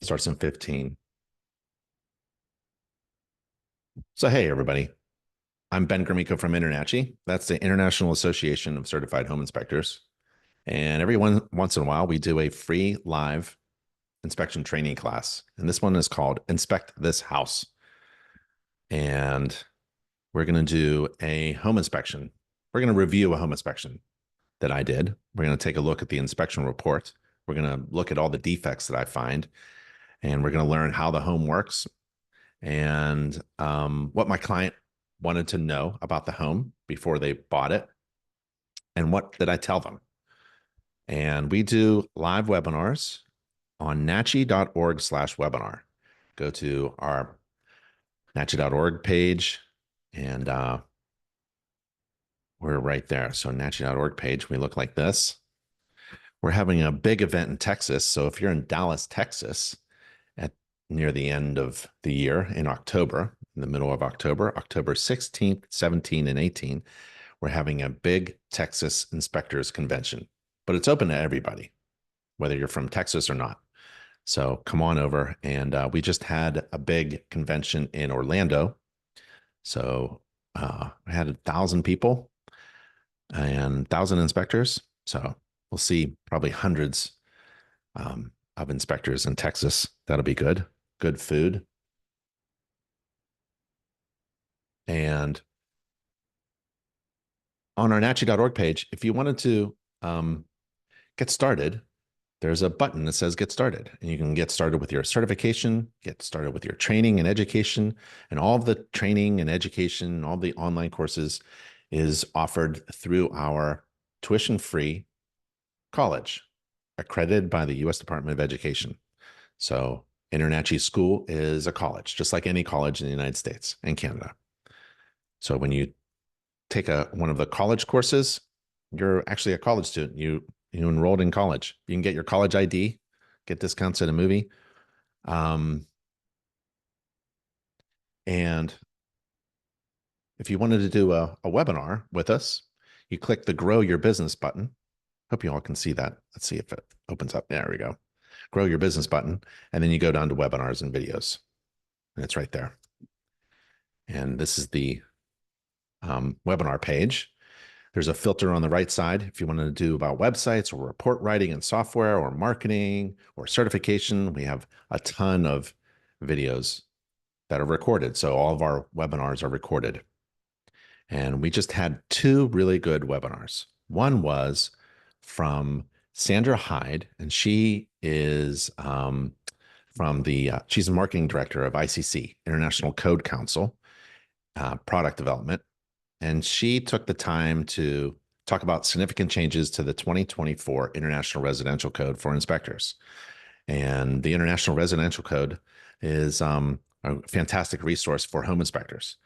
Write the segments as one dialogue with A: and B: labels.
A: Starts in 15. So, hey, everybody. I'm Ben Gromicko from INTERNACHI. That's the International Association of Certified Home Inspectors. And once in a while, we do a free live inspection training class. And this one is called Inspect This House. And we're going to do a home inspection. We're going to review a home inspection that I did. We're going to take a look at the inspection report. We're going to look at all the defects that I find. And we're going to learn how the home works and what my client wanted to know about the home before they bought it, and what did I tell them. And we do live webinars on nachi.org/webinar. Go to our nachi.org page, and we're right there. So nachi.org page, we look like this. We're having a big event in Texas. So if you're in Dallas, Texas, near the end of the year in October, in the middle of October, October 16th, 17th, and 18th, we're having a big Texas Inspectors Convention. But it's open to everybody, whether you're from Texas or not. So come on over. And we just had a big convention in Orlando. So we had 1,000 people and 1,000 inspectors. So we'll see probably hundreds of inspectors in Texas. That'll be good. Good food. And on our nachi.org page, if you wanted to get started, there's a button that says get started. And you can get started with your certification, get started with your training and education, and all of the training and education, all the online courses is offered through our tuition-free college, accredited by the U.S. Department of Education. So INTERNACHI School is a college, just like any college in the United States and Canada. So when you take one of the college courses, you're actually a college student. You enrolled in college. You can get your college ID, get discounts at a movie. And if you wanted to do a webinar with us, you click the Grow Your Business button. Hope you all can see that. Let's see if it opens up. There we go. Grow Your Business button. And then you go down to webinars and videos. And it's right there. And this is the webinar page. There's a filter on the right side if you want to do about websites or report writing and software or marketing or certification. We have a ton of videos that are recorded. So all of our webinars are recorded. And we just had 2 really good webinars. One was from Sandra Hyde, and she is she's a marketing director of ICC, International Code Council, product development. And she took the time to talk about significant changes to the 2024 International Residential Code for inspectors. And the International Residential Code is a fantastic resource for home inspectors.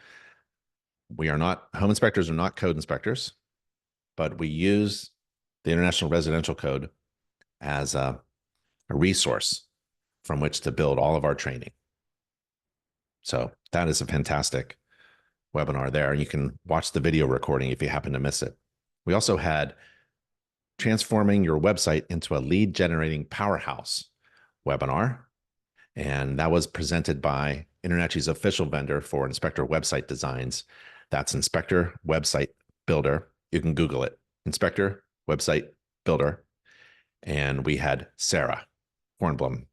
A: Home inspectors are not code inspectors, but we use the International Residential Code as a resource from which to build all of our training. So that is a fantastic webinar there. You can watch the video recording if you happen to miss it. We also had transforming your website into a lead generating powerhouse webinar. And that was presented by INTERNACHI's official vendor for inspector website designs. That's Inspector Website Builder. You can Google it, Inspector Website Builder. And we had Sarah Hornblum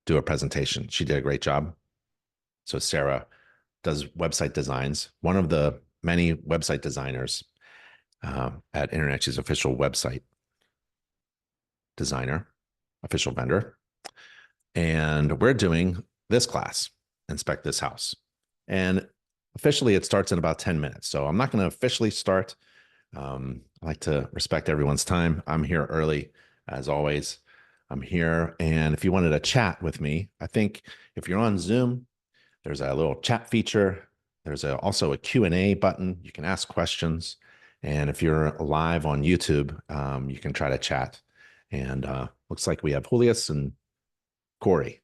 A: do a presentation. She did a great job. So Sarah does website designs, one of the many website designers at INTERNACHI's official website designer, official vendor. And we're doing this class, Inspect This House. And officially, it starts in about 10 minutes. So I'm not going to officially start. I like to respect everyone's time. I'm here early, as always. I'm here. And if you wanted to chat with me, I think if you're on Zoom, there's a little chat feature. There's also a Q&A button. You can ask questions. And if you're live on YouTube, you can try to chat. And looks like we have Julius and Corey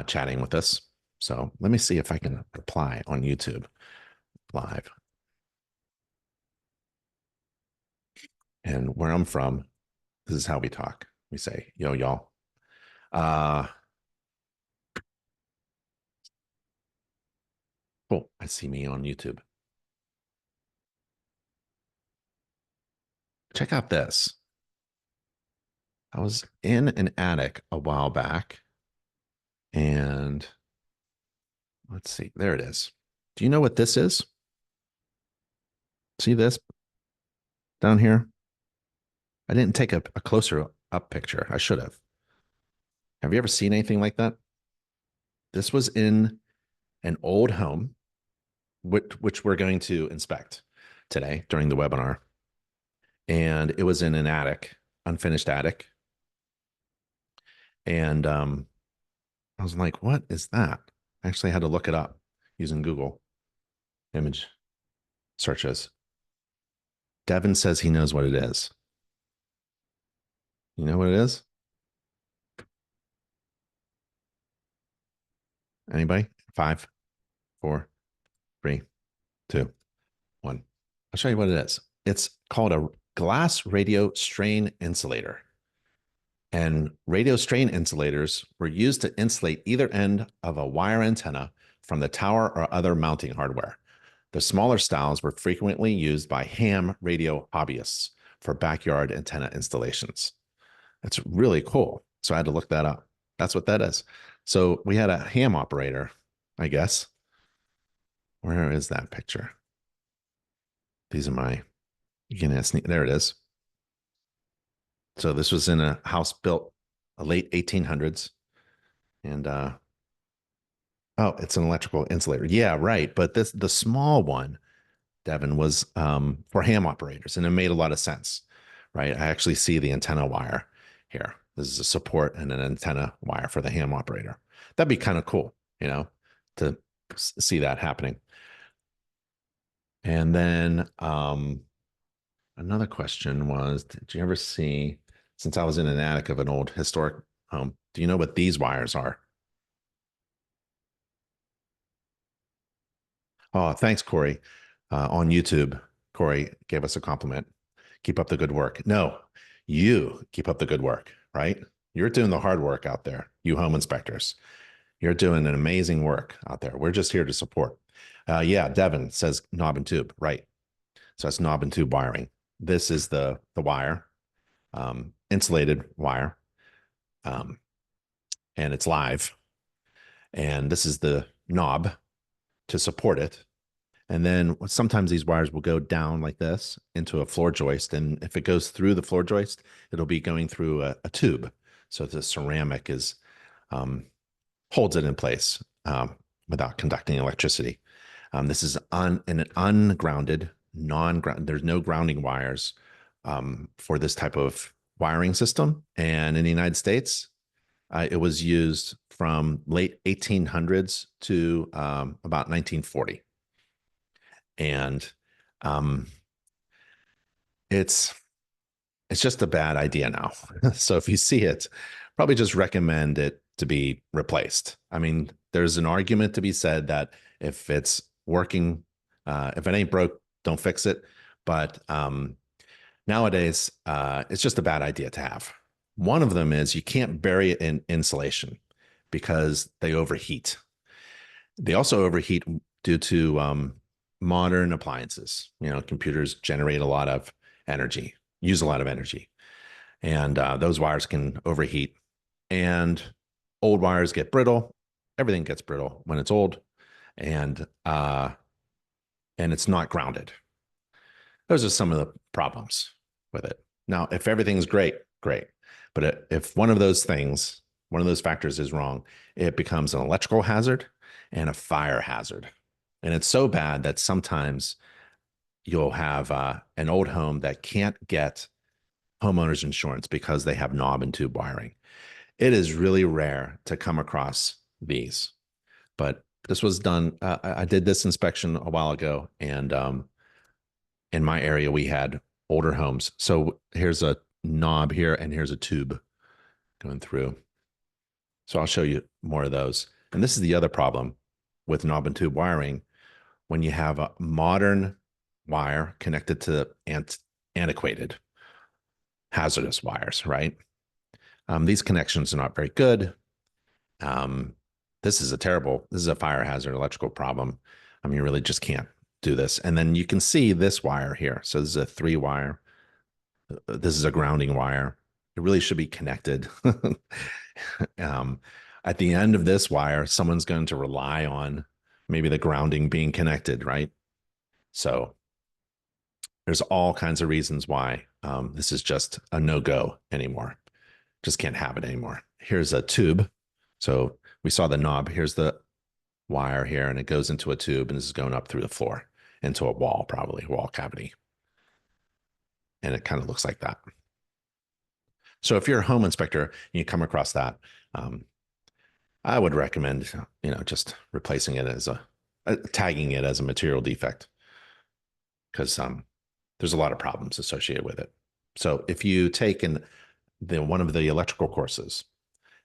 A: chatting with us. So let me see if I can reply on YouTube live. And where I'm from, this is how we talk. We say, yo, y'all. see me on YouTube. Check out this. I was in an attic a while back, and let's see, there it is. Do you know what this is? See this down here? I didn't take a closer up picture. I should have. Have you ever seen anything like that? This was in an old home, which we're going to inspect today during the webinar. And it was in an attic, unfinished attic. And I was like, what is that? I actually had to look it up using Google image searches. Devin says he knows what it is. You know what it is? Anybody? 5, 4, 3, 2, 1. I'll show you what it is. It's called a glass radio strain insulator. And radio strain insulators were used to insulate either end of a wire antenna from the tower or other mounting hardware. The smaller styles were frequently used by ham radio hobbyists for backyard antenna installations. That's really cool. So I had to look that up. That's what that is. So we had a ham operator, I guess. Where is that picture? These are my, you can ask, there it is. So this was in a house built late 1800s. And oh, it's an electrical insulator. Yeah, right. But the small one, Devin, was for ham operators, and it made a lot of sense, right? I actually see the antenna wire here. This is a support and an antenna wire for the ham operator. That'd be kind of cool, to see that happening. And then another question was, did you ever see, since I was in an attic of an old historic home, do you know what these wires are? Oh, thanks, Corey. On YouTube, Corey gave us a compliment. Keep up the good work. No, you keep up the good work, right? You're doing the hard work out there, you home inspectors. You're doing an amazing work out there. We're just here to support. Yeah, Devin says knob and tube, right? So that's knob and tube wiring. This is the wire, insulated wire, and it's live. And this is the knob to support it. And then sometimes these wires will go down like this into a floor joist. And if it goes through the floor joist, it'll be going through a tube. So the ceramic is holds it in place without conducting electricity. This is an ungrounded, non-ground. There's no grounding wires for this type of wiring system. And in the United States, it was used from late 1800s to about 1940. And it's just a bad idea now. So if you see it, probably just recommend it to be replaced. I mean, there's an argument to be said that if it's working, if it ain't broke, don't fix it. But nowadays, it's just a bad idea to have. One of them is you can't bury it in insulation because they overheat. They also overheat due to modern appliances. Computers generate a lot of energy, use a lot of energy, and those wires can overheat. And old wires get brittle. Everything gets brittle when it's old, and it's not grounded. Those are some of the problems with it. Now, if everything's great, great. But if one of those factors is wrong, it becomes an electrical hazard and a fire hazard. And it's so bad that sometimes you'll have an old home that can't get homeowners insurance because they have knob and tube wiring. It is really rare to come across these, but this was done. I did this inspection a while ago, and in my area, we had older homes. So here's a knob here, and here's a tube going through. So I'll show you more of those. And this is the other problem with knob and tube wiring. When you have a modern wire connected to antiquated, hazardous wires, right? These connections are not very good. This is a fire hazard electrical problem. You really just can't do this. And then you can see this wire here. So this is a 3-wire. This is a grounding wire. It really should be connected. um, at the end of this wire, someone's going to rely on maybe the grounding being connected, right? So there's all kinds of reasons why this is just a no-go anymore. Just can't have it anymore. Here's a tube. So we saw the knob. Here's the wire here, and it goes into a tube, and this is going up through the floor into a wall, probably a wall cavity. And it kind of looks like that. So if you're a home inspector and you come across that, I would recommend, just replacing it as tagging it as a material defect, because there's a lot of problems associated with it. So if you take one of the electrical courses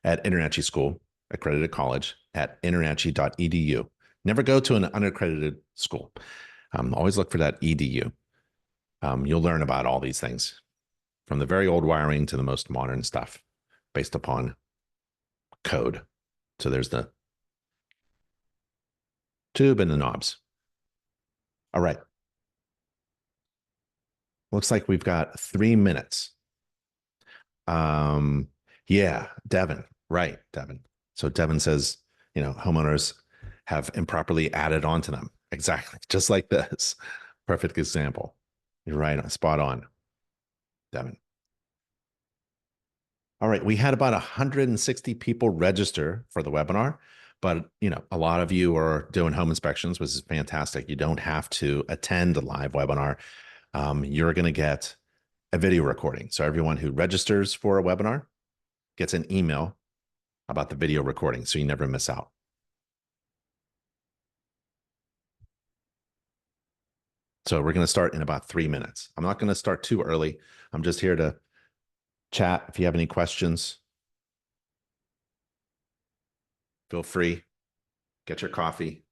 A: at InterNACHI School, accredited college at internachi.edu, never go to an unaccredited school. Always look for that edu. You'll learn about all these things, from the very old wiring to the most modern stuff based upon code. So there's the tube and the knobs. All right. Looks like we've got 3 minutes. Yeah, Devin. Right, Devin. So Devin says, homeowners have improperly added onto them. Exactly. Just like this. Perfect example. You're right. Spot on, Devin. All right. We had about 160 people register for the webinar, but a lot of you are doing home inspections, which is fantastic. You don't have to attend a live webinar. You're going to get a video recording. So everyone who registers for a webinar gets an email about the video recording, so you never miss out. So we're going to start in about 3 minutes. I'm not going to start too early. I'm just here to chat. If you have any questions, feel free. Get your coffee.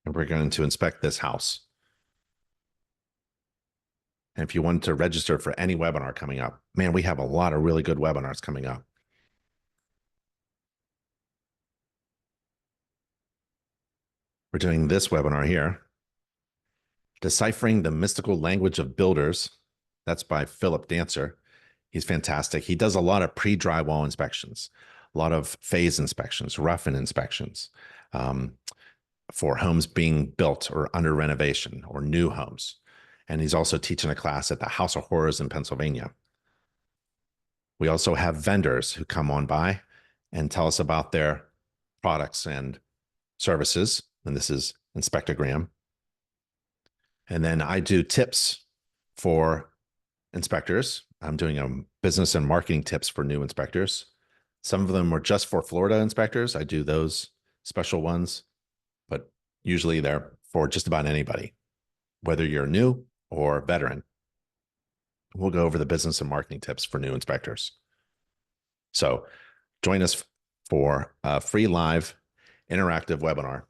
A: And we're going to inspect this house. And if you want to register for any webinar coming up, man, we have a lot of really good webinars coming up. We're doing this webinar here, Deciphering the Mystical Language of Builders. That's by Philip Dancer. He's fantastic. He does a lot of pre-drywall inspections, a lot of phase inspections, rough-in inspections for homes being built or under renovation or new homes. And he's also teaching a class at the House of Horrors in Pennsylvania. We also have vendors who come on by and tell us about their products and services. And this is Inspectogram. And then I do tips for inspectors. I'm doing a business and marketing tips for new inspectors. Some of them are just for Florida inspectors. I do those special ones, but usually they're for just about anybody, whether you're new or veteran. We'll go over the business and marketing tips for new inspectors. So join us for a free live interactive webinar.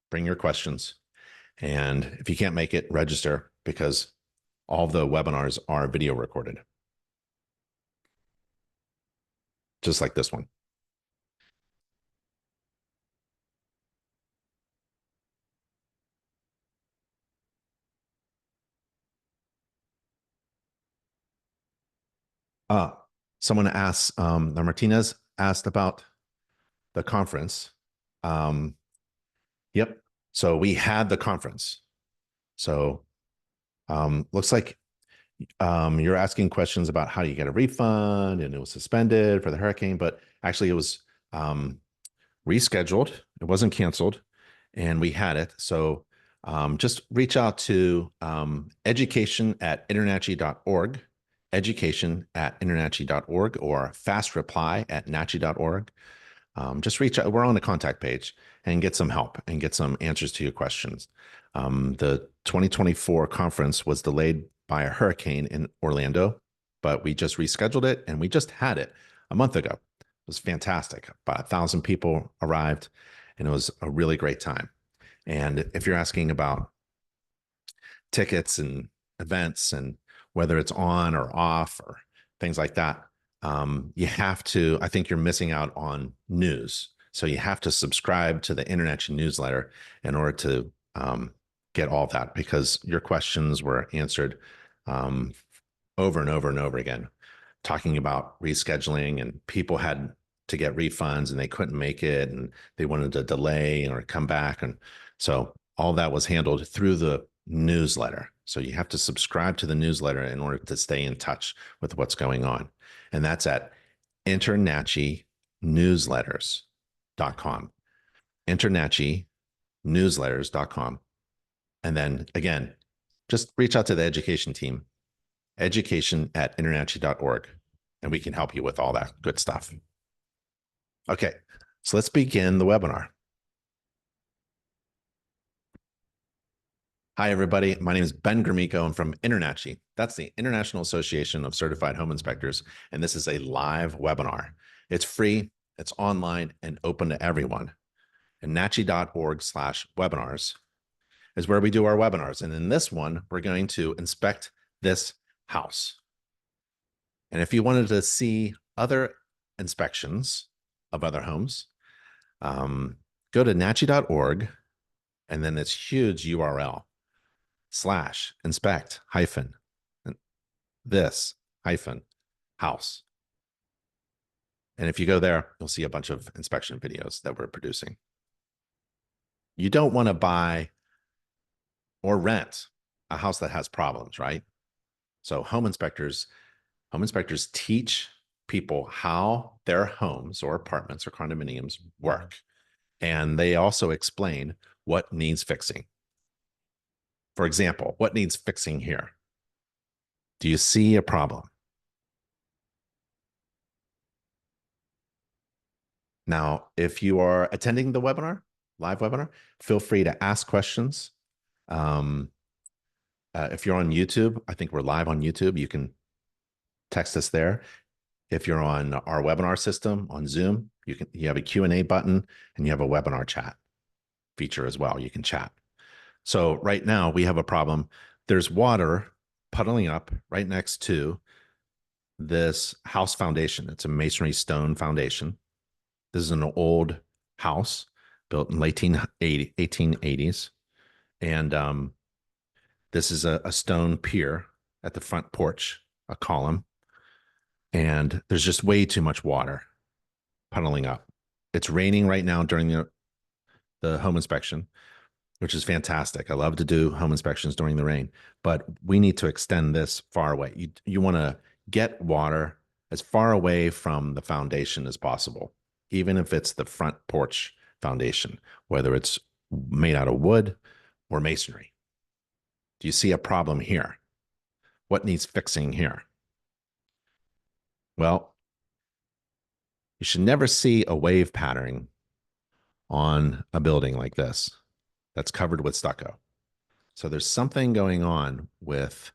A: Bring your questions. And if you can't make it, register, because all the webinars are video recorded, just like this one. Someone asked, Martinez asked about the conference. Yep. So we had the conference. So looks like you're asking questions about how you get a refund, and it was suspended for the hurricane, but actually it was rescheduled. It wasn't canceled, and we had it. So just reach out to education@internachi.org, education@internachi.org, or fastreply@nachi.org. Just reach out. We're on the contact page and get some help and get some answers to your questions. The 2024 conference was delayed by a hurricane in Orlando, but we just rescheduled it, and we just had it a month ago. It was fantastic. About 1,000 people arrived, and it was a really great time. And if you're asking about tickets and events and whether it's on or off or things like that, You have to, I think you're missing out on news. So you have to subscribe to the Internet newsletter in order to get all that, because your questions were answered um, over and over and over again, talking about rescheduling, and people had to get refunds and they couldn't make it and they wanted to delay or come back. And so all that was handled through the newsletter. So you have to subscribe to the newsletter in order to stay in touch with what's going on. And that's at internachinewsletters.com. internachinewsletters.com. And then again, just reach out to the education team, education@internachi.org, and we can help you with all that good stuff. Okay, so let's begin the webinar. Hi, everybody. My name is Ben Gromicko. I'm from INTERNACHI. That's the International Association of Certified Home Inspectors, and this is a live webinar. It's free, it's online, and open to everyone. And nachi.org/webinars is where we do our webinars. And in this one, we're going to inspect this house. And if you wanted to see other inspections of other homes, go to nachi.org, and then this huge URL /inspect this house. And if you go there, you'll see a bunch of inspection videos that we're producing. You don't want to buy or rent a house that has problems, right? So home inspectors teach people how their homes or apartments or condominiums work. And they also explain what needs fixing. For example, what needs fixing here? Do you see a problem? Now, if you are attending the webinar, live webinar, feel free to ask questions. If you're on YouTube, I think we're live on YouTube. You can text us there. If you're on our webinar system on Zoom, you have a Q&A button, and you have a webinar chat feature as well. You can chat. So right now we have a problem. There's water puddling up right next to this house foundation. It's a masonry stone foundation. This is an old house built in late 1880s. And this is a stone pier at the front porch, a column. And there's just way too much water puddling up. It's raining right now during the home inspection, which is fantastic. I love to do home inspections during the rain, but we need to extend this far away. You want to get water as far away from the foundation as possible, even if it's the front porch foundation, whether it's made out of wood or masonry. Do you see a problem here? What needs fixing here? Well, you should never see a wave pattern on a building like this that's covered with stucco. So there's something going on with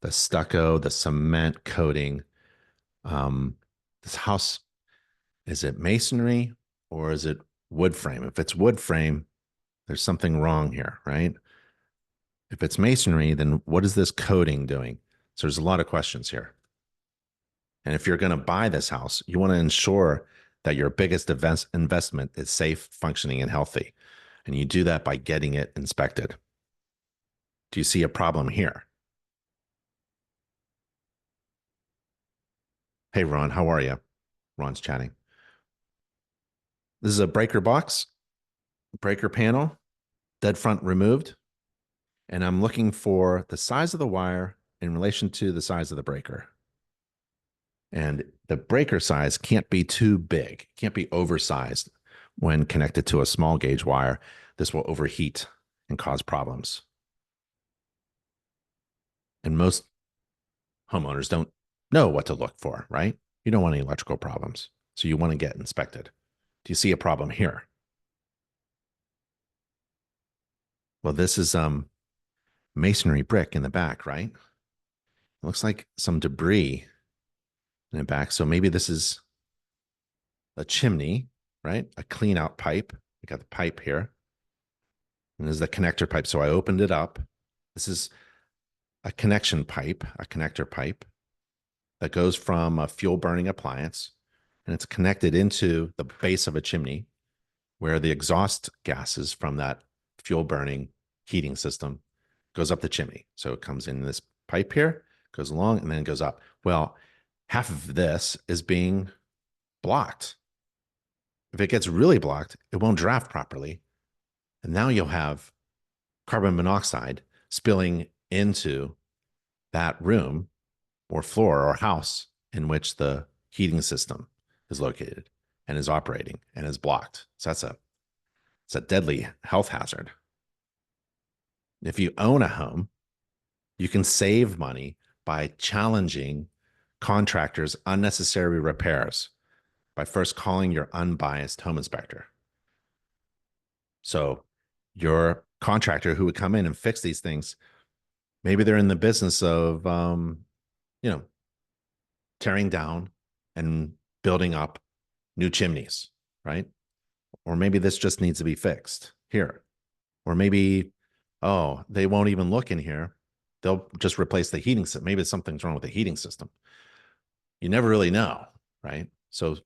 A: the stucco, the cement coating. This house, is it masonry or is it wood frame? If it's wood frame, there's something wrong here, right? If it's masonry, then what is this coating doing? So there's a lot of questions here. And if you're going to buy this house, you want to ensure that your biggest investment is safe, functioning, and healthy. And you do that by getting it inspected. Do you see a problem here? Hey, Ron, how are you? Ron's chatting. This is a breaker box, breaker panel, dead front removed. And I'm looking for the size of the wire in relation to the size of the breaker. And the breaker size can't be too big, can't be oversized when connected to a small gauge wire. This will overheat and cause problems. And most homeowners don't know what to look for, right? You don't want any electrical problems. So you want to get inspected. Do you see a problem here? Well, this is masonry brick in the back, right? It looks like some debris in the back. So maybe this is a chimney, right? A clean out pipe. We got the pipe here. And this is the connector pipe. So I opened it up. This is a connection pipe, a connector pipe. that goes from a fuel burning appliance, and it's connected into the base of a chimney where the exhaust gases from that fuel burning heating system goes up the chimney. So it comes in this pipe here, goes along, and then goes up. Well, half of this is being blocked. If it gets really blocked, it won't draft properly. And now you'll have carbon monoxide spilling into that room or floor or house in which the heating system is located and is operating and is blocked. So it's a deadly health hazard. If you own a home, you can save money by challenging contractors' unnecessary repairs by first calling your unbiased home inspector. So your contractor who would come in and fix these things, maybe they're in the business of, tearing down and building up new chimneys, right? Or maybe this just needs to be fixed here. Or maybe, oh, they won't even look in here. They'll just replace the heating system. Maybe something's wrong with the heating system. You never really know, right? So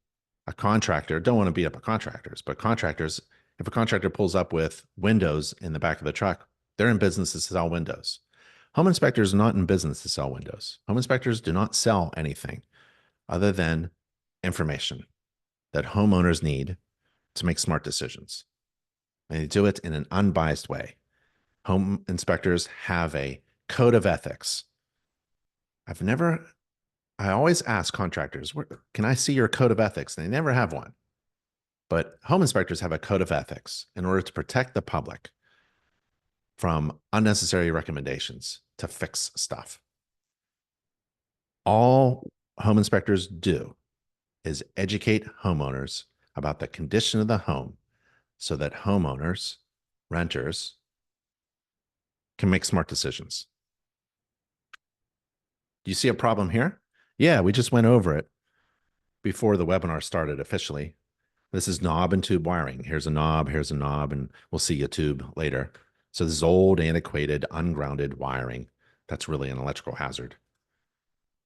A: a contractor, don't want to beat up contractors, but contractors, if a contractor pulls up with windows in the back of the truck, they're in business to sell windows. Home inspectors are not in business to sell windows. Home inspectors do not sell anything other than information that homeowners need to make smart decisions. And they do it in an unbiased way. Home inspectors have a code of ethics. I always ask contractors, can I see your code of ethics? And they never have one. But home inspectors have a code of ethics in order to protect the public from unnecessary recommendations to fix stuff. All home inspectors do is educate homeowners about the condition of the home so that homeowners, renters, can make smart decisions. Do you see a problem here? Yeah, we just went over it before the webinar started officially. This is knob and tube wiring. Here's a knob, and we'll see a tube later. So this is old, antiquated, ungrounded wiring. That's really an electrical hazard.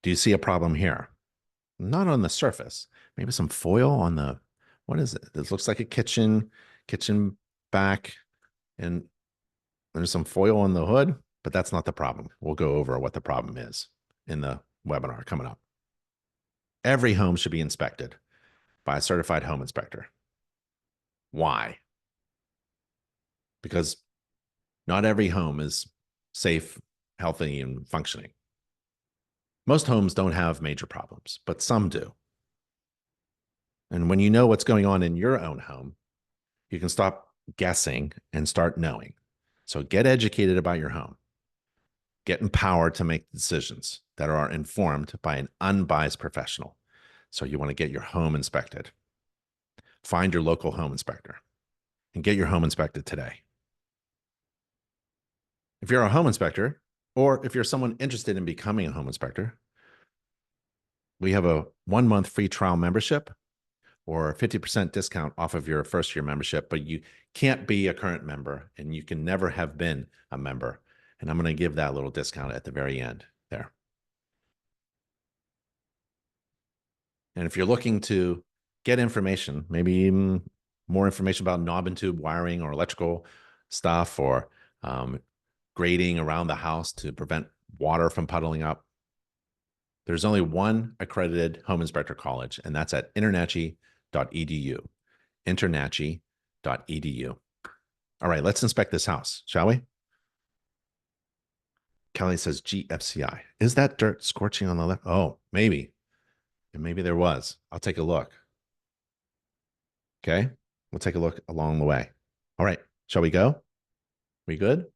A: Do you see a problem here? Not on the surface. Maybe some foil on the, what is it? This looks like a kitchen back, and there's some foil on the hood, but that's not the problem. We'll go over what the problem is in the webinar coming up. Every home should be inspected by a certified home inspector. Why? Because not every home is safe, healthy, and functioning. Most homes don't have major problems, but some do. And when you know what's going on in your own home, you can stop guessing and start knowing. So get educated about your home. Get empowered to make decisions that are informed by an unbiased professional. So you want to get your home inspected. Find your local home inspector and get your home inspected today. If you're a home inspector, or if you're someone interested in becoming a home inspector, we have a 1-month free trial membership or 50% discount off of your first year membership, but you can't be a current member and you can never have been a member. And I'm going to give that little discount at the very end there. And if you're looking to get information, maybe even more information about knob and tube wiring or electrical stuff, or grading around the house to prevent water from puddling up, there's only one accredited home inspector college, and that's at internachi.edu. internachi.edu. All right, let's inspect this house, shall we? Kelly says GFCI. Is that dirt scorching on the left? Oh, maybe. And maybe there was. I'll take a look. Okay, we'll take a look along the way. All right, shall we go? We good?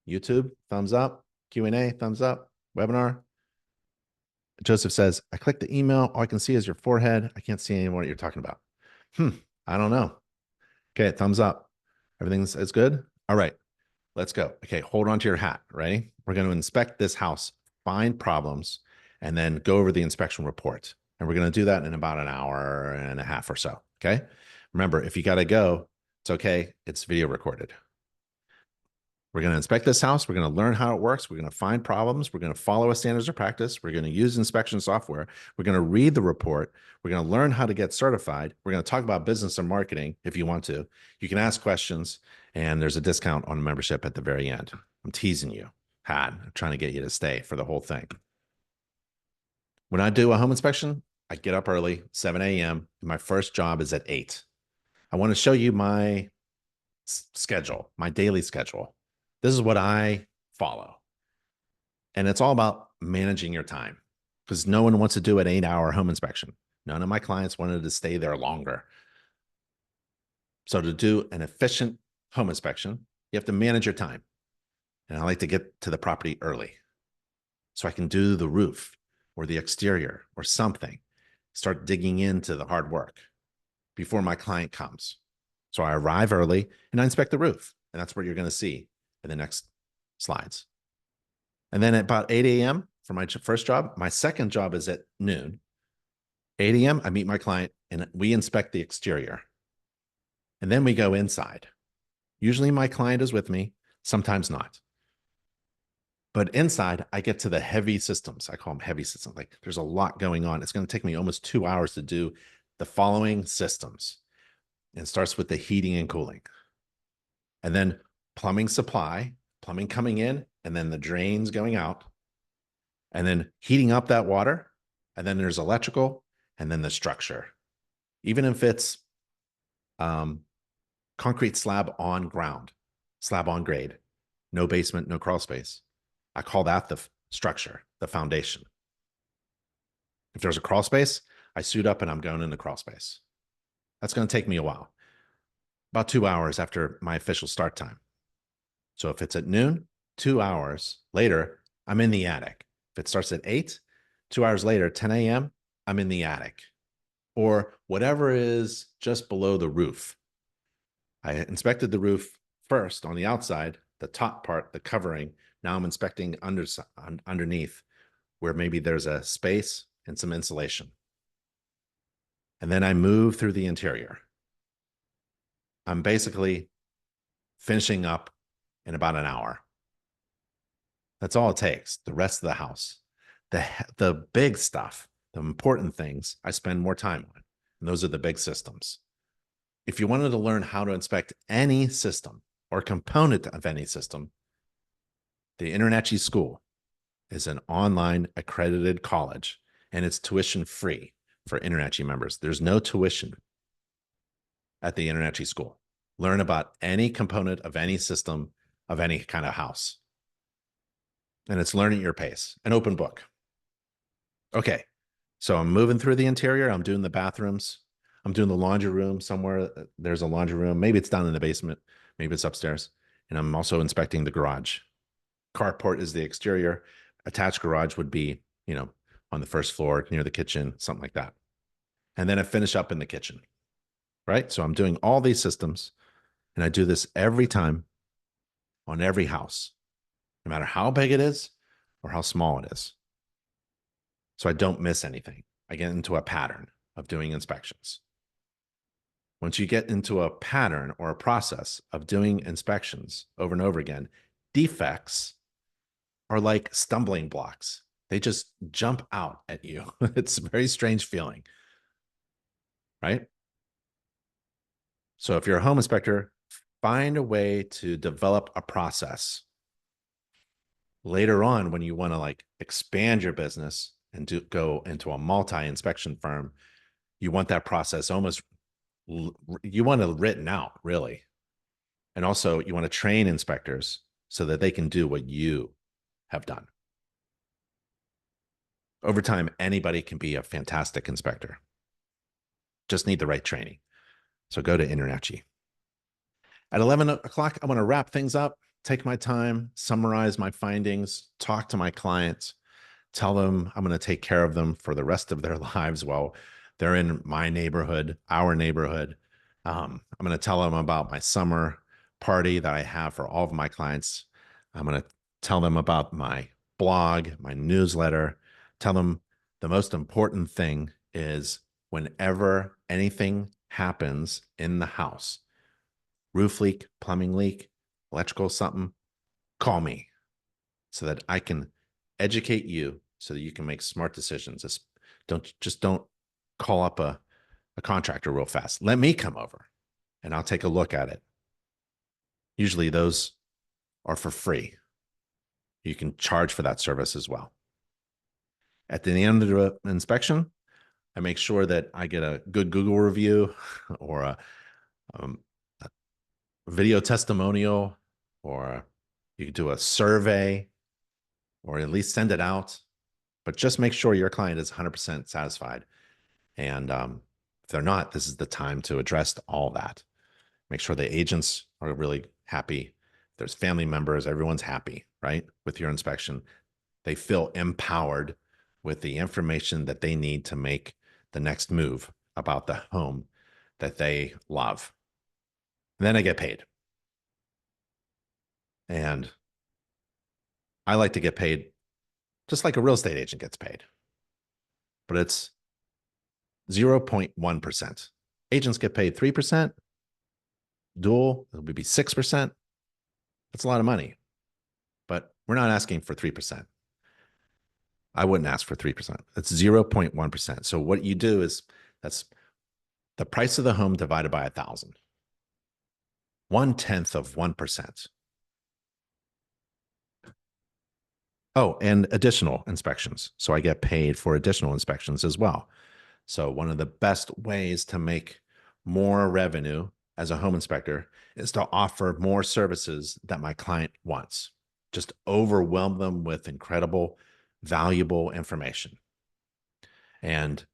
A: YouTube, thumbs up. Q&A, thumbs up. Webinar. Joseph says, I clicked the email. All I can see is your forehead. I can't see anymore what you're talking about. I don't know. Okay, thumbs up. Everything's is good? All right, let's go. Okay, hold on to your hat. Ready? We're going to inspect this house, find problems, and then go over the inspection report. And we're going to do that in about an hour and a half or so. Okay. Remember, if you got to go, it's okay. It's video recorded. We're going to inspect this house. We're going to learn how it works. We're going to find problems. We're going to follow a standards of practice. We're going to use inspection software. We're going to read the report. We're going to learn how to get certified. We're going to talk about business and marketing if you want to. You can ask questions, and there's a discount on membership at the very end. I'm teasing you. I'm trying to get you to stay for the whole thing. When I do a home inspection, I get up early, 7 a.m. My first job is at 8. I want to show you my schedule, my daily schedule. This is what I follow. And it's all about managing your time, because no one wants to do an 8-hour home inspection. None of my clients wanted to stay there longer. So to do an efficient home inspection, you have to manage your time. And I like to get to the property early so I can do the roof or the exterior or something, start digging into the hard work before my client comes. So I arrive early and I inspect the roof. And that's what you're going to see in the next slides. And then at about 8 a.m. for my first job, my second job is at noon. 8 a.m., I meet my client and we inspect the exterior. And then we go inside. Usually my client is with me, sometimes not. But inside, I get to the heavy systems. I call them heavy systems. Like there's a lot going on. It's going to take me almost 2 hours to do the following systems. And it starts with the heating and cooling. And then plumbing supply, plumbing coming in, and then the drains going out. And then heating up that water. And then there's electrical, and then the structure. Even if it's concrete slab on ground, slab on grade, no basement, no crawl space. I call that the structure, the foundation. If there's a crawl space, I suit up and I'm going in the crawl space. That's going to take me a while, about 2 hours after my official start time. So if it's at noon, 2 hours later, I'm in the attic. If it starts at 8, 2 hours later, 10 a.m., I'm in the attic or whatever is just below the roof. I inspected the roof first on the outside, the top part, the covering. Now I'm inspecting underneath where maybe there's a space and some insulation. And then I move through the interior. I'm basically finishing up in about an hour. That's all it takes. The rest of the house, the big stuff, the important things, I spend more time on. And those are the big systems. If you wanted to learn how to inspect any system or component of any system, the InterNACHI School is an online accredited college, and it's tuition free for InterNACHI members. There's no tuition at the InterNACHI School. Learn about any component of any system of any kind of house. And it's learn at your pace, an open book. Okay, so I'm moving through the interior. I'm doing the bathrooms. I'm doing the laundry room somewhere. There's a laundry room. Maybe it's down in the basement. Maybe it's upstairs. And I'm also inspecting the garage. Carport is the exterior. Attached garage would be, on the first floor near the kitchen, something like that. And then I finish up in the kitchen, right? So I'm doing all these systems, and I do this every time on every house, no matter how big it is or how small it is. So I don't miss anything. I get into a pattern of doing inspections. Once you get into a pattern or a process of doing inspections over and over again, defects are like stumbling blocks. They just jump out at you. It's a very strange feeling, right? So if you're a home inspector, find a way to develop a process. Later on, when you want to expand your business and go into a multi-inspection firm, you want that process you want it written out, really. And also you want to train inspectors so that they can do what you have done. Over time, anybody can be a fantastic inspector. Just need the right training. So go to InterNACHI. At 11 o'clock, I want to wrap things up, take my time, summarize my findings, talk to my clients, tell them I'm going to take care of them for the rest of their lives while they're in my neighborhood, our neighborhood. I'm going to tell them about my summer party that I have for all of my clients. I'm going to tell them about my blog, my newsletter, tell them the most important thing is whenever anything happens in the house, roof leak, plumbing leak, electrical something, call me so that I can educate you so that you can make smart decisions. Don't call up a contractor real fast. Let me come over and I'll take a look at it. Usually those are for free. You can charge for that service as well. At the end of the inspection, I make sure that I get a good Google review or um, a video testimonial, or you can do a survey, or at least send it out. But just make sure your client is 100% satisfied. And if they're not, this is the time to address all that. Make sure the agents are really happy. There's family members, everyone's happy, right? With your inspection. They feel empowered with the information that they need to make the next move about the home that they love. And then I get paid. And I like to get paid just like a real estate agent gets paid, but it's 0.1%. Agents get paid 3%. Dual, it would be 6%. That's a lot of money, but we're not asking for 3%. I wouldn't ask for 3%. That's 0.1%. So what you do is that's the price of the home divided by 1,000. 1/10 of 1%. Oh, and additional inspections. So I get paid for additional inspections as well. So one of the best ways to make more revenue as a home inspector is to offer more services that my client wants. Just overwhelm them with incredible, valuable information. And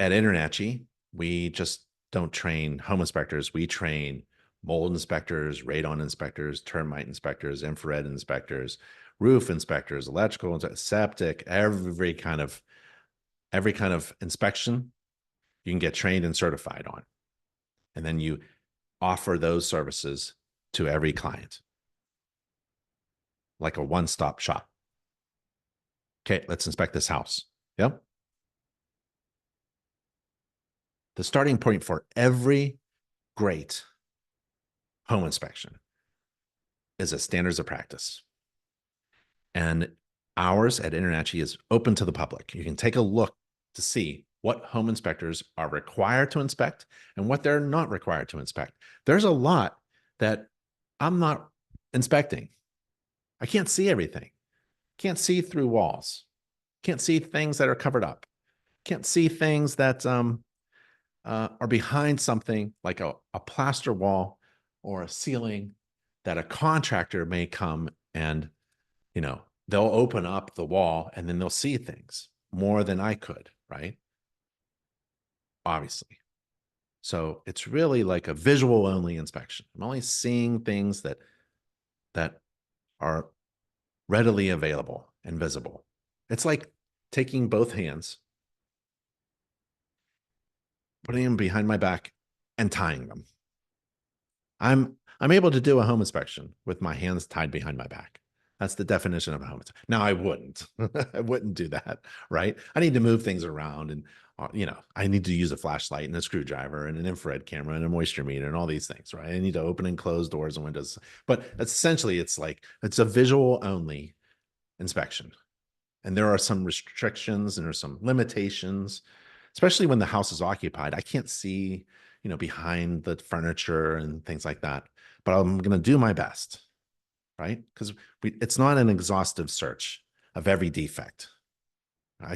A: at InterNACHI, we just don't train home inspectors. We train mold inspectors, radon inspectors, termite inspectors, infrared inspectors, roof inspectors, electrical, septic, every kind of inspection you can get trained and certified on. And then you offer those services to every client, like a one-stop shop. Okay, let's inspect this house. Yep. The starting point for every great home inspection is a standards of practice. And ours at InterNACHI is open to the public. You can take a look to see what home inspectors are required to inspect and what they're not required to inspect. There's a lot that I'm not inspecting. I can't see everything. Can't see through walls. Can't see things that are covered up. Can't see things that are behind something like a plaster wall or a ceiling that a contractor may come and, they'll open up the wall and then they'll see things more than I could, right? Obviously. So it's really like a visual only inspection. I'm only seeing things that are readily available and visible. It's like taking both hands, putting them behind my back, and tying them. I'm able to do a home inspection with my hands tied behind my back. That's the definition of a home inspection. Now I wouldn't. I wouldn't do that, right? I need to move things around, and I need to use a flashlight and a screwdriver and an infrared camera and a moisture meter and all these things, right? I need to open and close doors and windows. But essentially, it's a visual only inspection. And there are some restrictions and there's some limitations, especially when the house is occupied. I can't see, behind the furniture and things like that, but I'm going to do my best, right? Because it's not an exhaustive search of every defect.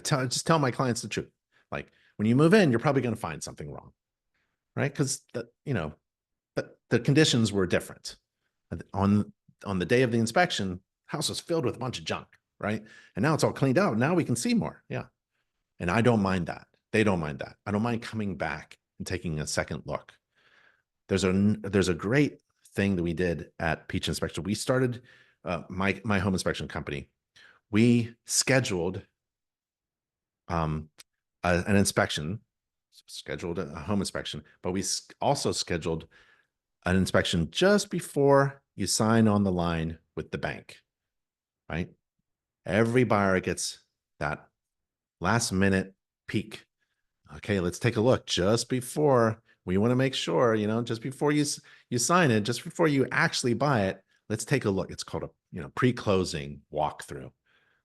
A: Just tell my clients the truth. Like when you move in, you're probably going to find something wrong, right? Because the conditions were different. On the day of the inspection, the house was filled with a bunch of junk, right? And now it's all cleaned out. Now we can see more. Yeah. And I don't mind that. They don't mind that. I don't mind coming back and taking a second look. There's a great thing that we did at Peach Inspection. We started my home inspection company. We scheduled an inspection, scheduled a home inspection, but we also scheduled an inspection just before you sign on the line with the bank, right? Every buyer gets that last minute peek. Okay, let's take a look just before. We want to make sure, just before you sign it, just before you actually buy it, let's take a look. It's called a pre-closing walkthrough.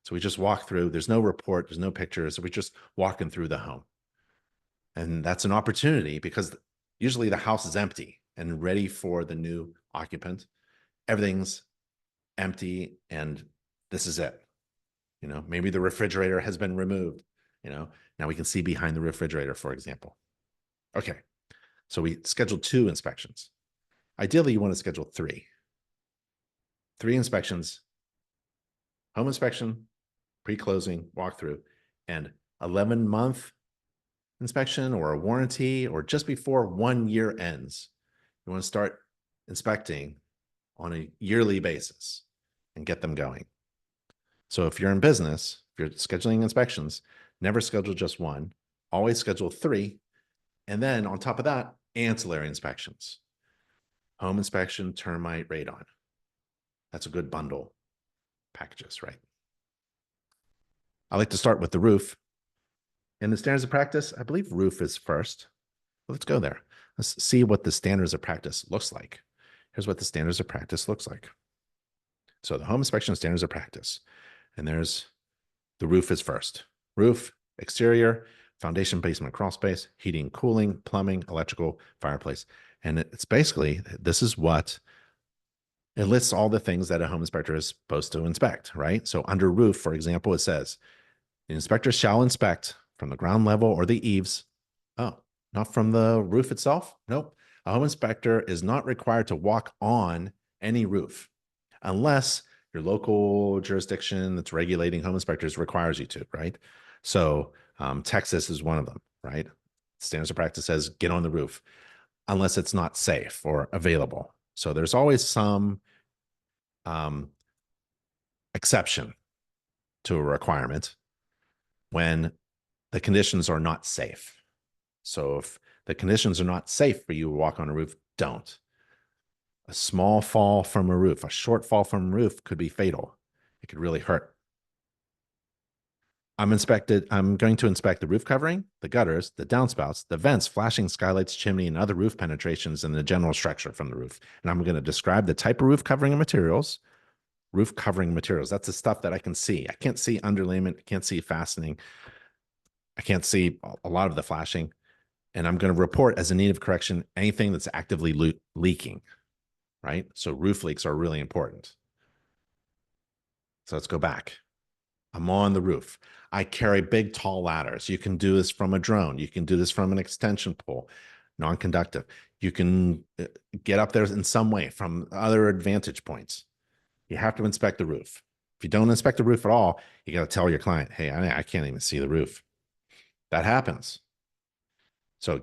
A: So we just walk through. There's no report. There's no pictures. So we're just walking through the home. And that's an opportunity because usually the house is empty and ready for the new occupant. Everything's empty and this is it. Maybe the refrigerator has been removed. Now we can see behind the refrigerator, for example. Okay, so we scheduled 2 inspections. Ideally, you want to schedule 3. 3 inspections, home inspection, pre-closing, walkthrough, and 11-month inspection or a warranty, or just before 1 year ends. You want to start inspecting on a yearly basis and get them going. So if you're in business, if you're scheduling inspections, never schedule just 1, always schedule 3. And then on top of that, ancillary inspections, home inspection, termite, radon. That's a good bundle packages, right? I like to start with the roof. In the standards of practice, I believe roof is first. Let's go there. Let's see what the standards of practice looks like. Here's what the standards of practice looks like. So the home inspection standards of practice, and there's the roof is first. Roof, exterior, foundation, basement, crawl space, heating, cooling, plumbing, electrical, fireplace. And it's basically, this is what it lists all the things that a home inspector is supposed to inspect, right? So under roof, for example, it says, the inspector shall inspect from the ground level or the eaves. Oh, not from the roof itself? Nope. A home inspector is not required to walk on any roof unless your local jurisdiction that's regulating home inspectors requires you to, right? So Texas is one of them, right? Standards of practice says get on the roof unless it's not safe or available. So there's always some exception to a requirement when the conditions are not safe. So if the conditions are not safe for you to walk on a roof, don't. A small fall from a roof, a short fall from a roof could be fatal. It could really hurt. I'm going to inspect the roof covering, the gutters, the downspouts, the vents, flashing skylights, chimney, and other roof penetrations and the general structure from the roof. And I'm going to describe the type of roof covering and materials. Roof covering materials, that's the stuff that I can see. I can't see underlayment, I can't see fastening. I can't see a lot of the flashing. And I'm going to report as a need of correction anything that's actively leaking, right? So roof leaks are really important. So let's go back. I'm on the roof. I carry big, tall ladders. You can do this from a drone. You can do this from an extension pole, non-conductive. You can get up there in some way from other advantage points. You have to inspect the roof. If you don't inspect the roof at all, you got to tell your client, hey, I can't even see the roof. That happens. So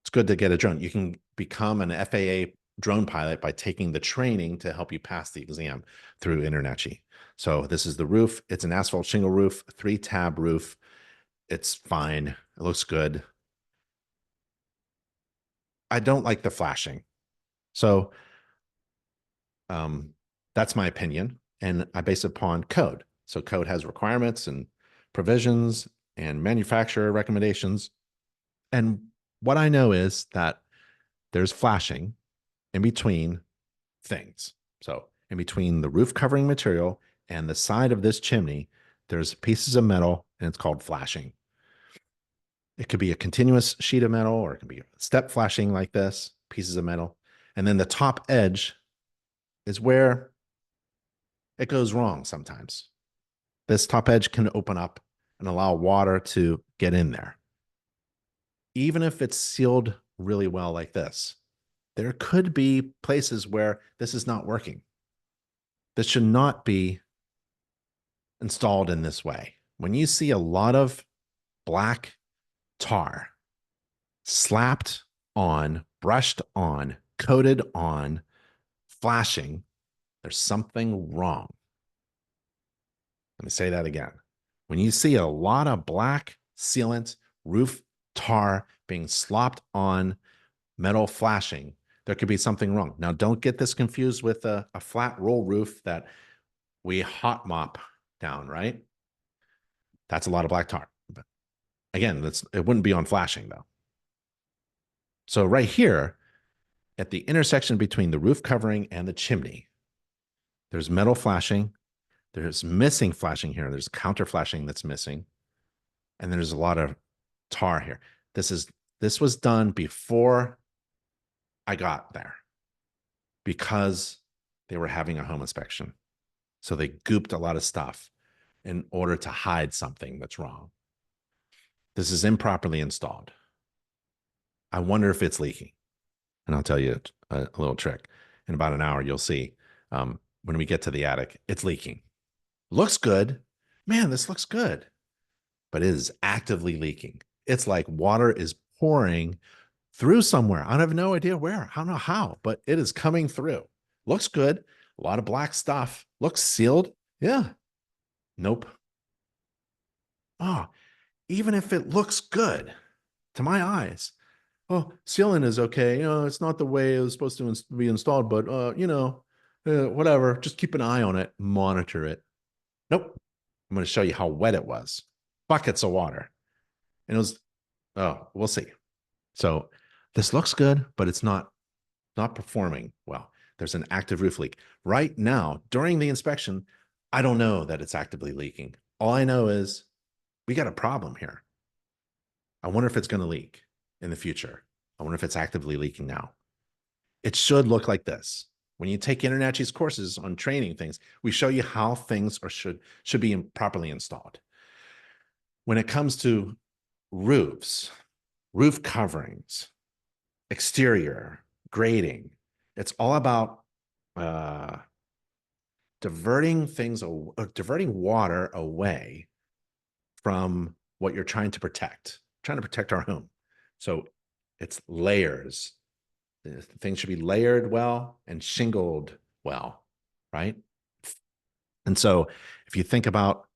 A: it's good to get a drone. You can become an FAA drone pilot by taking the training to help you pass the exam through InterNACHI. So this is the roof. It's an asphalt shingle roof, 3-tab roof. It's fine. It looks good. I don't like the flashing. So that's my opinion. And I base it upon code. So code has requirements and provisions and manufacturer recommendations. And what I know is that there's flashing in between things. So in between the roof covering material and the side of this chimney, there's pieces of metal and it's called flashing. It could be a continuous sheet of metal or it can be step flashing like this, pieces of metal. And then the top edge is where it goes wrong sometimes. This top edge can open up and allow water to get in there. Even if it's sealed really well like this, there could be places where this is not working. This should not be installed in this way. When you see a lot of black tar slapped on, brushed on, coated on, flashing, there's something wrong. Let me say that again. When you see a lot of black sealant, roof tar being slopped on metal flashing, there could be something wrong. Now, don't get this confused with a flat roll roof that we hot mop down, right? That's a lot of black tar. But again, it wouldn't be on flashing though. So right here at the intersection between the roof covering and the chimney, There's metal flashing. There's missing flashing here. There's counter flashing that's missing. And there's a lot of tar here. This was done before I got there because they were having a home inspection. So they gooped a lot of stuff in order to hide something that's wrong. This is improperly installed. I wonder if it's leaking. And I'll tell you a little trick. In about an hour, you'll see when we get to the attic, it's leaking. Looks good. Man, this looks good. But it is actively leaking. It's like water is pouring through somewhere. I have no idea where. I don't know how, but it is coming through. Looks good. A lot of black stuff. Looks sealed. Yeah. Nope. Oh, even if it looks good to my eyes, oh, sealing is okay. It's not the way it was supposed to be installed, but whatever. Just keep an eye on it, monitor it. Nope. I'm going to show you how wet it was. Buckets of water. And it was, oh, we'll see. So this looks good, but it's not performing well. There's an active roof leak. Right now, during the inspection, I don't know that it's actively leaking. All I know is we got a problem here. I wonder if it's going to leak in the future. I wonder if it's actively leaking now. It should look like this. When you take InterNACHI's courses on training things, we show you how things should be properly installed. When it comes to roofs, roof coverings, exterior, grading, it's all about diverting water away from what you're trying to protect. Trying to protect our home. So it's layers. Things should be layered well and shingled well, right? And so if you think about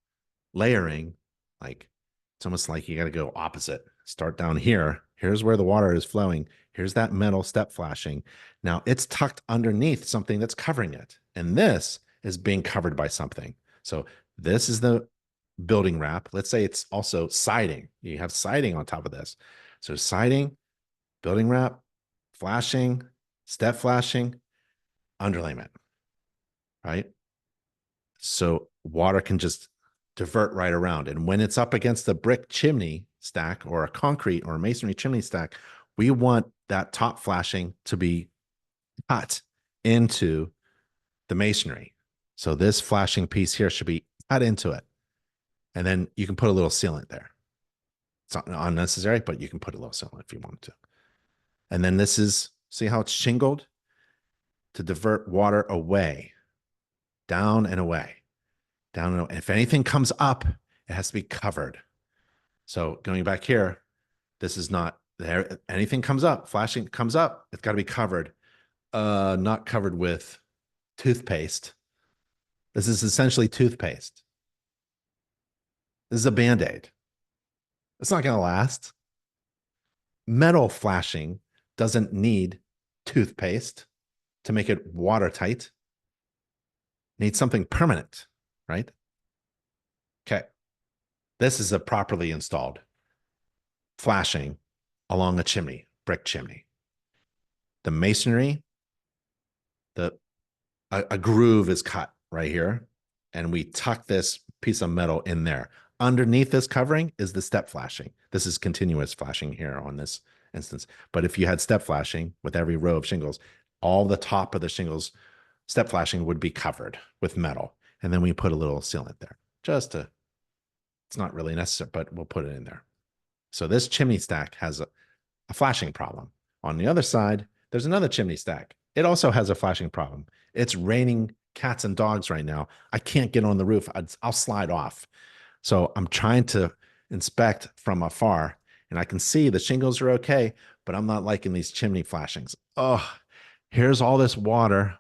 A: layering, like it's almost like you got to go opposite. Start down here. Here's where the water is flowing. Here's that metal step flashing. Now it's tucked underneath something that's covering it. And this is being covered by something. So this is the building wrap. Let's say it's also siding. You have siding on top of this. So siding, building wrap, flashing, step flashing, underlayment, right? So water can just divert right around. And when it's up against a brick chimney stack or a concrete or a masonry chimney stack, we want that top flashing to be cut into the masonry. So this flashing piece here should be cut into it. And then you can put a little sealant there. It's not unnecessary, but you can put a little sealant if you want to. And then this is, see how it's shingled? To divert water away, down and away, down and away. And if anything comes up, it has to be covered. So going back here, this is not there. Anything comes up, flashing comes up, it's got to be covered. Not covered with toothpaste. This is essentially toothpaste. This is a Band-Aid. It's not going to last. Metal flashing doesn't need toothpaste to make it watertight. It needs something permanent, right? Okay. This is a properly installed flashing along a chimney, brick chimney. The masonry, a groove is cut right here, and we tuck this piece of metal in there. Underneath this covering is the step flashing. This is continuous flashing here on this instance. But if you had step flashing with every row of shingles, all the top of the shingles, step flashing would be covered with metal. And then we put a little sealant there just to, it's not really necessary, but we'll put it in there. So this chimney stack has a flashing problem. On the other side, there's another chimney stack. It also has a flashing problem. It's raining cats and dogs right now. I can't get on the roof. I'll slide off. So I'm trying to inspect from afar, and I can see the shingles are okay, but I'm not liking these chimney flashings. Oh, here's all this water,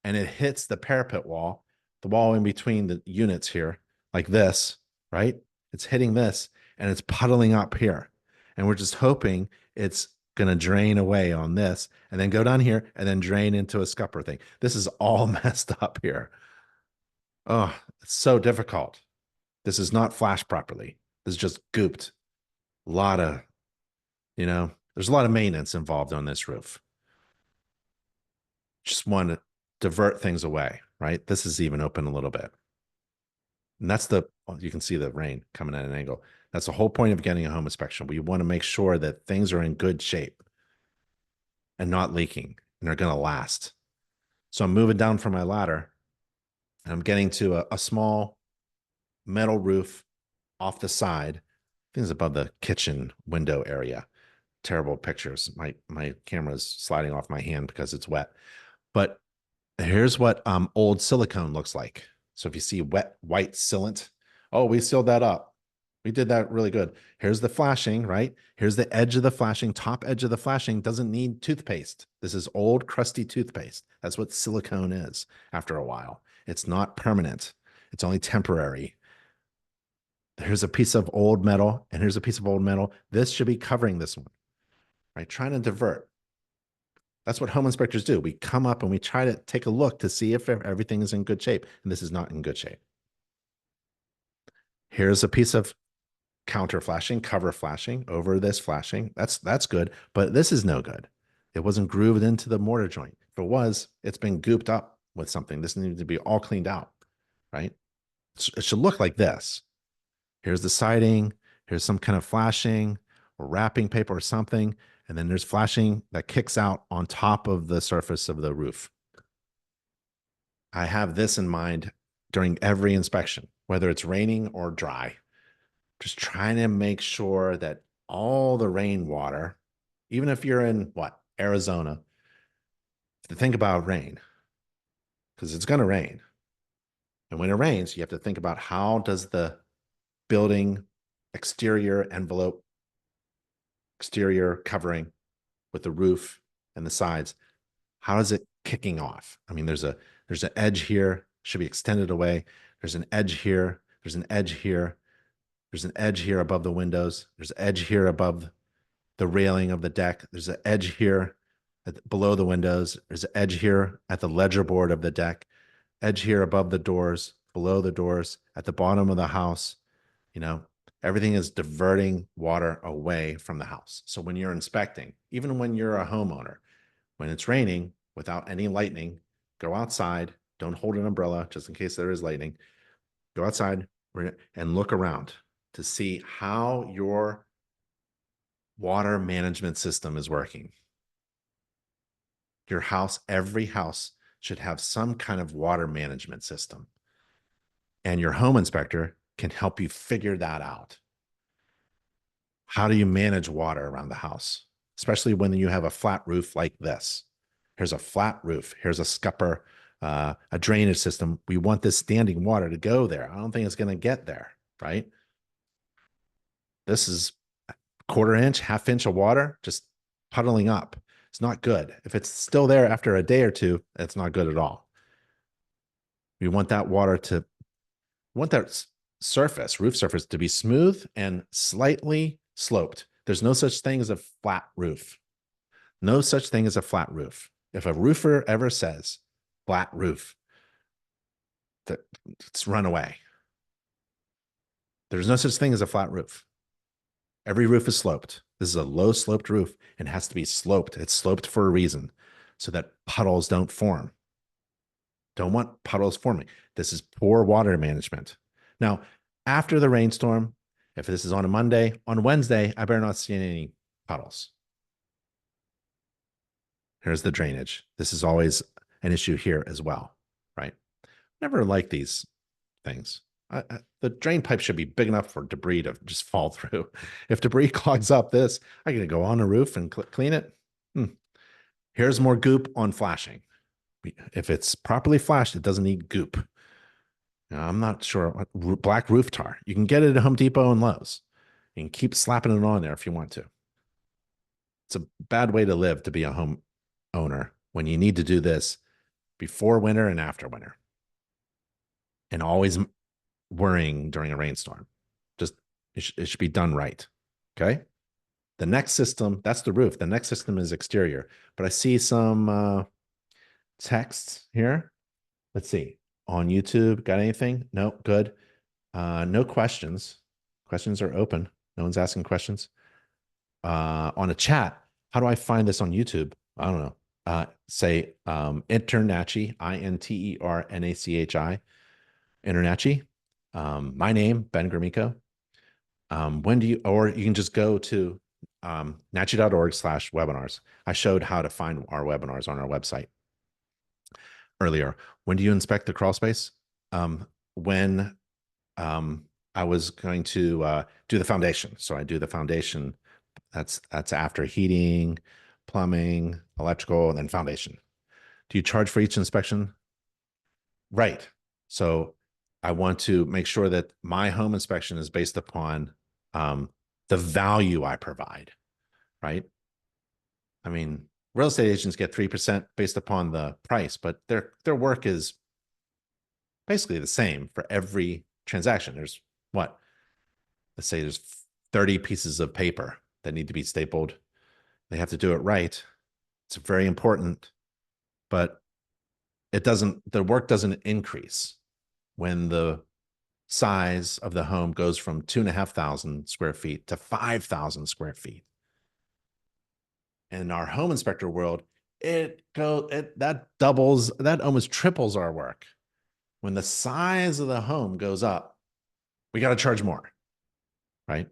A: and it hits the parapet wall, the wall in between the units here, like this, right? It's hitting this, and it's puddling up here. And we're just hoping it's going to drain away on this and then go down here and then drain into a scupper thing. This is all messed up here. Oh, it's so difficult. This is not flashed properly. This is just gooped. A lot of, there's a lot of maintenance involved on this roof. Just one divert things away, right? This is even open a little bit. And that's you can see the rain coming at an angle. That's the whole point of getting a home inspection. We want to make sure that things are in good shape and not leaking and they're going to last. So I'm moving down from my ladder and I'm getting to a small metal roof off the side. I think it's above the kitchen window area. Terrible pictures. My camera's sliding off my hand because it's wet. But here's what old silicone looks like. So if you see wet white sealant, oh, we sealed that up. We did that really good. Here's the flashing, right? Here's the edge of the flashing. Top edge of the flashing doesn't need toothpaste. This is old, crusty toothpaste. That's what silicone is after a while. It's not permanent. It's only temporary. Here's a piece of old metal, and here's a piece of old metal. This should be covering this one, right? Trying to divert. That's what home inspectors do. We come up and we try to take a look to see if everything is in good shape, and this is not in good shape. Here's a piece of counter flashing, cover flashing over this flashing. That's good, but this is no good. It wasn't grooved into the mortar joint. If it was, it's been gooped up with something. This needs to be all cleaned out, right? It should look like this. Here's the siding. Here's some kind of flashing or wrapping paper or something. And then there's flashing that kicks out on top of the surface of the roof. I have this in mind during every inspection, whether it's raining or dry. Just trying to make sure that all the rainwater, even if you're in what, Arizona, to think about rain, because it's going to rain. And when it rains, you have to think about how does the building exterior envelope, exterior covering with the roof and the sides, how is it kicking off? I mean, there's an edge here, should be extended away. There's an edge here. There's an edge here. There's an edge here above the windows. There's an edge here above the railing of the deck. There's an edge here below the windows. There's an edge here at the ledger board of the deck. Edge here above the doors, below the doors, at the bottom of the house. You know, everything is diverting water away from the house. So when you're inspecting, even when you're a homeowner, when it's raining without any lightning, go outside. Don't hold an umbrella just in case there is lightning. Go outside and look around to see how your water management system is working. Your house, every house should have some kind of water management system. And your home inspector can help you figure that out. How do you manage water around the house, especially when you have a flat roof like this? Here's a flat roof. Here's a scupper, a drainage system. We want this standing water to go there. I don't think it's going to get there, right? This is a quarter inch, half inch of water just puddling up. It's not good. If it's still there after a day or two, it's not good at all. We want that water to, want that surface, roof surface, to be smooth and slightly sloped. There's no such thing as a flat roof. No such thing as a flat roof. If a roofer ever says flat roof, it's run away. There's no such thing as a flat roof. Every roof is sloped. This is a low sloped roof and has to be sloped. It's sloped for a reason so that puddles don't form. Don't want puddles forming. This is poor water management. Now, after the rainstorm, if this is on a Monday, on Wednesday, I better not see any puddles. Here's the drainage. This is always an issue here as well, right? Never like these things. The drain pipe should be big enough for debris to just fall through. If debris clogs up this, I got to go on a roof and clean it. Here's more goop on flashing. If it's properly flashed, it doesn't need goop. Now, I'm not sure. Black roof tar. You can get it at Home Depot and Lowe's. You can keep slapping it on there if you want to. It's a bad way to live to be a home owner when you need to do this before winter and after winter. And always worrying during a rainstorm. Just it should be done right. Okay. The next system, that's the roof. The next system is exterior. But I see some texts here. Let's see. On YouTube, got anything? No, good. No questions. Questions are open. No one's asking questions. On a chat, how do I find this on YouTube? I don't know. say Internachi, Internachi, Internachi. My name, Ben Gromicko. When do you, or you can just go to nachi.org/webinars. I showed how to find our webinars on our website earlier. When do you inspect the crawl space? When I was going to do the foundation. So I do the foundation. That's after heating, plumbing, electrical, and then foundation. Do you charge for each inspection? Right. So I want to make sure that my home inspection is based upon the value I provide, right? I mean, real estate agents get 3% based upon the price, but their work is basically the same for every transaction. There's what? Let's say there's 30 pieces of paper that need to be stapled. They have to do it right. It's very important, but the work doesn't increase when the size of the home goes from 2,500 square feet to 5,000 square feet. In our home inspector world, that doubles, that almost triples our work. When the size of the home goes up, we got to charge more, right?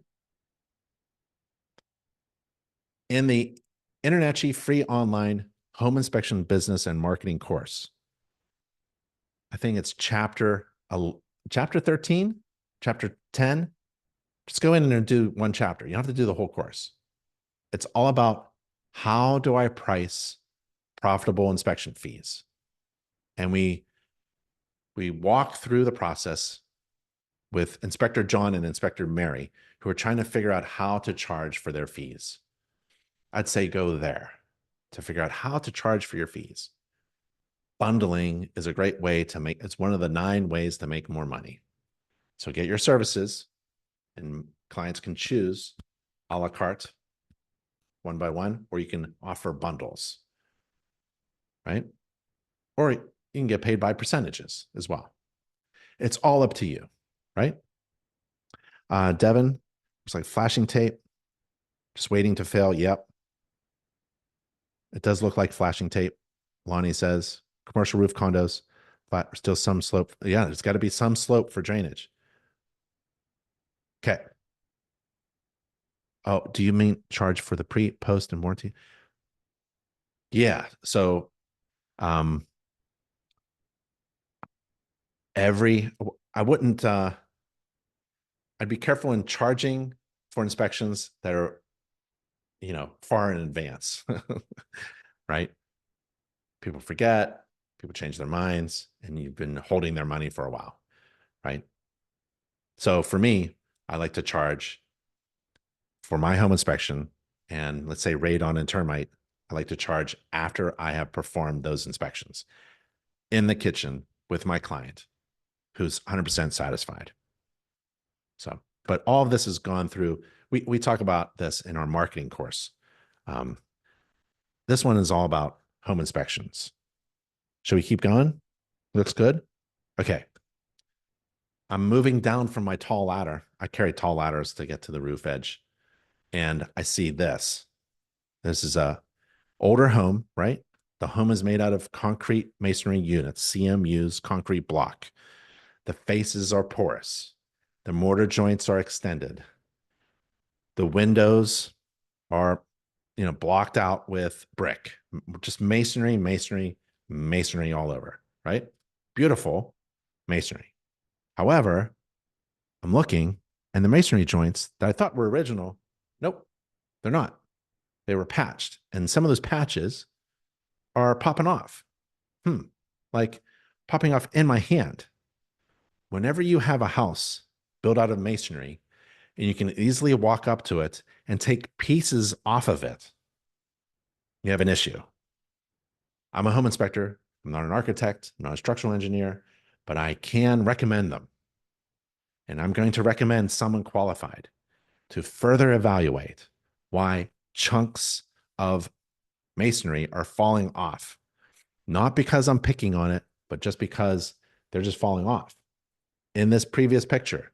A: In the Internachi free online home inspection business and marketing course, I think it's chapter 13, chapter 10. Just go in and do one chapter. You don't have to do the whole course. It's all about how do I price profitable inspection fees? And we walk through the process with Inspector John and Inspector Mary, who are trying to figure out how to charge for their fees. I'd say go there to figure out how to charge for your fees. Bundling is a great way to make, it's one of the 9 ways to make more money. So get your services, and clients can choose a la carte, one by one, or you can offer bundles, right? Or you can get paid by percentages as well. It's all up to you, right? Devin, looks like flashing tape, just waiting to fail. Yep. It does look like flashing tape. Lonnie says commercial roof condos, but still some slope. Yeah, there's got to be some slope for drainage. Okay. Oh, do you mean charge for the pre, post, and warranty? Yeah. So I wouldn't I'd be careful in charging for inspections that are, far in advance. Right? People forget, people change their minds, and you've been holding their money for a while, right? So for me, I like to charge for my home inspection, and let's say radon and termite, I like to charge after I have performed those inspections in the kitchen with my client who's 100% satisfied. So, but all of this has gone through, we talk about this in our marketing course. This one is all about home inspections. Should we keep going? Looks good. Okay. I'm moving down from my tall ladder. I carry tall ladders to get to the roof edge. And I see this. This is a older home, right? The home is made out of concrete masonry units, CMUs, concrete block. The faces are porous. The mortar joints are extended. The windows are, blocked out with brick, just masonry, masonry, masonry all over, right? Beautiful masonry. However, I'm looking, and the masonry joints that I thought were original, nope, they're not. They were patched, and some of those patches are popping off. Like popping off in my hand. Whenever you have a house built out of masonry, and you can easily walk up to it and take pieces off of it, you have an issue. I'm a home inspector. I'm not an architect. I'm not a structural engineer, but I can recommend them. And I'm going to recommend someone qualified to further evaluate why chunks of masonry are falling off. Not because I'm picking on it, but just because they're just falling off. In this previous picture,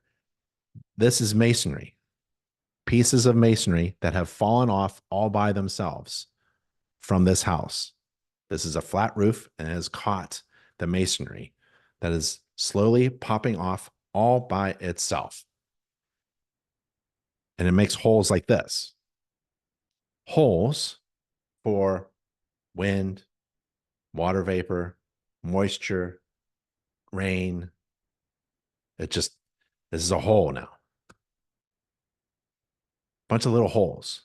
A: this is masonry, pieces of masonry that have fallen off all by themselves from this house. This is a flat roof and it has caught the masonry that is slowly popping off all by itself. And it makes holes like this. Holes for wind, water vapor, moisture, rain. This is a hole now. Bunch of little holes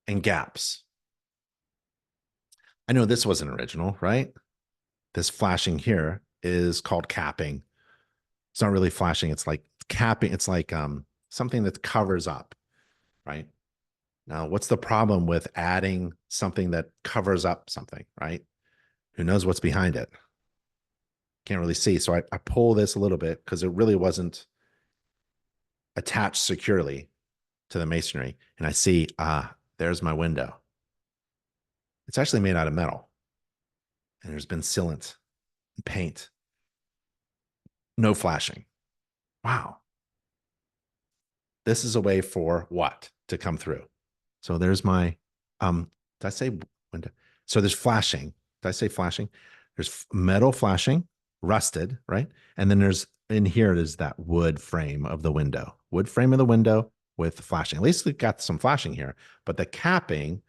A: and gaps. I know this wasn't original, right? This flashing here is called capping. It's not really flashing. It's like capping. It's like something that covers up, right? Now, what's the problem with adding something that covers up something, right? Who knows what's behind it? Can't really see. So I pull this a little bit because it really wasn't attached securely to the masonry. And I see, there's my window. It's actually made out of metal. And there's been sealant and paint. No flashing. Wow. This is a way for what to come through. So there's my, did I say window? So there's flashing. Did I say flashing? There's metal flashing, rusted, right? And then there's in here is that wood frame of the window, wood frame of the window with flashing. At least we've got some flashing here, but the capping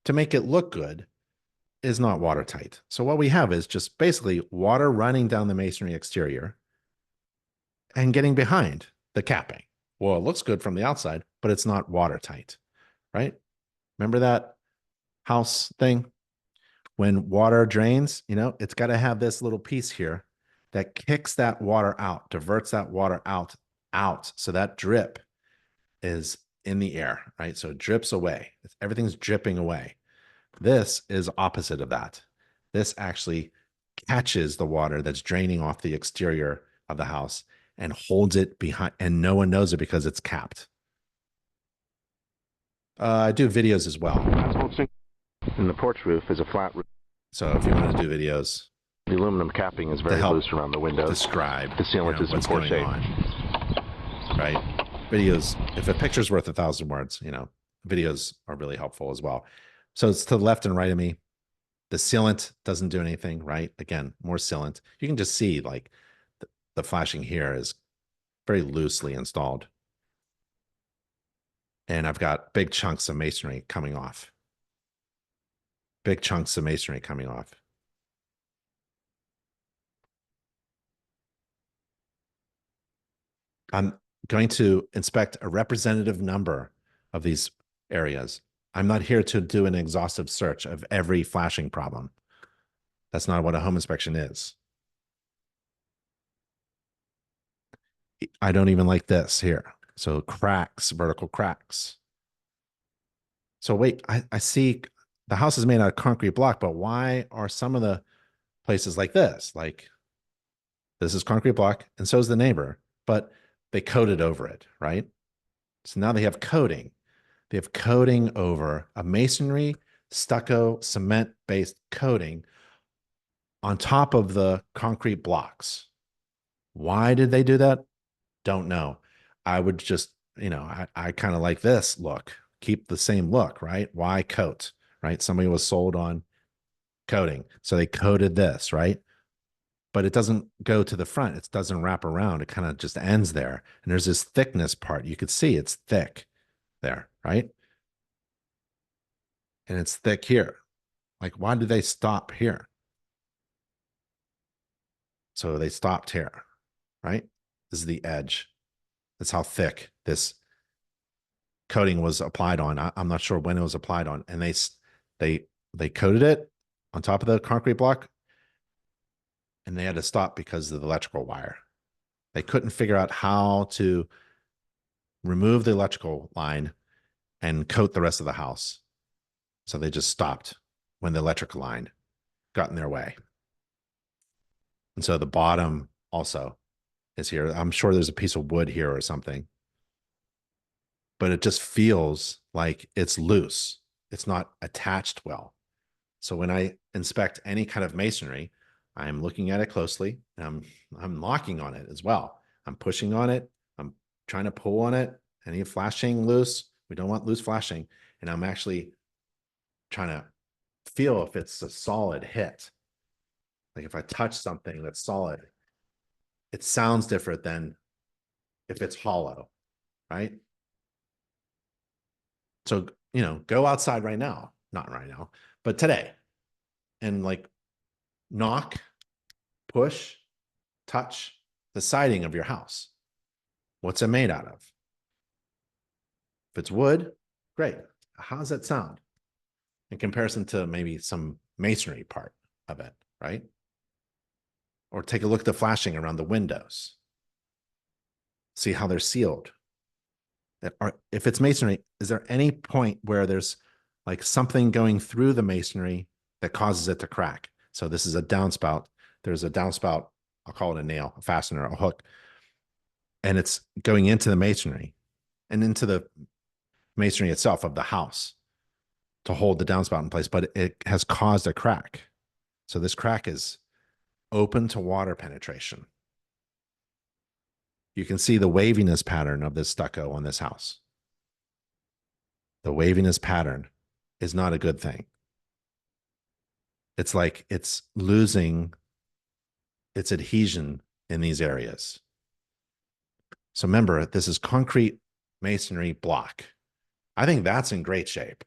A: to make it look good is not watertight. So what we have is just basically water running down the masonry exterior and getting behind the capping. Well, it looks good from the outside, but it's not watertight, right? Remember that house thing? When water drains, it's got to have this little piece here that kicks that water out, diverts that water out. So that drip is in the air, right? So it drips away. Everything's dripping away. This is opposite of that. This actually catches the water that's draining off the exterior of the house and holds it behind, and no one knows it because it's capped. I do videos as well.
B: And the porch roof is a flat roof.
A: So if you want to do videos,
B: the aluminum capping is very loose around the windows.
A: Describe
B: the sealant is in poor shape.
A: Right? Videos, if a picture's worth 1,000 words, videos are really helpful as well. So it's to the left and right of me. The sealant doesn't do anything, right? Again, more sealant. You can just see like the flashing here is very loosely installed. And I've got big chunks of masonry coming off. Big chunks of masonry coming off. I'm going to inspect a representative number of these areas. I'm not here to do an exhaustive search of every flashing problem. That's not what a home inspection is. I don't even like this here. So cracks, vertical cracks. So wait, I see the house is made out of concrete block, but why are some of the places like this? Like this is concrete block and so is the neighbor, but they coated over it, right? So now they have coating. They have coating over a masonry, stucco, cement-based coating on top of the concrete blocks. Why did they do that? Don't know. I would just, I kind of like this look. Keep the same look, right? Why coat, right? Somebody was sold on coating. So they coated this, right? But it doesn't go to the front. It doesn't wrap around. It kind of just ends there. And there's this thickness part. You could see it's thick there, right? And it's thick here. Like, why did they stop here? So they stopped here, right? This is the edge. That's how thick this coating was applied on. I'm not sure when it was applied on. And they coated it on top of the concrete block. And they had to stop because of the electrical wire. They couldn't figure out how to remove the electrical line and coat the rest of the house. So they just stopped when the electrical line got in their way. And so the bottom also is here. I'm sure there's a piece of wood here or something, but it just feels like it's loose. It's not attached well. So when I inspect any kind of masonry, I'm looking at it closely and I'm locking on it as well. I'm pushing on it. I'm trying to pull on it. Any flashing loose, we don't want loose flashing. And I'm actually trying to feel if it's a solid hit. Like if I touch something that's solid, it sounds different than if it's hollow, right? So, go outside right now, not right now, but today, and like knock, push, touch the siding of your house. What's it made out of? If it's wood, great. How does that sound in comparison to maybe some masonry part of it, right? Or take a look at the flashing around the windows. See how they're sealed. If it's masonry, is there any point where there's like something going through the masonry that causes it to crack? So this is a downspout. There's a downspout. I'll call it a nail, a fastener, a hook, and it's going into the masonry and into the masonry itself of the house to hold the downspout in place, but it has caused a crack. So this crack is open to water penetration. You can see the waviness pattern of this stucco on this house. The waviness pattern is not a good thing. It's like it's losing its adhesion in these areas. So remember, this is concrete masonry block. I think that's in great shape.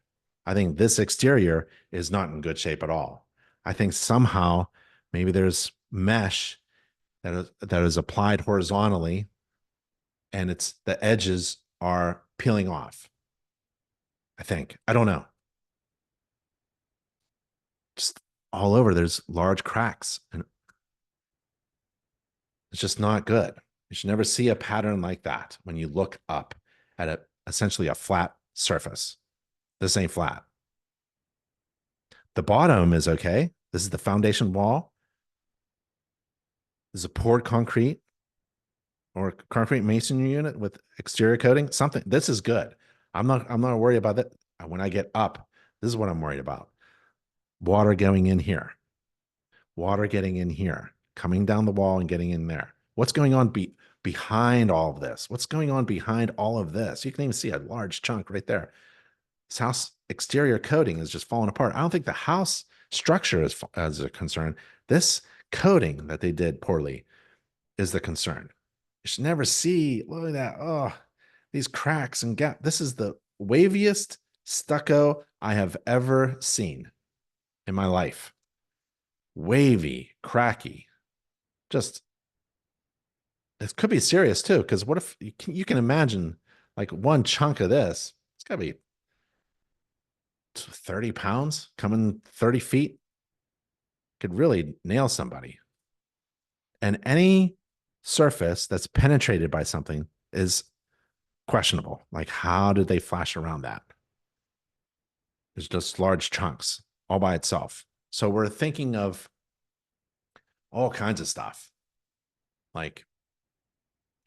A: I think this exterior is not in good shape at all. I think somehow maybe there's mesh that is applied horizontally and the edges are peeling off. I think. I don't know. Just all over, there's large cracks, and it's just not good. You should never see a pattern like that when you look up at essentially a flat surface. This ain't flat. The bottom is okay. This is the foundation wall. This is a poured concrete or concrete masonry unit with exterior coating. Something. This is good. I'm not worried about that. When I get up, this is what I'm worried about. Water going in here. Water getting in here, coming down the wall and getting in there. What's going on behind all of this? What's going on behind all of this? You can even see a large chunk right there. This house exterior coating is just falling apart. I don't think the house structure is a concern. This coating that they did poorly is the concern. You should never see, look at that. Oh, these cracks and gaps. This is the waviest stucco I have ever seen in my life. Wavy, cracky. Just, it could be serious too, because what if you can imagine like one chunk of this, it's got to be 30 pounds coming 30 feet, could really nail somebody. And any surface that's penetrated by something is questionable. Like, how did they flash around that? It's just large chunks all by itself. So we're thinking of all kinds of stuff. Like,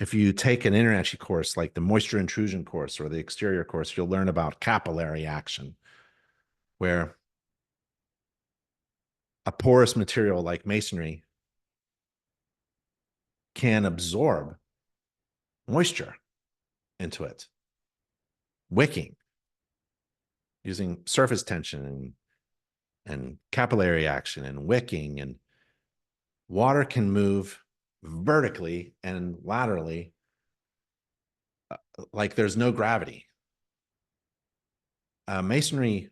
A: if you take an international course like the moisture intrusion course or the exterior course, you'll learn about capillary action, where a porous material like masonry can absorb moisture into it, wicking, using surface tension and capillary action and wicking, and water can move vertically and laterally like there's no gravity. A masonry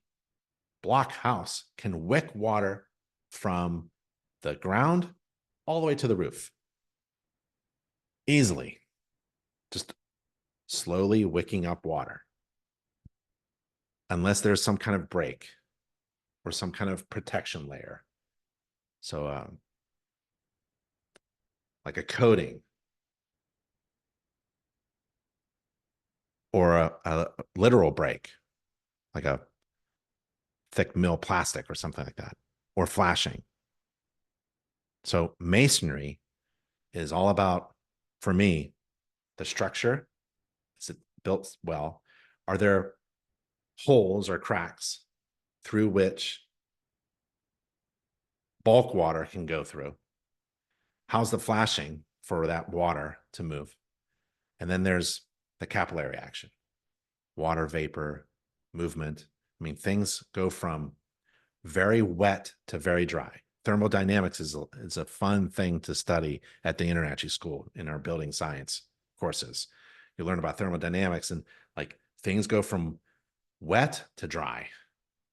A: block house can wick water from the ground all the way to the roof easily, just slowly wicking up water, unless there's some kind of break or some kind of protection layer. So like a coating or a literal break, like a thick mill plastic or something like that, or flashing. So masonry is all about, for me, the structure. Is it built well? Are there holes or cracks through which bulk water can go through? How's the flashing for that water to move? And then there's the capillary action, water vapor, movement. I mean, things go from very wet to very dry. Thermodynamics is a fun thing to study at the International School in our building science courses. You learn about thermodynamics, and like things go from wet to dry.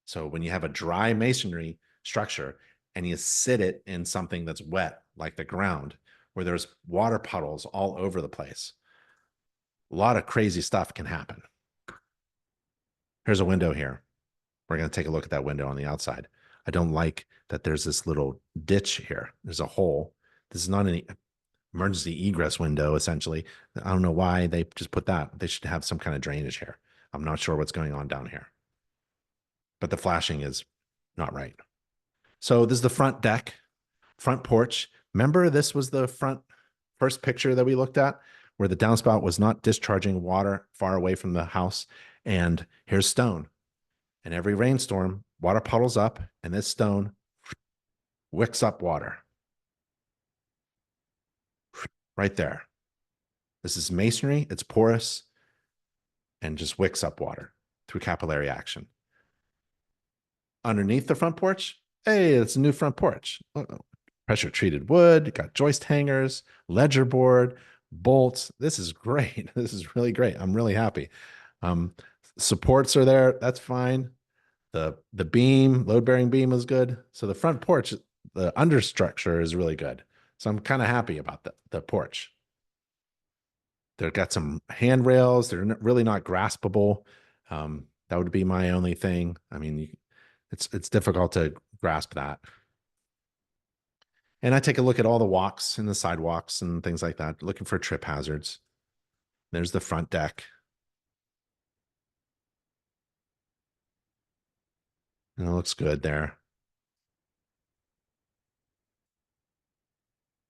A: So when you have a dry masonry structure and you sit it in something that's wet, like the ground, where there's water puddles all over the place, a lot of crazy stuff can happen. Here's a window here. We're going to take a look at that window on the outside. I don't like that there's this little ditch here. There's a hole. This is not an emergency egress window, essentially. I don't know why they just put that. They should have some kind of drainage here. I'm not sure what's going on down here. But the flashing is not right. So this is the front deck, front porch. Remember, this was the first picture that we looked at where the downspout was not discharging water far away from the house. And here's stone. And every rainstorm, water puddles up, and this stone wicks up water. Right there. This is masonry. It's porous and just wicks up water through capillary action. Underneath the front porch, hey, it's a new front porch. Pressure treated wood, got joist hangers, ledger board, bolts. This is great. This is really great. I'm really happy. Supports are there. That's fine. The beam, load-bearing beam is good. So the front porch, the understructure is really good. So I'm kind of happy about the porch. They've got some handrails. They're really not graspable. That would be my only thing. I mean, it's difficult to grasp that. And I take a look at all the walks and the sidewalks and things like that, looking for trip hazards. There's the front deck. And it looks good there.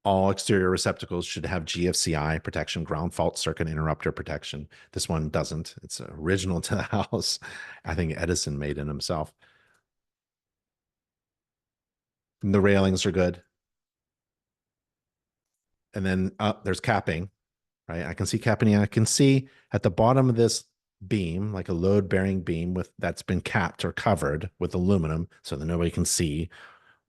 A: All exterior receptacles should have GFCI protection, ground fault circuit interrupter protection. This one doesn't. It's original to the house. I think Edison made it himself. And the railings are good. And then there's capping, right? I can see capping. I can see at the bottom of this beam, like a load-bearing beam that's been capped or covered with aluminum so that nobody can see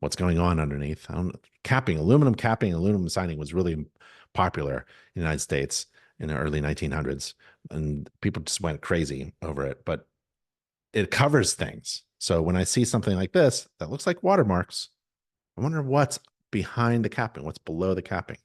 A: what's going on underneath. Aluminum siding was really popular in the United States in the early 1900s, and people just went crazy over it, but it covers things. So when I see something like this, that looks like watermarks, I wonder what's behind the capping, what's below the capping.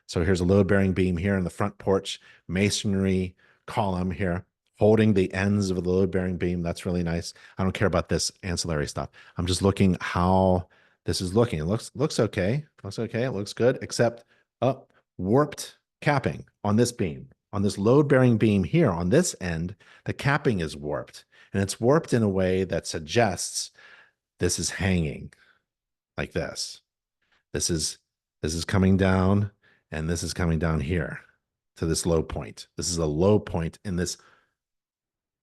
A: So here's a load-bearing beam here in the front porch, masonry column here, holding the ends of the load-bearing beam. That's really nice. I don't care about this ancillary stuff. I'm just looking how this is looking. It looks okay. Looks okay. It looks good, except warped capping on this beam. On this load-bearing beam here, on this end, the capping is warped. And it's warped in a way that suggests this is hanging like this. This is coming down, and this is coming down here to this low point. This is a low point in this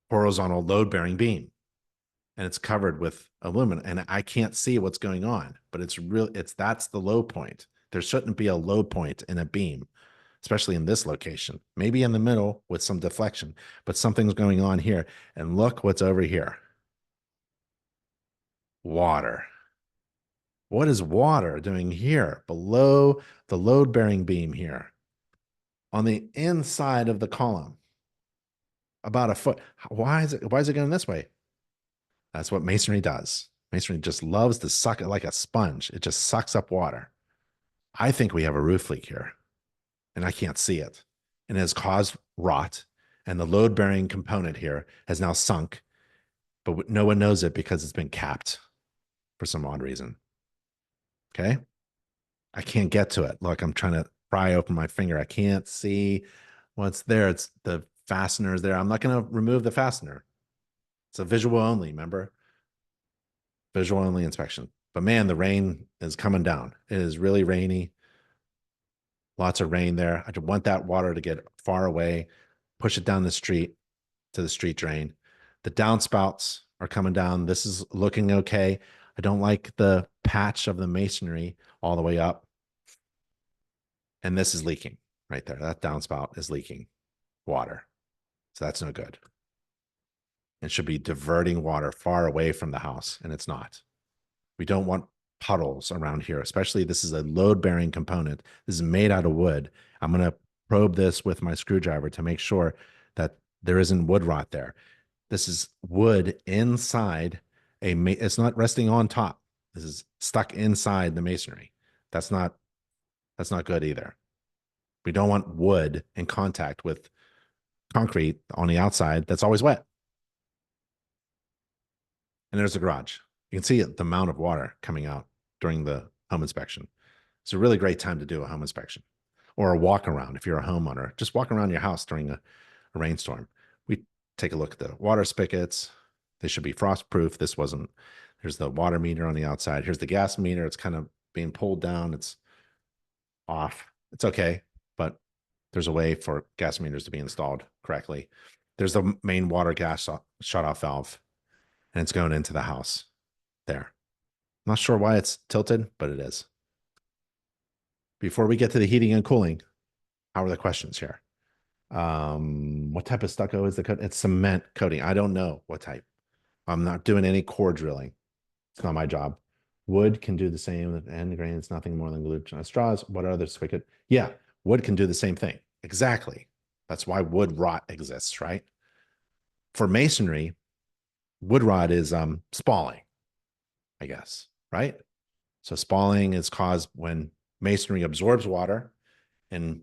A: horizontal load-bearing beam, and it's covered with aluminum, and I can't see what's going on, but that's the low point. There shouldn't be a low point in a beam, especially in this location. Maybe in the middle with some deflection, but something's going on here. And look what's over here. Water. What is water doing here below the load-bearing beam here on the inside of the column? About a foot. Why is it going this way? That's what masonry does. Masonry just loves to suck it like a sponge. It just sucks up water. I think we have a roof leak here, and I can't see it. And it has caused rot, and the load-bearing component here has now sunk, but no one knows it because it's been capped for some odd reason. Okay? I can't get to it. Look, I'm trying to pry open my finger. I can't see what's there. It's the fasteners there. I'm not going to remove the fastener. It's a visual only, remember? Visual only inspection. But man, the rain is coming down. It is really rainy. Lots of rain there. I want that water to get far away, push it down the street to the street drain. The downspouts are coming down. This is looking okay. I don't like the patch of the masonry all the way up. And this is leaking right there. That downspout is leaking water. So that's no good. It should be diverting water far away from the house, and it's not. We don't want puddles around here, especially this is a load-bearing component. This is made out of wood. I'm going to probe this with my screwdriver to make sure that there isn't wood rot there. This is wood inside it's not resting on top. This is stuck inside the masonry. That's not good either. We don't want wood in contact with concrete on the outside that's always wet. And there's the garage. You can see the amount of water coming out during the home inspection. It's a really great time to do a home inspection or a walk around. If you're a homeowner, just walk around your house during a rainstorm. We take a look at the water spigots. They should be frost proof. This wasn't. There's the water meter on the outside. Here's the gas meter. It's kind of being pulled down. It's off. It's okay, but there's a way for gas meters to be installed correctly. There's the main water gas shut-off valve, and it's going into the house there. I'm not sure why it's tilted, but it is. Before we get to the heating and cooling, how are the questions here? What type of stucco is the coat? It's cement coating. I don't know what type. I'm not doing any core drilling. It's not my job. Wood can do the same. End grain is nothing more than glued straws. What other spigot? Yeah, wood can do the same thing. Exactly. That's why wood rot exists, right? For masonry, wood rot is spalling, I guess, right? So spalling is caused when masonry absorbs water, and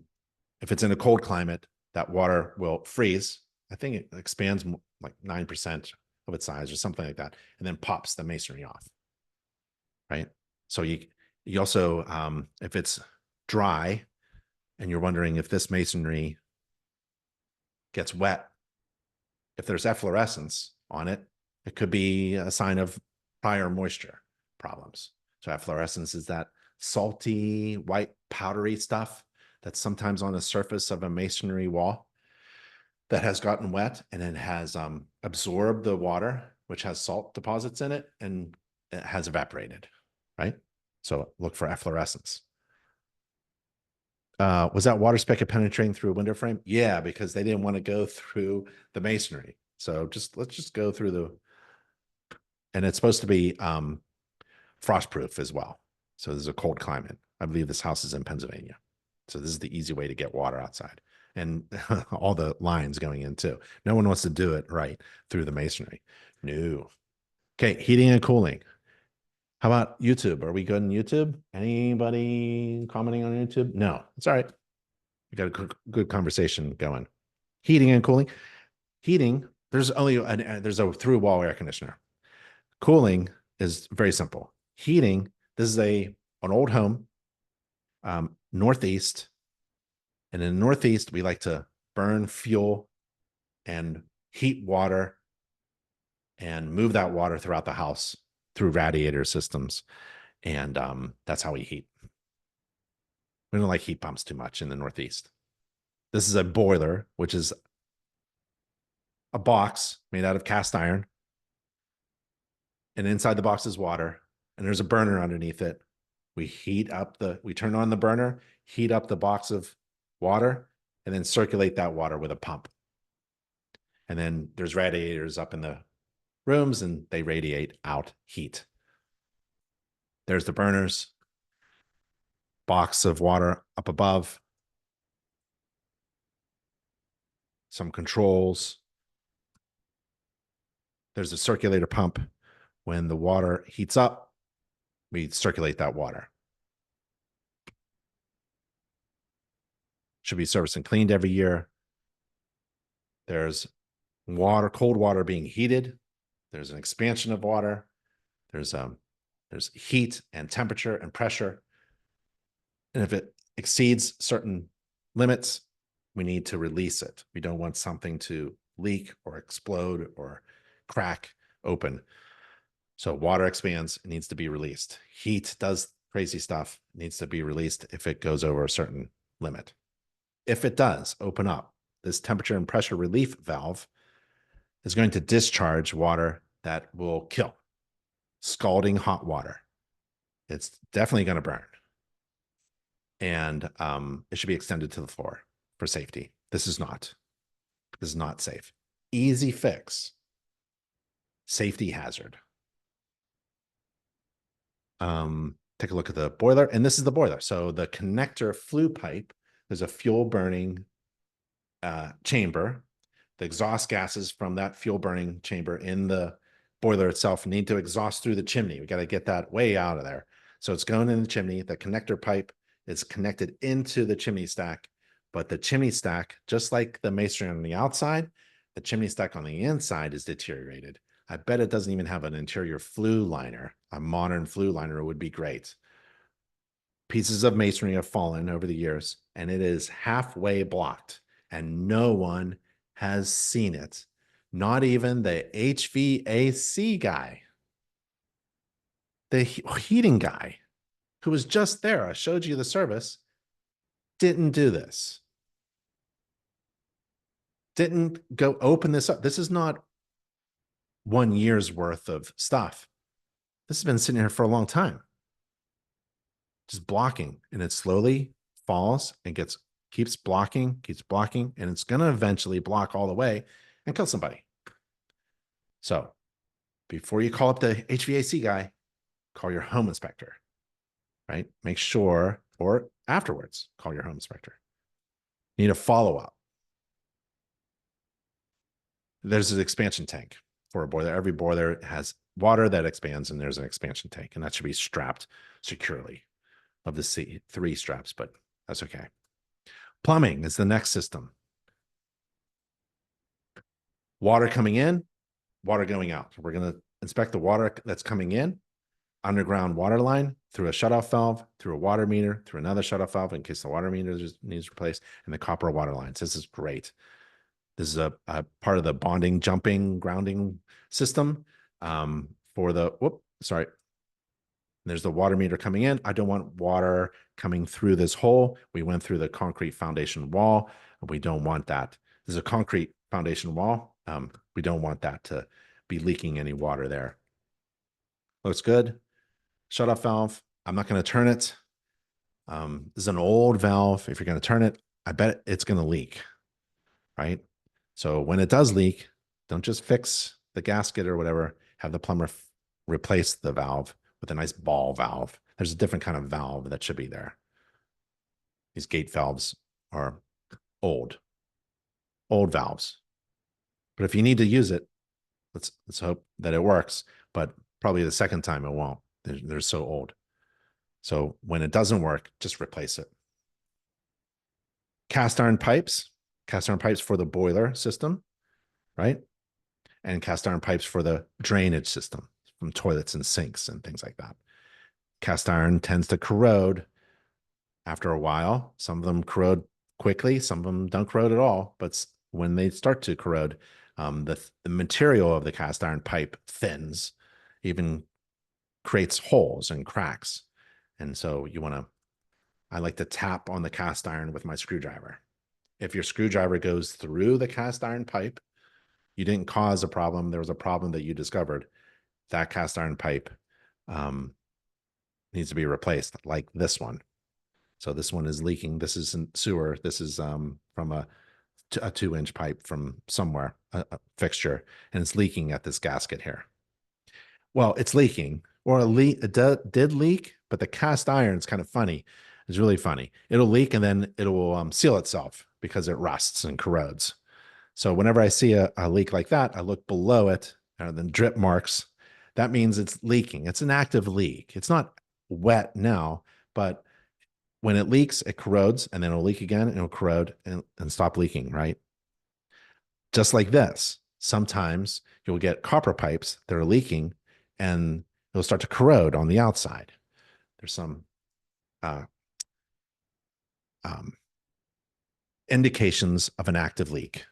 A: if it's in a cold climate, that water will freeze. I think it expands like 9% of its size or something like that, and then pops the masonry off, right? So you also, if it's dry and you're wondering if this masonry gets wet, if there's efflorescence on it, it could be a sign of prior moisture problems. So efflorescence is that salty, white, powdery stuff that's sometimes on the surface of a masonry wall that has gotten wet and it has absorbed the water, which has salt deposits in it, and it has evaporated, right? So look for efflorescence. Was that water spigot penetrating through a window frame? Yeah, because they didn't want to go through the masonry. So let's just go through and it's supposed to be frost proof as well. So this is a cold climate. I believe this house is in Pennsylvania. So this is the easy way to get water outside, and all the lines going in too. No one wants to do it right through the masonry. No. Okay, heating and cooling. How about YouTube? Are we good on YouTube? Anybody commenting on YouTube? No, it's all right. We got a good conversation going. Heating and cooling. Heating, there's a through wall air conditioner. Cooling is very simple. Heating, this is an old home, Northeast. And in the Northeast, we like to burn fuel and heat water and move that water throughout the house through radiator systems. And that's how we heat. We don't like heat pumps too much in the Northeast. This is a boiler, which is a box made out of cast iron. And inside the box is water. And there's a burner underneath it. We turn on the burner, heat up the box of water, and then circulate that water with a pump. And then there's radiators up in the rooms and they radiate out heat. There's the burners, box of water up above, some controls. There's a circulator pump. When the water heats up, we circulate that water. Should be serviced and cleaned every year. There's cold water being heated. There's an expansion of water. There's heat and temperature and pressure. And if it exceeds certain limits, we need to release it. We don't want something to leak or explode or crack open. So water expands, it needs to be released. Heat does crazy stuff, it needs to be released if it goes over a certain limit. If it does open up, this temperature and pressure relief valve is going to discharge water that will kill. Scalding hot water. It's definitely going to burn. And it should be extended to the floor for safety. This is not safe. Easy fix. Safety hazard. Take a look at the boiler, and this is the boiler. So the connector flue pipe, there's a fuel burning chamber. The exhaust gases from that fuel burning chamber in the boiler itself need to exhaust through the chimney. We got to get that way out of there. So it's going in the chimney. The connector pipe is connected into the chimney stack, but the chimney stack, just like the masonry on the outside, the chimney stack on the inside is deteriorated. I bet it doesn't even have an interior flue liner. A modern flue liner would be great. Pieces of masonry have fallen over the years, and it is halfway blocked, and no one has seen it. Not even the HVAC guy, the heating guy who was just there. I showed you the service, didn't do this. Didn't go open this up. This is not 1 year's worth of stuff. This has been sitting here for a long time. Just blocking, and it slowly falls and keeps blocking, and it's going to eventually block all the way and kill somebody. So before you call up the HVAC guy, call your home inspector, right? Make sure, or afterwards, call your home inspector. You need a follow-up. There's an expansion tank for a boiler. Every boiler has water that expands, and there's an expansion tank, and that should be strapped securely. Of the C3 straps, but that's okay. Plumbing is the next system. Water coming in, water going out. We're going to inspect the water that's coming in, underground water line, through a shutoff valve, through a water meter, through another shutoff valve in case the water meter needs replaced, and the copper water lines. This is great. This is a part of the bonding, jumping, grounding system for the, there's the water meter coming in. I don't want water coming through this hole. We went through the concrete foundation wall. We don't want that. There's a concrete foundation wall. We don't want that to be leaking any water there. Looks good. Shut-off valve. I'm not going to turn it. This is an old valve. If you're going to turn it, I bet it's going to leak, right? So when it does leak, don't just fix the gasket or whatever. Have the plumber replace the valve with a nice ball valve. There's a different kind of valve that should be there. These gate valves are old valves. But if you need to use it, let's hope that it works. But probably the second time it won't. They're so old. So when it doesn't work, just replace it. Cast iron pipes for the boiler system, right? And cast iron pipes for the drainage system from toilets and sinks and things like that. Cast iron tends to corrode after a while. Some of them corrode quickly, some of them don't corrode at all. But when they start to corrode, the material of the cast iron pipe thins, even creates holes and cracks. And so I like to tap on the cast iron with my screwdriver. If your screwdriver goes through the cast iron pipe, you didn't cause a problem. There was a problem that you discovered. That cast iron pipe needs to be replaced, like this one. So this one is leaking. This isn't sewer. This is from a 2-inch pipe from somewhere, a fixture, and it's leaking at this gasket here. Well, it's leaking, or it did leak, but the cast iron is kind of funny. It's really funny. It'll leak and then it will seal itself because it rusts and corrodes. So whenever I see a leak like that, I look below it, and then drip marks. That means it's leaking. It's an active leak. It's not wet now, but when it leaks, it corrodes, and then it'll leak again, and it'll corrode and stop leaking, right? Just like this. Sometimes you'll get copper pipes that are leaking, and it'll start to corrode on the outside. There's some indications of an active leak,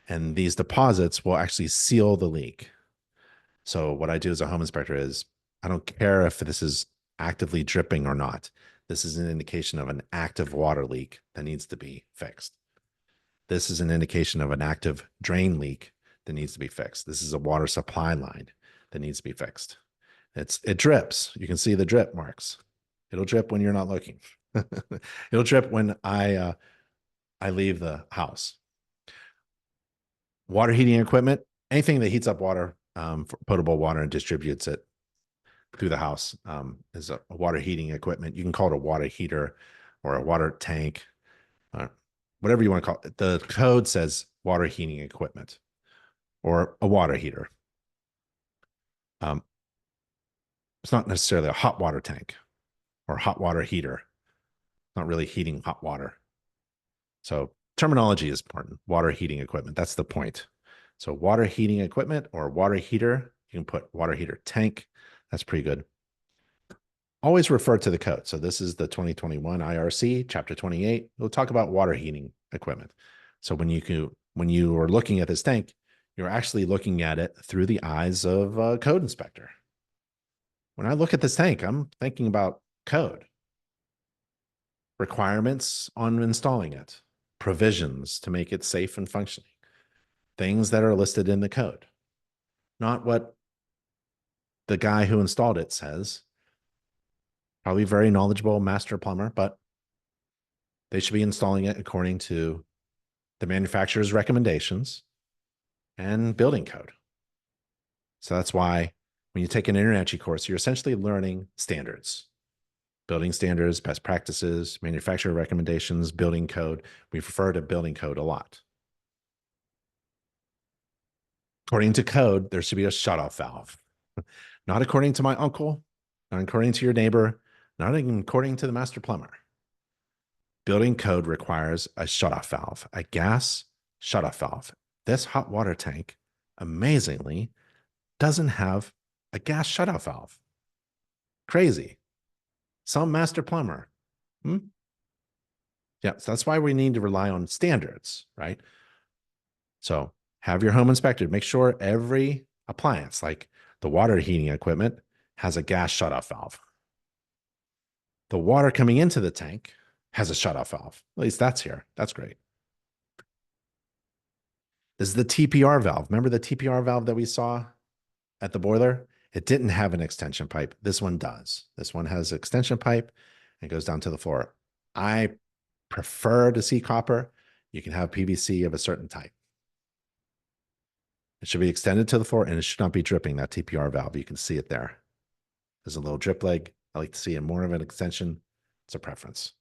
A: and these deposits will actually seal the leak. So what I do as a home inspector is, I don't care if this is actively dripping or not. This is an indication of an active water leak that needs to be fixed. This is an indication of an active drain leak that needs to be fixed. This is a water supply line that needs to be fixed. It drips. You can see the drip marks. It'll drip when you're not looking. It'll drip when I leave the house. Water heating equipment, anything that heats up water, for potable water and distributes it. through the house is a water heating equipment. You can call it a water heater or a water tank, whatever you want to call it. The code says water heating equipment or a water heater. It's not necessarily a hot water tank or hot water heater. Not really heating hot water. So terminology is important. Water heating equipment. That's the point. So water heating equipment or water heater. You can put water heater tank. That's pretty good. Always refer to the code. So this is the 2021 IRC, Chapter 28. We'll talk about water heating equipment. So when you are looking at this tank, you're actually looking at it through the eyes of a code inspector. When I look at this tank, I'm thinking about code, requirements on installing it, provisions to make it safe and functioning, things that are listed in the code, not what the guy who installed it says. Probably very knowledgeable master plumber, but they should be installing it according to the manufacturer's recommendations and building code. So that's why when you take an InterNACHI course, you're essentially learning standards, building standards, best practices, manufacturer recommendations, building code. We refer to building code a lot. According to code, there should be a shutoff valve. Not according to my uncle, not according to your neighbor, not even according to the master plumber. Building code requires a shutoff valve, a gas shutoff valve. This hot water tank, amazingly, doesn't have a gas shutoff valve. Crazy. Some master plumber. Yeah, so that's why we need to rely on standards, right? So have your home inspected. Make sure every appliance, like the water heating equipment, has a gas shutoff valve. The water coming into the tank has a shutoff valve. At least that's here. That's great. This is the TPR valve. Remember the TPR valve that we saw at the boiler? It didn't have an extension pipe. This one does. This one has an extension pipe and goes down to the floor. I prefer to see copper. You can have PVC of a certain type. It should be extended to the floor and it should not be dripping, that TPR valve. You can see it there. There's a little drip leg. I like to see more of an extension. It's a preference.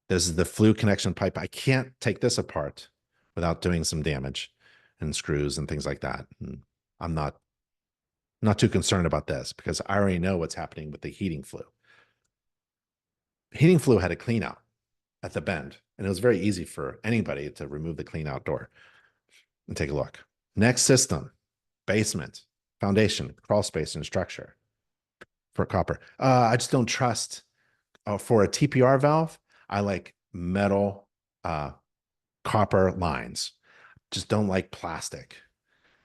A: This is the flue connection pipe. I can't take this apart without doing some damage and screws and things like that. And I'm not too concerned about this because I already know what's happening with the heating flue. Heating flue had a clean out at the bend, and it was very easy for anybody to remove the clean out door and take a look. Next system, basement, foundation, crawl space, and structure for copper. I just don't trust for a TPR valve. I like metal copper lines. Just don't like plastic.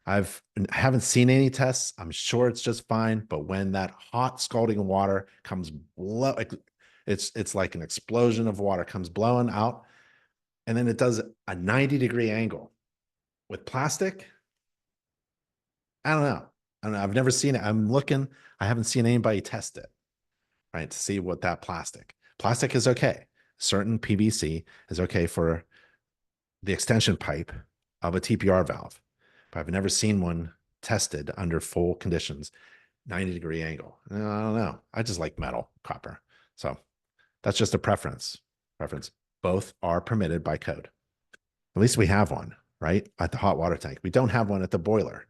A: I haven't seen any tests. I'm sure it's just fine. But when that hot scalding water comes it's like an explosion of water comes blowing out, and then it does a 90-degree angle with plastic. I don't know. I've never seen it. I'm looking. I haven't seen anybody test it, right, to see what that plastic is okay. Certain PVC is okay for the extension pipe of a TPR valve, but I've never seen one tested under full conditions, 90-degree angle. I don't know. I just like metal, copper. So that's just a preference. Both are permitted by code. At least we have one, right? At the hot water tank. We don't have one at the boiler.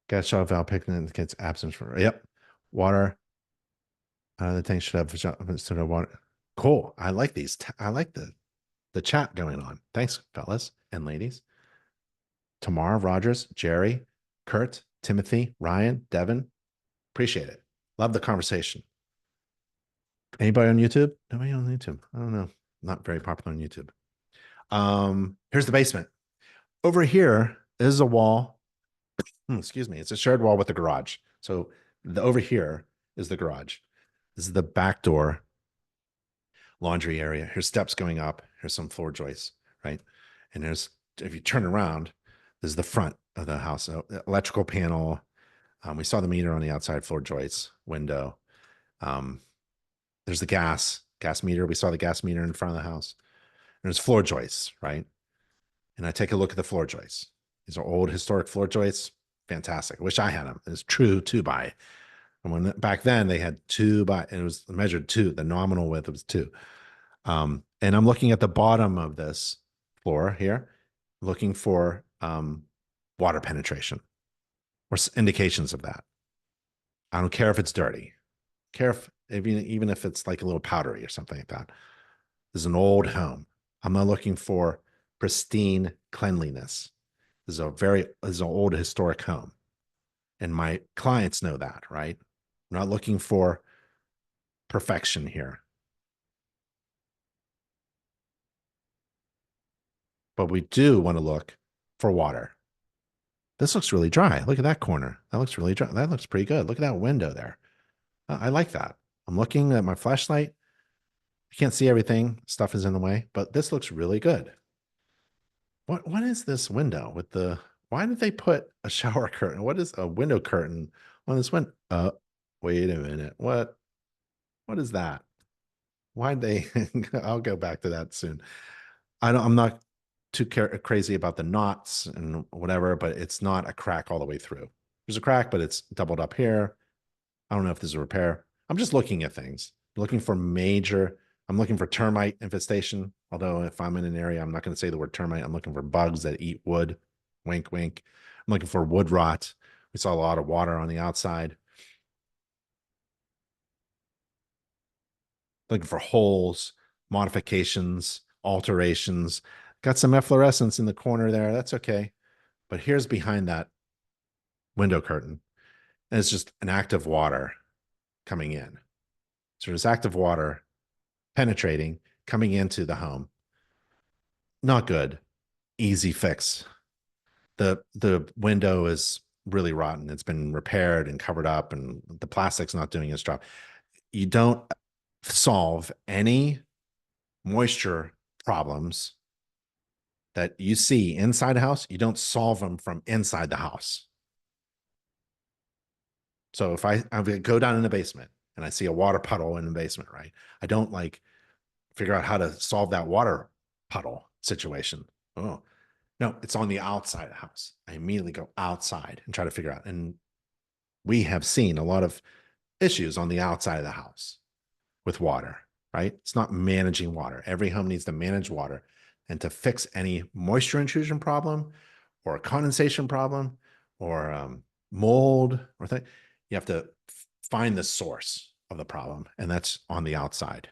A: Gas shot valve picking indicates absence from, yep. Water. The tank should have instead of water. Cool. I like these. I like the chat going on. Thanks, fellas and ladies. Tamara, Rogers, Jerry, Kurt, Timothy, Ryan, Devin. Appreciate it. Love the conversation. Anybody on YouTube? Nobody on YouTube. I don't know. Not very popular on YouTube. Here's the basement. Over here is a wall. Excuse me. It's a shared wall with the garage. So over here is the garage. This is the back door laundry area. Here's steps going up. Here's some floor joists, right? And if you turn around, this is the front of the house. So electrical panel. We saw the meter on the outside, floor joists, window. There's the gas meter. We saw the gas meter in front of the house. And there's floor joists, right? And I take a look at the floor joists. These are old historic floor joists, fantastic. I wish I had them. It's true 2x. And when back then they had 2x, and it was measured 2. The nominal width was 2. And I'm looking at the bottom of this floor here, looking for water penetration or indications of that. I don't care if it's dirty. Care if even if it's like a little powdery or something like that. This is an old home. I'm not looking for pristine cleanliness. This is an old historic home. And my clients know that, right? I'm not looking for perfection here. But we do want to look for water. This looks really dry. Look at that corner. That looks really dry. That looks pretty good. Look at that window there. I like that. I'm looking at my flashlight. I can't see everything. Stuff is in the way, but this looks really good. What is this window with the, why did they put a shower curtain? What is a window curtain on this one? Wait a minute. What is that? Why'd they, I'll go back to that soon. I'm not too crazy about the knots and whatever, but it's not a crack all the way through. There's a crack, but it's doubled up here. I don't know if this is a repair. I'm just looking at things, looking for major. I'm looking for termite infestation. Although if I'm in an area, I'm not going to say the word termite. I'm looking for bugs that eat wood. Wink, wink. I'm looking for wood rot. We saw a lot of water on the outside. Looking for holes, modifications, alterations. Got some efflorescence in the corner there. That's okay. But here's behind that window curtain. And it's just an active water coming in. So there's active water penetrating, coming into the home. Not good. Easy fix. The window is really rotten. It's been repaired and covered up, and the plastic's not doing its job. You don't solve any moisture problems that you see inside the house. You don't solve them from inside the house. So if I go down in the basement and I see a water puddle in the basement, right? I don't like figure out how to solve that water puddle situation. Oh, no, it's on the outside of the house. I immediately go outside and try to figure out. And we have seen a lot of issues on the outside of the house with water, right? It's not managing water. Every home needs to manage water. And to fix any moisture intrusion problem or a condensation problem or mold or thing, you have to find the source of the problem. And that's on the outside.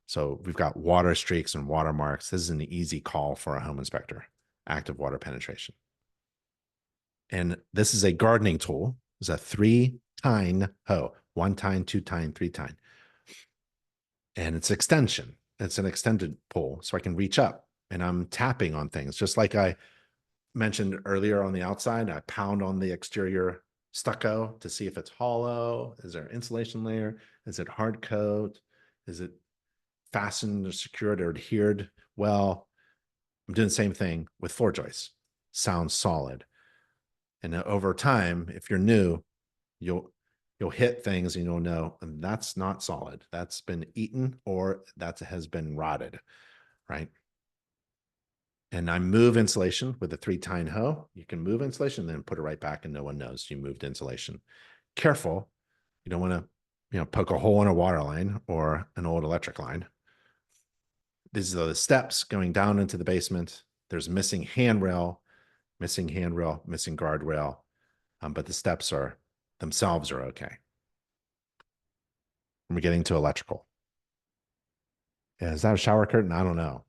A: So we've got water streaks and watermarks. This is an easy call for a home inspector, active water penetration. And this is a gardening tool. It's a 3-tine hoe, 1-tine, 2-tine, 3-tine. And it's extension. It's an extended pull, so I can reach up and I'm tapping on things. Just like I mentioned earlier on the outside, I pound on the exterior stucco to see if it's hollow. Is there an insulation layer? Is it hard coat? Is it fastened or secured or adhered well? I'm doing the same thing with floor joists. Sounds solid. And over time, if you're new, you'll hit things and you'll know, and that's not solid. That's been eaten or that has been rotted, right? And I move insulation with a 3-tine hoe. You can move insulation, then put it right back and no one knows you moved insulation. Careful. You don't want to, poke a hole in a water line or an old electric line. These are the steps going down into the basement. There's missing handrail, missing guardrail, but the steps themselves are okay. We're getting to electrical. Yeah, is that a shower curtain? I don't know.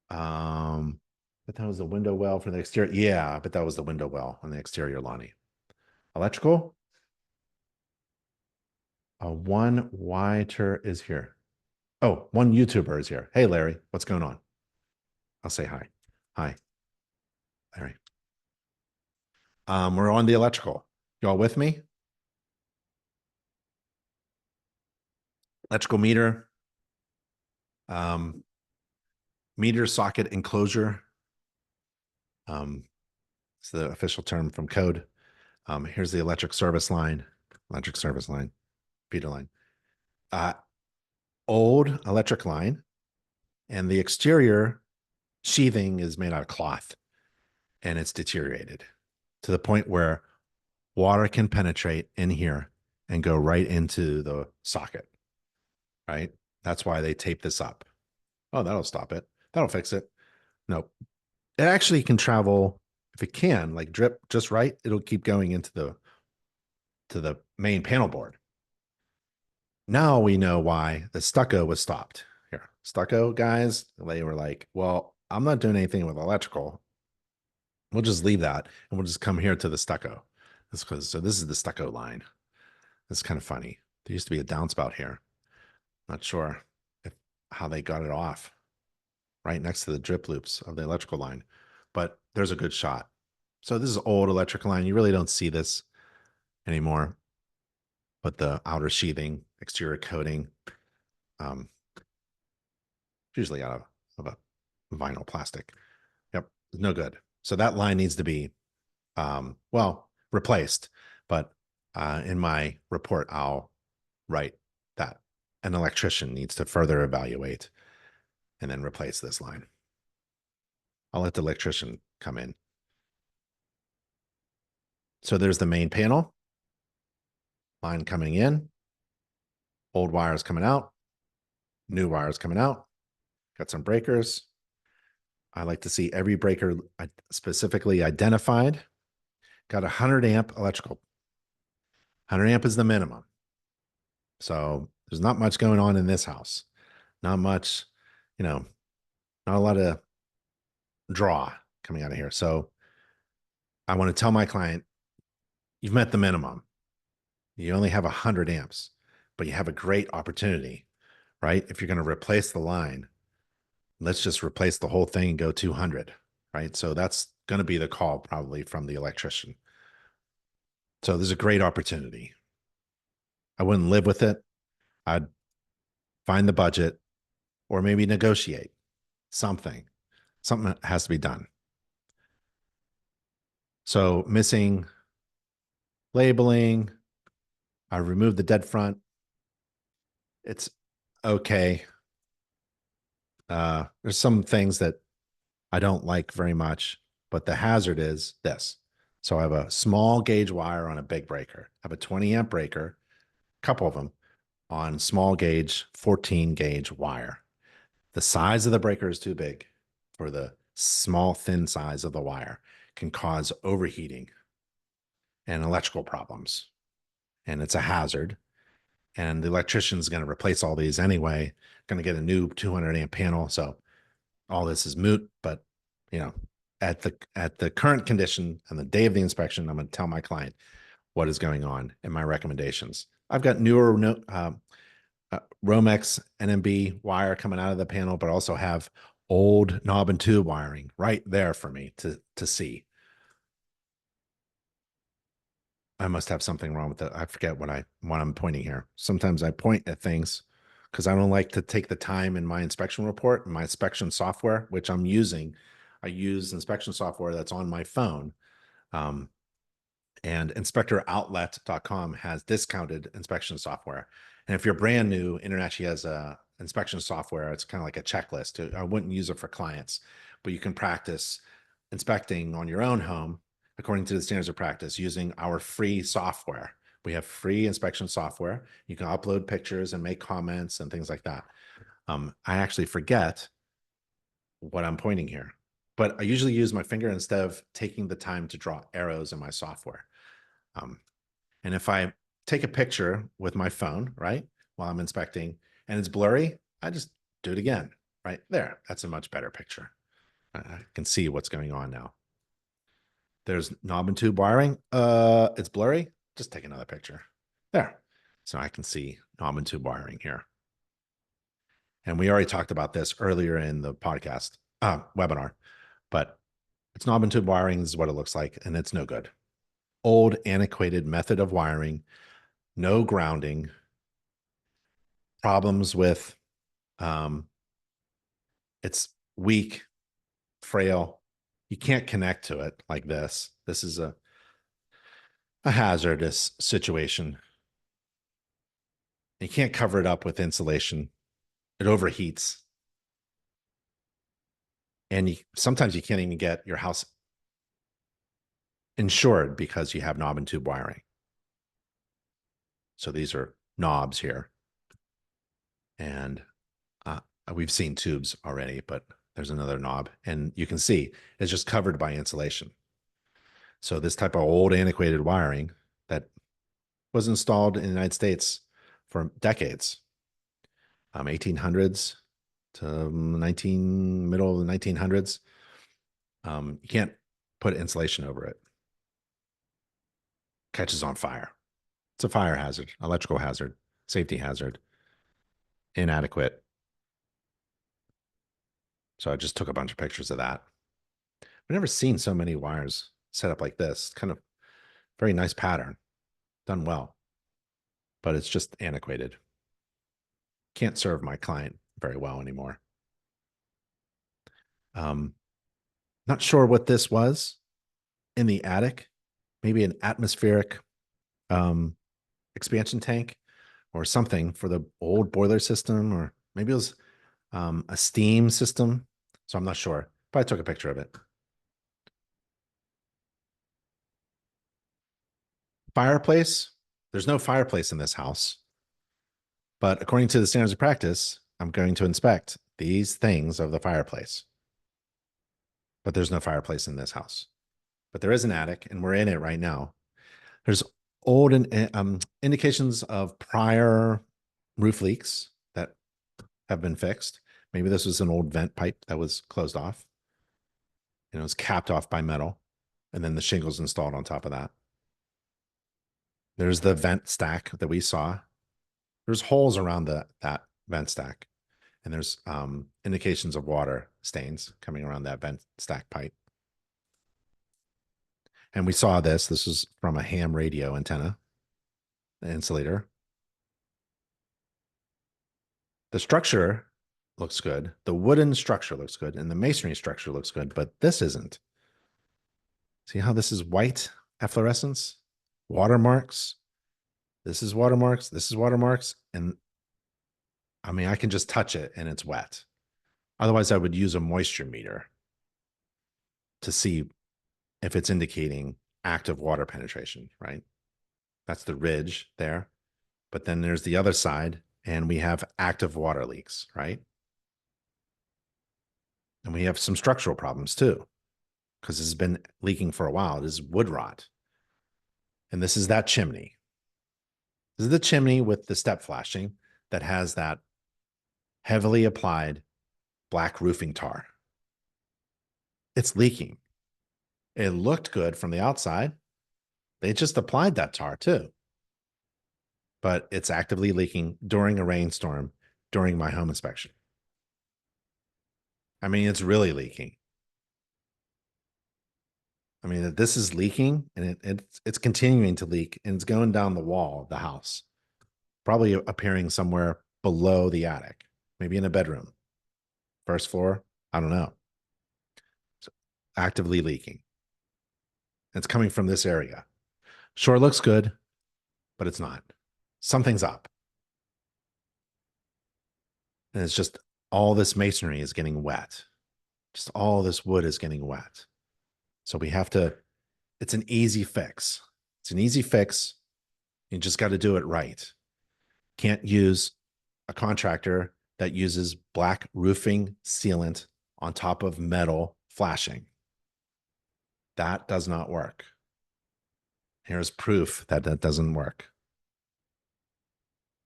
A: But that was the window well for the exterior. Yeah, but that was the window well on the exterior, Lonnie. Electrical. One whiter is here. Oh, one YouTuber is here. Hey, Larry, what's going on? I'll say hi. Hi, Larry. We're on the electrical. Y'all with me? Electrical meter. Meter socket enclosure. It's the official term from code. Here's the electric service line, feeder line. Old electric line, and the exterior sheathing is made out of cloth and it's deteriorated to the point where water can penetrate in here and go right into the socket, right? That's why they tape this up. Oh, that'll stop it. That'll fix it. Nope. It actually can travel, if it can, like drip just right, it'll keep going into the main panel board. Now we know why the stucco was stopped. Here, stucco guys, they were like, well, I'm not doing anything with electrical. We'll just leave that and we'll just come here to the stucco. So this is the stucco line. It's kind of funny. There used to be a downspout here. Not sure how they got it off right next to the drip loops of the electrical line, but there's a good shot. So this is old electrical line. You really don't see this anymore, but the outer sheathing, exterior coating, usually out of a vinyl plastic. Yep, no good. So that line needs to be, well, replaced. But in my report, I'll write that an electrician needs to further evaluate and then replace this line. I'll let the electrician come in. So there's the main panel, line coming in, old wires coming out, new wires coming out, got some breakers. I like to see every breaker specifically identified. Got a 100 amp electrical. 100 amp is the minimum. So there's not much going on in this house. Not much, not a lot of draw coming out of here. So I want to tell my client, you've met the minimum. You only have 100 amps, but you have a great opportunity, right? If you're going to replace the line, let's just replace the whole thing and go 200, right? So that's going to be the call probably from the electrician. So there's a great opportunity. I wouldn't live with it. I'd find the budget or maybe negotiate something. Something has to be done. So missing labeling. I removed the dead front. It's okay. There's some things that I don't like very much, but the hazard is this. So I have a small gauge wire on a big breaker. I have a 20 amp breaker, a couple of them on small gauge, 14 gauge wire. The size of the breaker is too big for the small, thin size of the wire. Can cause overheating and electrical problems. And it's a hazard. And the electrician's going to replace all these anyway, going to get a new 200 amp panel. So all this is moot, but at the current condition and the day of the inspection, I'm going to tell my client what is going on and my recommendations. I've got newer Romex NMB wire coming out of the panel, but also have old knob and tube wiring right there for me to see. I must have something wrong with it. I forget what I'm pointing here. Sometimes I point at things because I don't like to take the time in my inspection report and my inspection software, which I'm using. I use inspection software that's on my phone. And inspectoroutlet.com has discounted inspection software. And if you're brand new, International has a inspection software. It's kind of like a checklist. I wouldn't use it for clients, but you can practice inspecting on your own home according to the standards of practice using our free software. We have free inspection software. You can upload pictures and make comments and things like that. I actually forget what I'm pointing here, but I usually use my finger instead of taking the time to draw arrows in my software. And if I take a picture with my phone, right, while I'm inspecting and it's blurry, I just do it again, right there. That's a much better picture. I can see what's going on now. There's knob and tube wiring. It's blurry. Just take another picture there. So I can see knob and tube wiring here. And we already talked about this earlier in the podcast webinar, but it's knob and tube wiring is what it looks like, and it's no good. Old, antiquated method of wiring, no grounding, problems with it's weak, frail. You can't connect to it like this. This is a hazardous situation. You can't cover it up with insulation. It overheats. And sometimes you can't even get your house insured because you have knob and tube wiring. So these are knobs here. And we've seen tubes already, but there's another knob. And you can see it's just covered by insulation. So this type of old antiquated wiring that was installed in the United States for decades, 1800s to middle of the 1900s. You can't put insulation over it. Catches on fire. It's a fire hazard, electrical hazard, safety hazard, inadequate. So I just took a bunch of pictures of that. I've never seen so many wires set up like this. Kind of very nice pattern, done well, but it's just antiquated. Can't serve my client very well anymore. Not sure what this was in the attic. Maybe an atmospheric expansion tank or something for the old boiler system, or maybe it was a steam system. So I'm not sure, but I took a picture of it. Fireplace. There's no fireplace in this house, but according to the standards of practice, I'm going to inspect these things of the fireplace. But there's no fireplace in this house. But there is an attic, and we're in it right now. There's old indications of prior roof leaks that have been fixed. Maybe this was an old vent pipe that was closed off. It was capped off by metal, and then the shingles installed on top of that. There's the vent stack that we saw. There's holes around that vent stack, and there's indications of water stains coming around that vent stack pipe. And we saw this. This was from a ham radio antenna, the insulator. The structure looks good. The wooden structure looks good, and the masonry structure looks good, but this isn't. See how this is white efflorescence? Watermarks. This is watermarks. This is watermarks. And I mean, I can just touch it and it's wet. Otherwise, I would use a moisture meter to see if it's indicating active water penetration, right? That's the ridge there. But then there's the other side, and we have active water leaks, right? And we have some structural problems too, because this has been leaking for a while. This is wood rot. And this is that chimney. This is the chimney with the step flashing that has that heavily applied black roofing tar. It's leaking. It looked good from the outside. They just applied that tar too. But it's actively leaking during a rainstorm during my home inspection. I mean, it's really leaking. I mean, this is leaking, and it's continuing to leak, and it's going down the wall of the house, probably appearing somewhere below the attic, maybe in a bedroom, first floor. I don't know. So actively leaking. It's coming from this area. Sure, looks good, but it's not. Something's up. And it's just all this masonry is getting wet. Just all this wood is getting wet. So we have to, it's an easy fix. It's an easy fix. You just got to do it right. Can't use a contractor that uses black roofing sealant on top of metal flashing. That does not work. Here's proof that that doesn't work.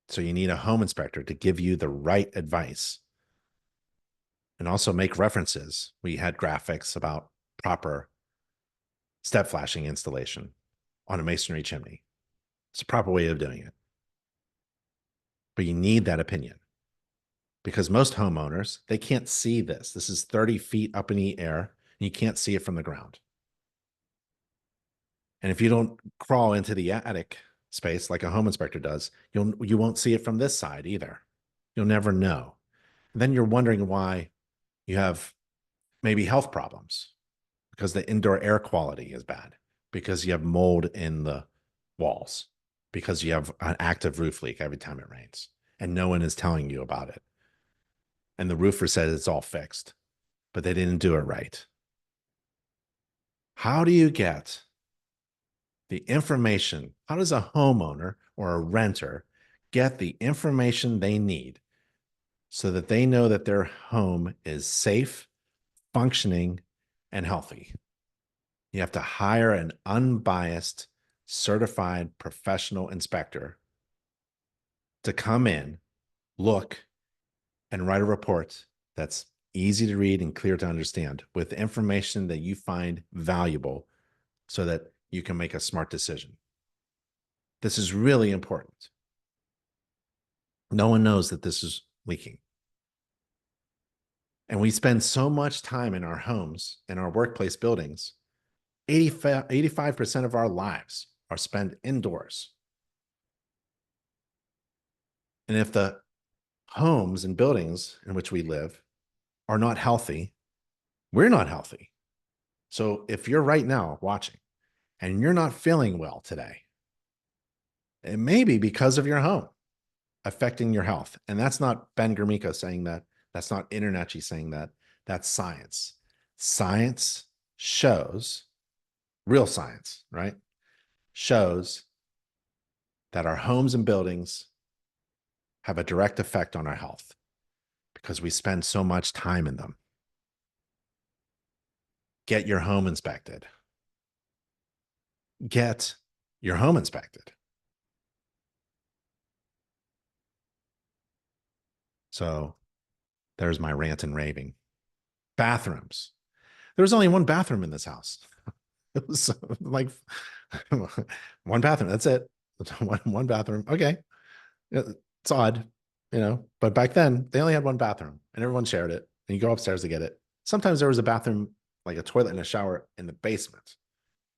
A: So you need a home inspector to give you the right advice and also make references. We had graphics about proper step flashing installation on a masonry chimney. It's a proper way of doing it. But you need that opinion because most homeowners, they can't see this. This is 30 feet up in the air and you can't see it from the ground. And if you don't crawl into the attic space like a home inspector does, you won't see it from this side either. You'll never know. And then you're wondering why you have maybe health problems because the indoor air quality is bad, because you have mold in the walls, because you have an active roof leak every time it rains and no one is telling you about it. And the roofer says it's all fixed. but they didn't do it right. How do you get the information? How does a homeowner or a renter get the information they need so that they know that their home is safe, functioning, and healthy? You have to hire an unbiased, certified professional inspector to come in, look, and write a report that's easy to read and clear to understand with information that you find valuable so that you can make a smart decision. This is really important. No one knows that this is leaking. And we spend so much time in our homes and our workplace buildings. 85% of our lives are spent indoors. And if the homes and buildings in which we live are not healthy, we're not healthy. So if you're right now watching and you're not feeling well today, it may be because of your home affecting your health. And that's not Ben Gromicko saying that. That's not InterNACHI saying that. That's science. Science shows, real science, right? Shows that our homes and buildings have a direct effect on our health because we spend so much time in them. Get your home inspected. Get your home inspected. So there's my rant and raving. Bathrooms. There was only one bathroom in this house. It was like one bathroom. That's it. One bathroom. Okay. It's odd, but back then they only had one bathroom and everyone shared it. And you go upstairs to get it. Sometimes there was a bathroom, like a toilet and a shower in the basement.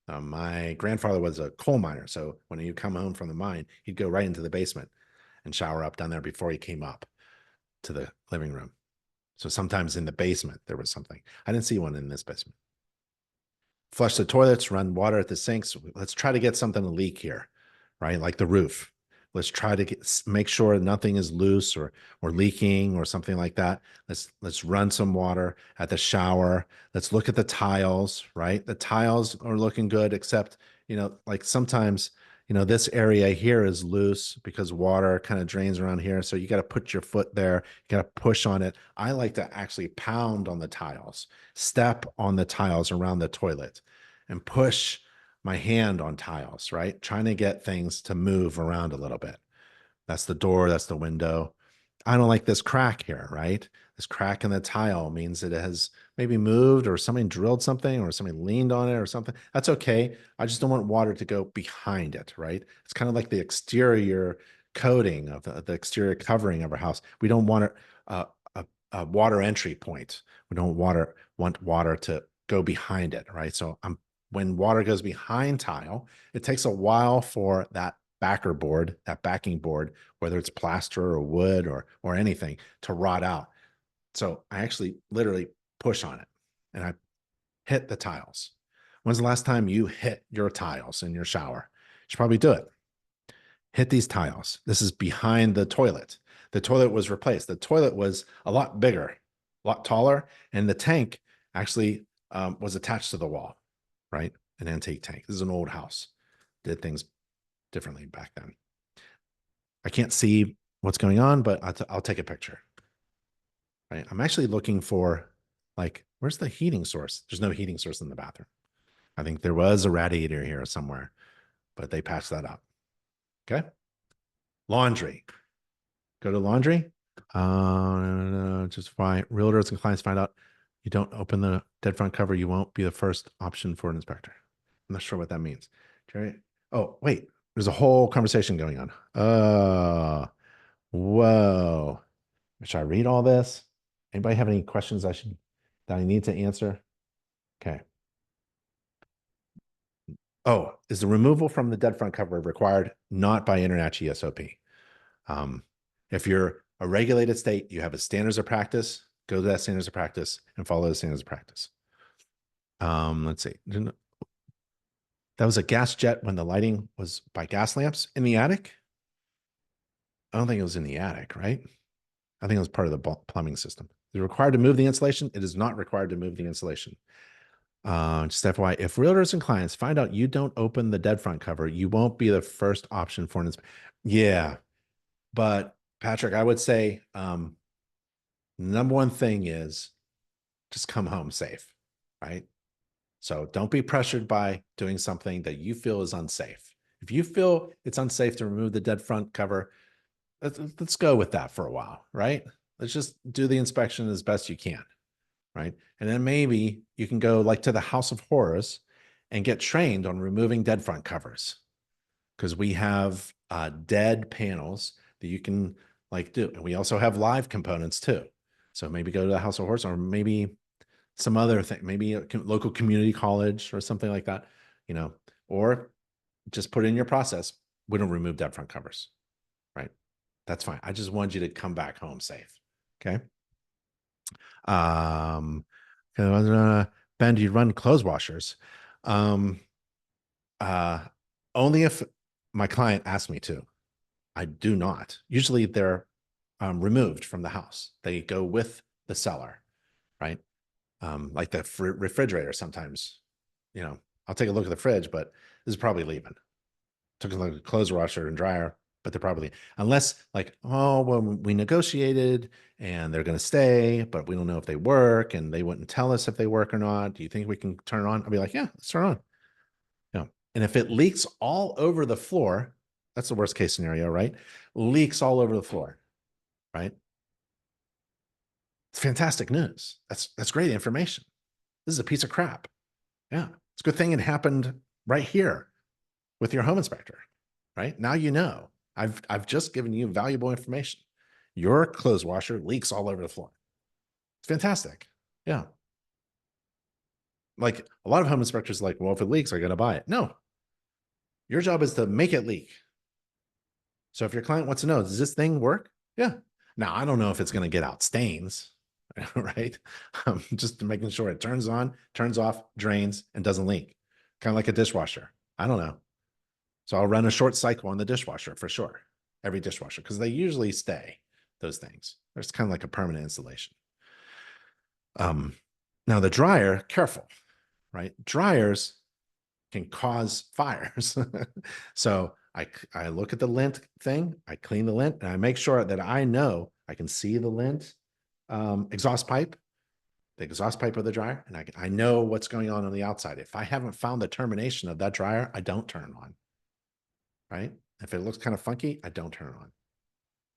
A: My grandfather was a coal miner. So when he'd come home from the mine, he'd go right into the basement and shower up down there before he came up to the living room. So sometimes in the basement, there was something. I didn't see one in this basement. Flush the toilets, run water at the sinks. Let's try to get something to leak here, right? Like the roof. Let's try to make sure nothing is loose or leaking or something like that. Let's run some water at the shower. Let's look at the tiles, right? The tiles are looking good, except, like sometimes, this area here is loose because water kind of drains around here. So you got to put your foot there. You got to push on it. I like to actually pound on the tiles, step on the tiles around the toilet and push my hand on tiles, right? Trying to get things to move around a little bit. That's the door, that's the window. I don't like this crack here, right? This crack in the tile means that it has maybe moved or somebody drilled something or somebody leaned on it or something. That's okay. I just don't want water to go behind it, right? It's kind of like the exterior coating of the exterior covering of our house. We don't want a water entry point. We don't want water to go behind it, right? So when water goes behind tile, it takes a while for that backer board, that backing board, whether it's plaster or wood or anything, to rot out. So I actually literally push on it and I hit the tiles. When's the last time you hit your tiles in your shower? You should probably do it. Hit these tiles. This is behind the toilet. The toilet was replaced. The toilet was a lot bigger, a lot taller, and the tank actually was attached to the wall, right? An antique tank. This is an old house. Did things differently back then. I can't see what's going on, but I'll take a picture. Right? I'm actually looking for, like, where's the heating source? There's no heating source in the bathroom. I think there was a radiator here somewhere, but they patched that up. Okay. Laundry. Go to laundry. Just fine. Realtors and clients find out you don't open the dead front cover, you won't be the first option for an inspector. I'm not sure what that means. Jerry. Oh, wait. There's a whole conversation going on. Whoa. Should I read all this? Anybody have any questions that I need to answer? Okay. Oh, is the removal from the dead front cover required? Not by InterNACHI SOP. If you're a regulated state, you have a standards of practice, go to that standards of practice and follow the standards of practice. Let's see. That was a gas jet when the lighting was by gas lamps in the attic. I don't think it was in the attic, right? I think it was part of the plumbing system. Is it required to move the insulation? It is not required to move the insulation. Just FYI, if realtors and clients find out you don't open the dead front cover, you won't be the first option for an inspection. Yeah, but Patrick, I would say number one thing is just come home safe, right? So don't be pressured by doing something that you feel is unsafe. If you feel it's unsafe to remove the dead front cover, let's go with that for a while, right? Let's just do the inspection as best you can, right? And then maybe you can go like to the House of Horrors and get trained on removing dead front covers, because we have dead panels that you can like do. And we also have live components too. So maybe go to the House of Horrors, or maybe some other thing, maybe a local community college or something like that, or just put in your process. We don't remove dead front covers, right? That's fine. I just want you to come back home safe. Okay. Ben, do you run clothes washers? Um, Only if my client asks me to. I do not. Usually they're removed from the house. They go with the seller, right? Like the refrigerator sometimes, I'll take a look at the fridge, but this is probably leaving. Took a look at the clothes washer and dryer, but they're probably, unless like, oh, well, we negotiated and they're going to stay, but we don't know if they work and they wouldn't tell us if they work or not. Do you think we can turn it on? I'll be like, yeah, let's turn it on. And if it leaks all over the floor, that's the worst case scenario, right? Leaks all over the floor, right? It's fantastic news. That's great information. This is a piece of crap. Yeah, it's a good thing it happened right here with your home inspector, right? Now you know. I've just given you valuable information. Your clothes washer leaks all over the floor. It's fantastic. Yeah. Like a lot of home inspectors are like, well, if it leaks, I got to buy it. No, your job is to make it leak. So if your client wants to know, does this thing work? Yeah. Now, I don't know if it's going to get out stains, right? Just making sure it turns on, turns off, drains, and doesn't leak. Kind of like a dishwasher. I don't know. So I'll run a short cycle on the dishwasher for sure. Every dishwasher, because they usually stay, those things. It's kind of like a permanent installation. Now the dryer, careful, right? Dryers can cause fires. So I look at the lint thing, I clean the lint, and I make sure that I know I can see the lint exhaust pipe, the exhaust pipe of the dryer, and I know what's going on the outside. If I haven't found the termination of that dryer, I don't turn it on, right? If it looks kind of funky, I don't turn it on.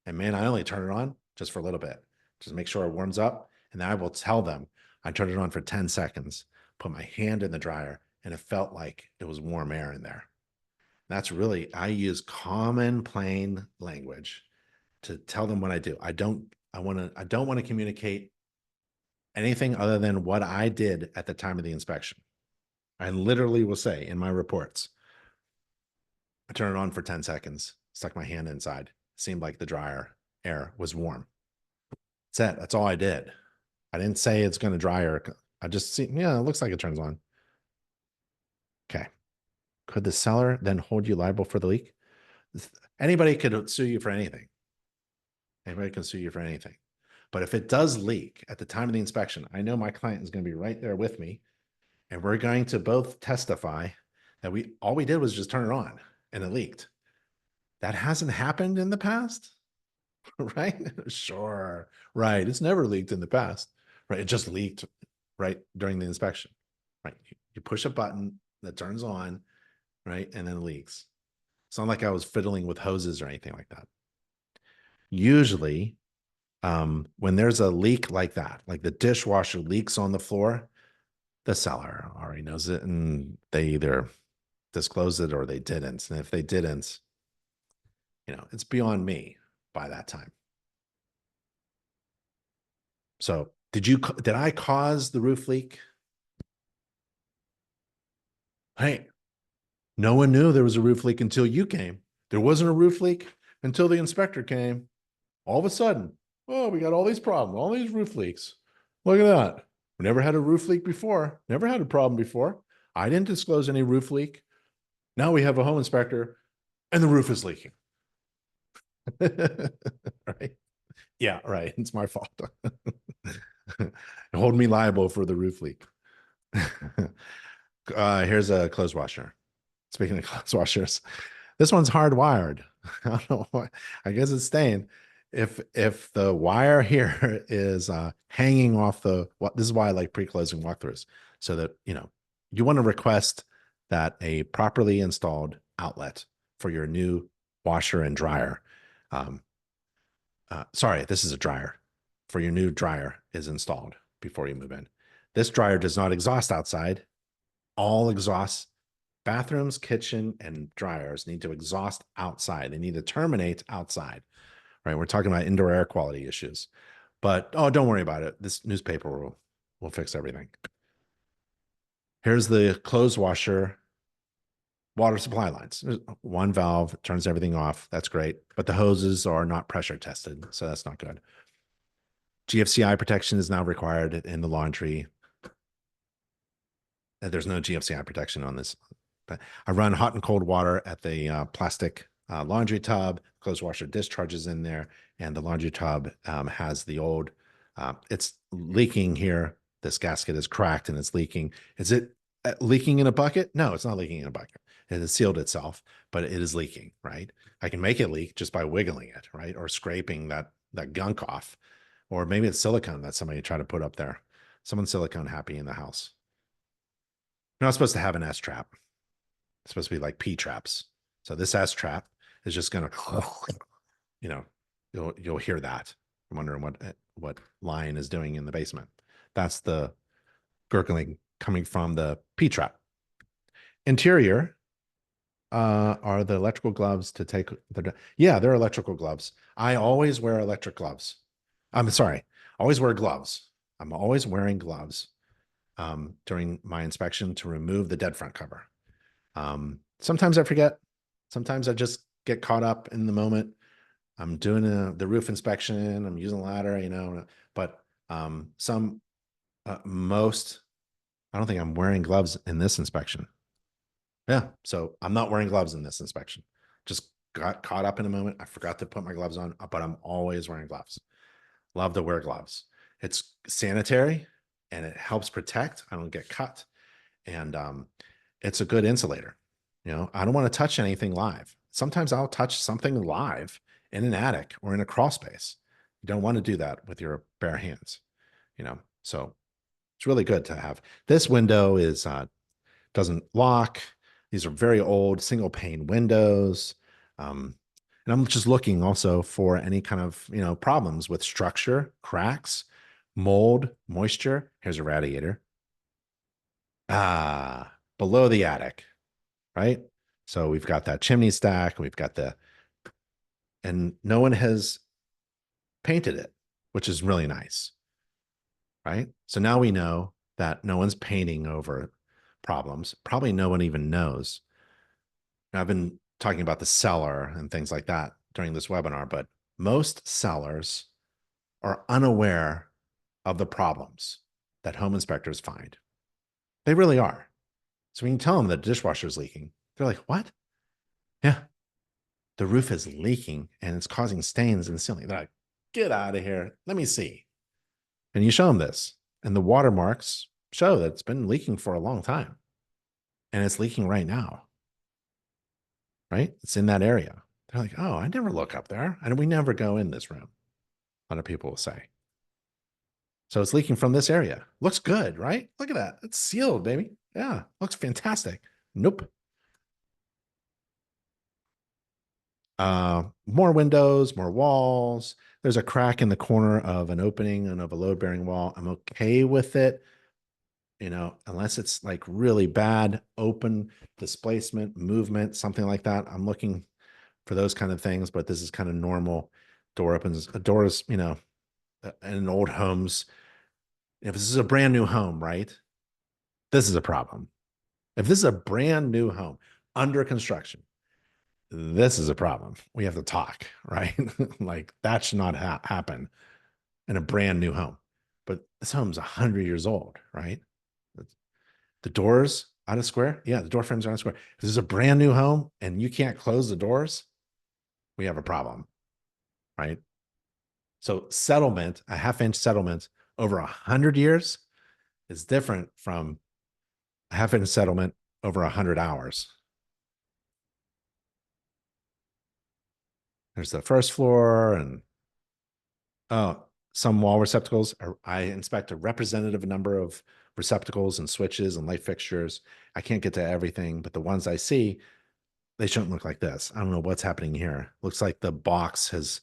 A: And man, I only turn it on just for a little bit, just make sure it warms up, and then I will tell them I turned it on for 10 seconds, put my hand in the dryer, and it felt like it was warm air in there. That's really, I use common plain language to tell them what I do. I don't want to communicate anything other than what I did at the time of the inspection. I literally will say in my reports, I turned it on for 10 seconds, stuck my hand inside, seemed like the dryer air was warm. That's it. That's all I did. I didn't say it's going to dry or I just see, yeah, it looks like it turns on. Okay. Could the seller then hold you liable for the leak? Anybody could sue you for anything. Anybody can sue you for anything. But if it does leak at the time of the inspection, I know my client is going to be right there with me, and we're going to both testify that all we did was just turn it on and it leaked. That hasn't happened in the past, right? Sure. Right. It's never leaked in the past, right? It just leaked right during the inspection, right? You push a button that turns on, right? And then it leaks. It's not like I was fiddling with hoses or anything like that. Usually, when there's a leak like that, like the dishwasher leaks on the floor, the seller already knows it and they either disclosed it or they didn't. And if they didn't, it's beyond me by that time. So did I cause the roof leak? Hey, no one knew there was a roof leak until you came. There wasn't a roof leak until the inspector came. All of a sudden, oh, we got all these problems, all these roof leaks. Look at that. We never had a roof leak before. Never had a problem before. I didn't disclose any roof leak. Now we have a home inspector and the roof is leaking. Right? Yeah, right. It's my fault. Hold me liable for the roof leak. Here's a clothes washer. Speaking of clothes washers, this one's hardwired. I don't know why. I guess it's staying. If the wire here is hanging off the what, this is why I like pre-closing walkthroughs, so that you want to request that a properly installed outlet for your new washer and dryer. Um, Sorry, this is a dryer. For your new dryer is installed before you move in. This dryer does not exhaust outside. All exhausts, bathrooms, kitchen, and dryers need to exhaust outside. They need to terminate outside, right? We're talking about indoor air quality issues. But oh, don't worry about it. This newspaper will fix everything. Here's the clothes washer water supply lines. There's one valve turns everything off. That's great. But the hoses are not pressure tested, so that's not good. GFCI protection is now required in the laundry. There's no GFCI protection on this. But I run hot and cold water at the plastic laundry tub. Clothes washer discharges in there, and the laundry tub has the old. It's leaking here. This gasket is cracked and it's leaking. Is it leaking in a bucket? No, it's not leaking in a bucket. It has sealed itself, but it is leaking. Right? I can make it leak just by wiggling it, right, or scraping that gunk off, or maybe it's silicone that somebody tried to put up there. Someone's silicone happy in the house. You're not supposed to have an S trap. It's supposed to be like P traps. So this S trap is just gonna, you'll hear that. I'm wondering what lion is doing in the basement. That's the gurgling coming from the P trap. Interior are the electrical gloves to take the. Yeah, they're electrical gloves. I always wear electric gloves. I'm sorry, always wear gloves. I'm always wearing gloves during my inspection to remove the dead front cover. Sometimes I forget. Sometimes I just get caught up in the moment. I'm doing the roof inspection. I'm using a ladder, but most, I don't think I'm wearing gloves in this inspection. Yeah. So I'm not wearing gloves in this inspection. Just got caught up in a moment. I forgot to put my gloves on, but I'm always wearing gloves. Love to wear gloves. It's sanitary and it helps protect. I don't get cut. And it's a good insulator. I don't want to touch anything live. Sometimes I'll touch something live in an attic or in a crawl space. You don't want to do that with your bare hands. So it's really good to have. This window doesn't lock. These are very old single pane windows. And I'm just looking also for any kind of, problems with structure, cracks, mold, moisture. Here's a radiator. Below the attic, right? So we've got that chimney stack. And no one has painted it, which is really nice, right? So now we know that no one's painting over problems. Probably no one even knows. Now, I've been talking about the cellar and things like that during this webinar, but most sellers are unaware of the problems that home inspectors find. They really are. So when you tell them the dishwasher is leaking, they're like, what? Yeah, the roof is leaking and it's causing stains in the ceiling. They're like, get out of here. Let me see. And you show them this, and the watermarks show that it's been leaking for a long time. And it's leaking right now. Right? It's in that area. They're like, oh, I never look up there. And we never go in this room. A lot of people will say. So it's leaking from this area. Looks good, right? Look at that. It's sealed, baby. Yeah, looks fantastic. Nope. More windows, more walls. There's a crack in the corner of an opening and of a load-bearing wall. I'm okay with it, unless it's like really bad open displacement, movement, something like that. I'm looking for those kind of things, but this is kind of normal. Door opens, a door is, in old homes. If this is a brand new home, right? This is a problem. If this is a brand new home under construction, this is a problem. We have to talk, right? Like that should not happen in a brand new home. But this home's 100 years old, right? The doors out of square. Yeah, the door frames are out of square. If this is a brand new home and you can't close the doors, we have a problem, right? So settlement, a half-inch settlement over 100 years is different from a half-inch settlement over 100 hours. There's the first floor and some wall receptacles. I inspect a representative number of receptacles and switches and light fixtures. I can't get to everything, but the ones I see, they shouldn't look like this. I don't know what's happening here. Looks like the box has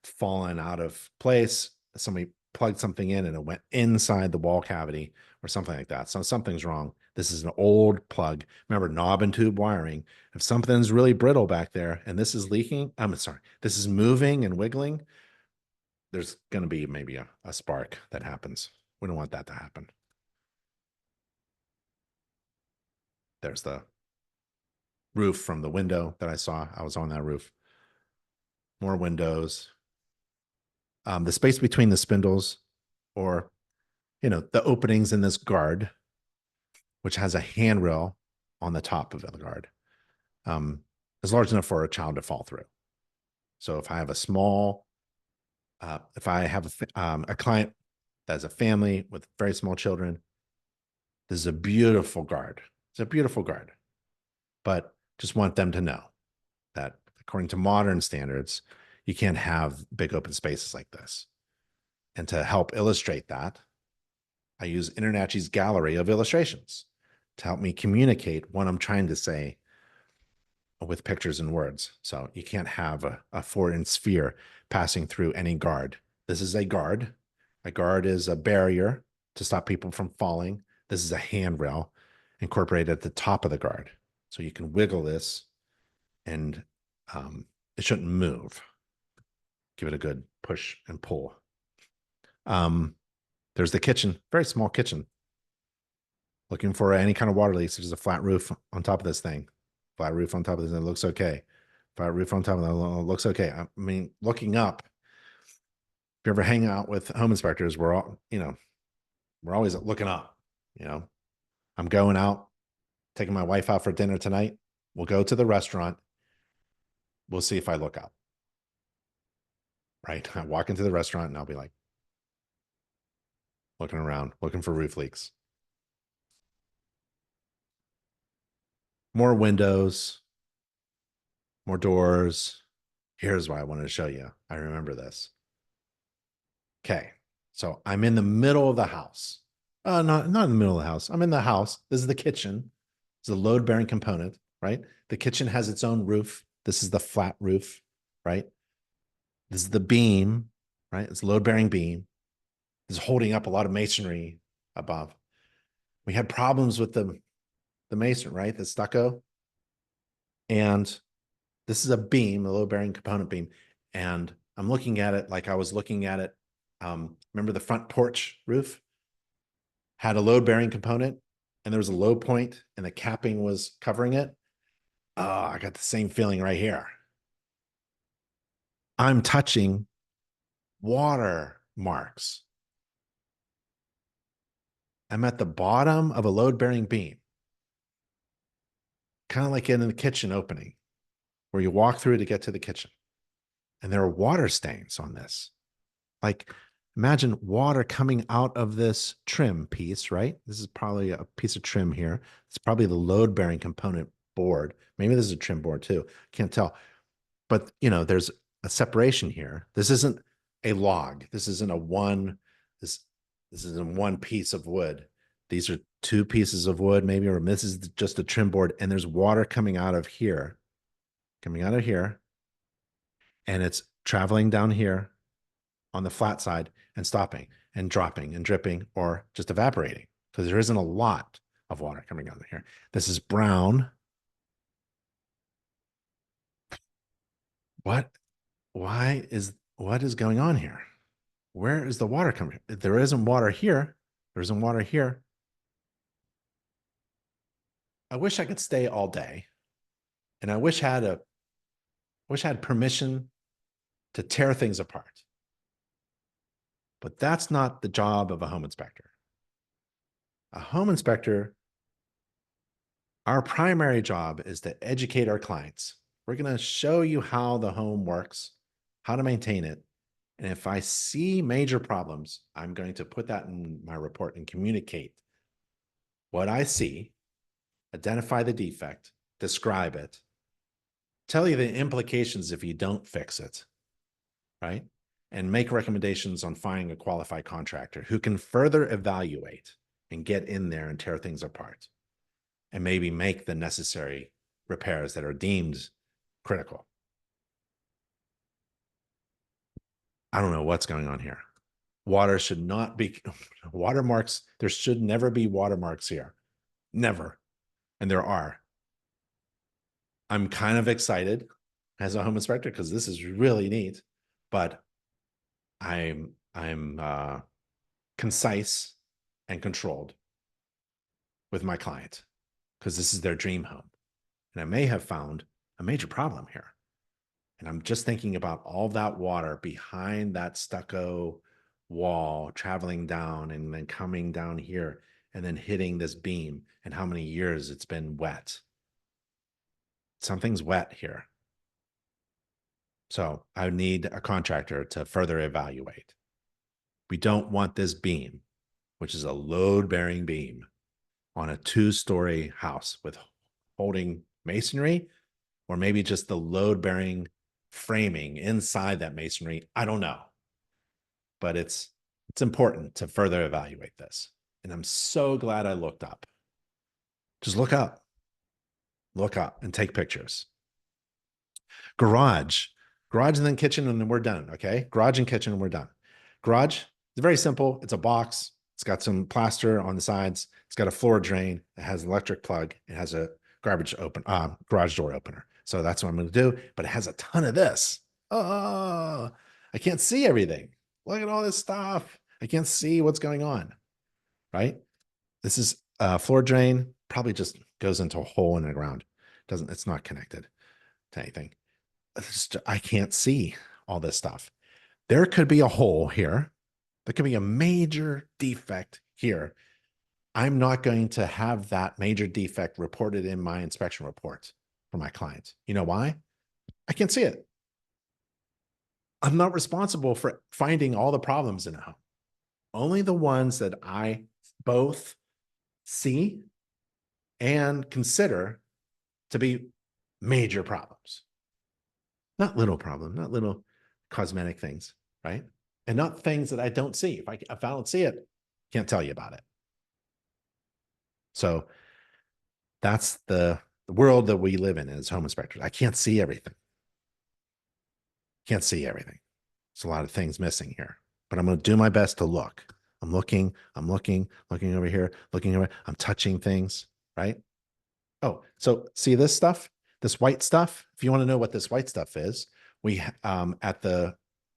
A: fallen out of place. Somebody plugged something in and it went inside the wall cavity or something like that. So something's wrong. This is an old plug. Remember, knob and tube wiring. If something's really brittle back there and this is leaking, I'm sorry, this is moving and wiggling, there's going to be maybe a spark that happens. We don't want that to happen. There's the roof from the window that I saw. I was on that roof. More windows. The space between the spindles, or, the openings in this guard, which has a handrail on the top of the guard, is large enough for a child to fall through. So if I have a client that has a family with very small children, this is a beautiful guard. It's a beautiful guard, but just want them to know that according to modern standards, you can't have big open spaces like this. And to help illustrate that, I use InterNACHI's gallery of illustrations to help me communicate what I'm trying to say with pictures and words. So you can't have a 4-inch sphere passing through any guard. This is a guard. A guard is a barrier to stop people from falling. This is a handrail incorporated at the top of the guard. So you can wiggle this and it shouldn't move. Give it a good push and pull. There's the kitchen, very small kitchen. Looking for any kind of water leaks. There's a flat roof on top of this thing. Flat roof on top of this, and it looks okay. Flat roof on top of that looks okay. I mean, looking up, if you ever hang out with home inspectors, we're always looking up. I'm going out, taking my wife out for dinner tonight. We'll go to the restaurant. We'll see if I look up. Right? I walk into the restaurant and I'll be like, looking around, looking for roof leaks. More windows, more doors. Here's why I wanted to show you. I remember this. Okay, so I'm in the middle of the house. Not in the middle of the house. I'm in the house. This is the kitchen. It's a load-bearing component, right? The kitchen has its own roof. This is the flat roof, right? This is the beam, right? It's a load-bearing beam. It's holding up a lot of masonry above. We had problems with the masonry, right? The stucco. And this is a beam, a load-bearing component beam. And I'm looking at it like I was looking at it. Remember the front porch roof had a load-bearing component and there was a low point and the capping was covering it. Oh, I got the same feeling right here. I'm touching water marks. I'm at the bottom of a load-bearing beam, kind of like in the kitchen opening where you walk through to get to the kitchen. And there are water stains on this. Like, imagine water coming out of this trim piece, right? This is probably a piece of trim here. It's probably the load-bearing component board. Maybe this is a trim board too. Can't tell. But, there's a separation here. This isn't a log. This isn't this isn't one piece of wood. These are two pieces of wood, maybe, or this is just a trim board. And there's water coming out of here, and it's traveling down here on the flat side and stopping and dropping and dripping or just evaporating because there isn't a lot of water coming out of here. This is brown. What is going on here? Where is the water coming? There isn't water here. There isn't water here. I wish I could stay all day. And I wish I had permission to tear things apart. But that's not the job of a home inspector. A home inspector, our primary job is to educate our clients. We're going to show you how the home works, how to maintain it, And if I see major problems, I'm going to put that in my report and communicate what I see, identify the defect, describe it, tell you the implications if you don't fix it, right? And make recommendations on finding a qualified contractor who can further evaluate and get in there and tear things apart and maybe make the necessary repairs that are deemed critical. I don't know what's going on here. Water should not be watermarks. There should never be watermarks here. Never. And there are. I'm kind of excited as a home inspector because this is really neat, but I'm concise and controlled with my client because this is their dream home. And I may have found a major problem here. And I'm just thinking about all that water behind that stucco wall, traveling down and then coming down here and then hitting this beam and how many years it's been wet. Something's wet here. So I need a contractor to further evaluate. We don't want this beam, which is a load-bearing beam on a 2-story house with holding masonry, or maybe just the load-bearing framing inside that masonry. I don't know. But it's important to further evaluate this. And I'm so glad I looked up. Just look up and take pictures. Garage and then kitchen, and then we're done. Okay. Garage and kitchen, and we're done. Garage is very simple. It's a box. It's got some plaster on the sides. It's got a floor drain. It has an electric plug. It has a garage door opener. So that's what I'm going to do. But it has a ton of this. Oh, I can't see everything. Look at all this stuff. I can't see what's going on, right? This is a floor drain, probably just goes into a hole in the ground. It's not connected to anything. I can't see all this stuff. There could be a hole here. There could be a major defect here. I'm not going to have that major defect reported in my inspection report for my client. You know why? I can't see it. I'm not responsible for finding all the problems in a home. Only the ones that I both see and consider to be major problems. Not little problem, not little cosmetic things, right? And not things that I don't see. If I don't see it, can't tell you about it. So that's the world that we live in as home inspectors. I can't see everything. Can't see everything. There's a lot of things missing here, but I'm going to do my best to look. I'm looking over here, looking over, I'm touching things, right? Oh, so see this stuff, this white stuff? If you want to know what this white stuff is, we, at the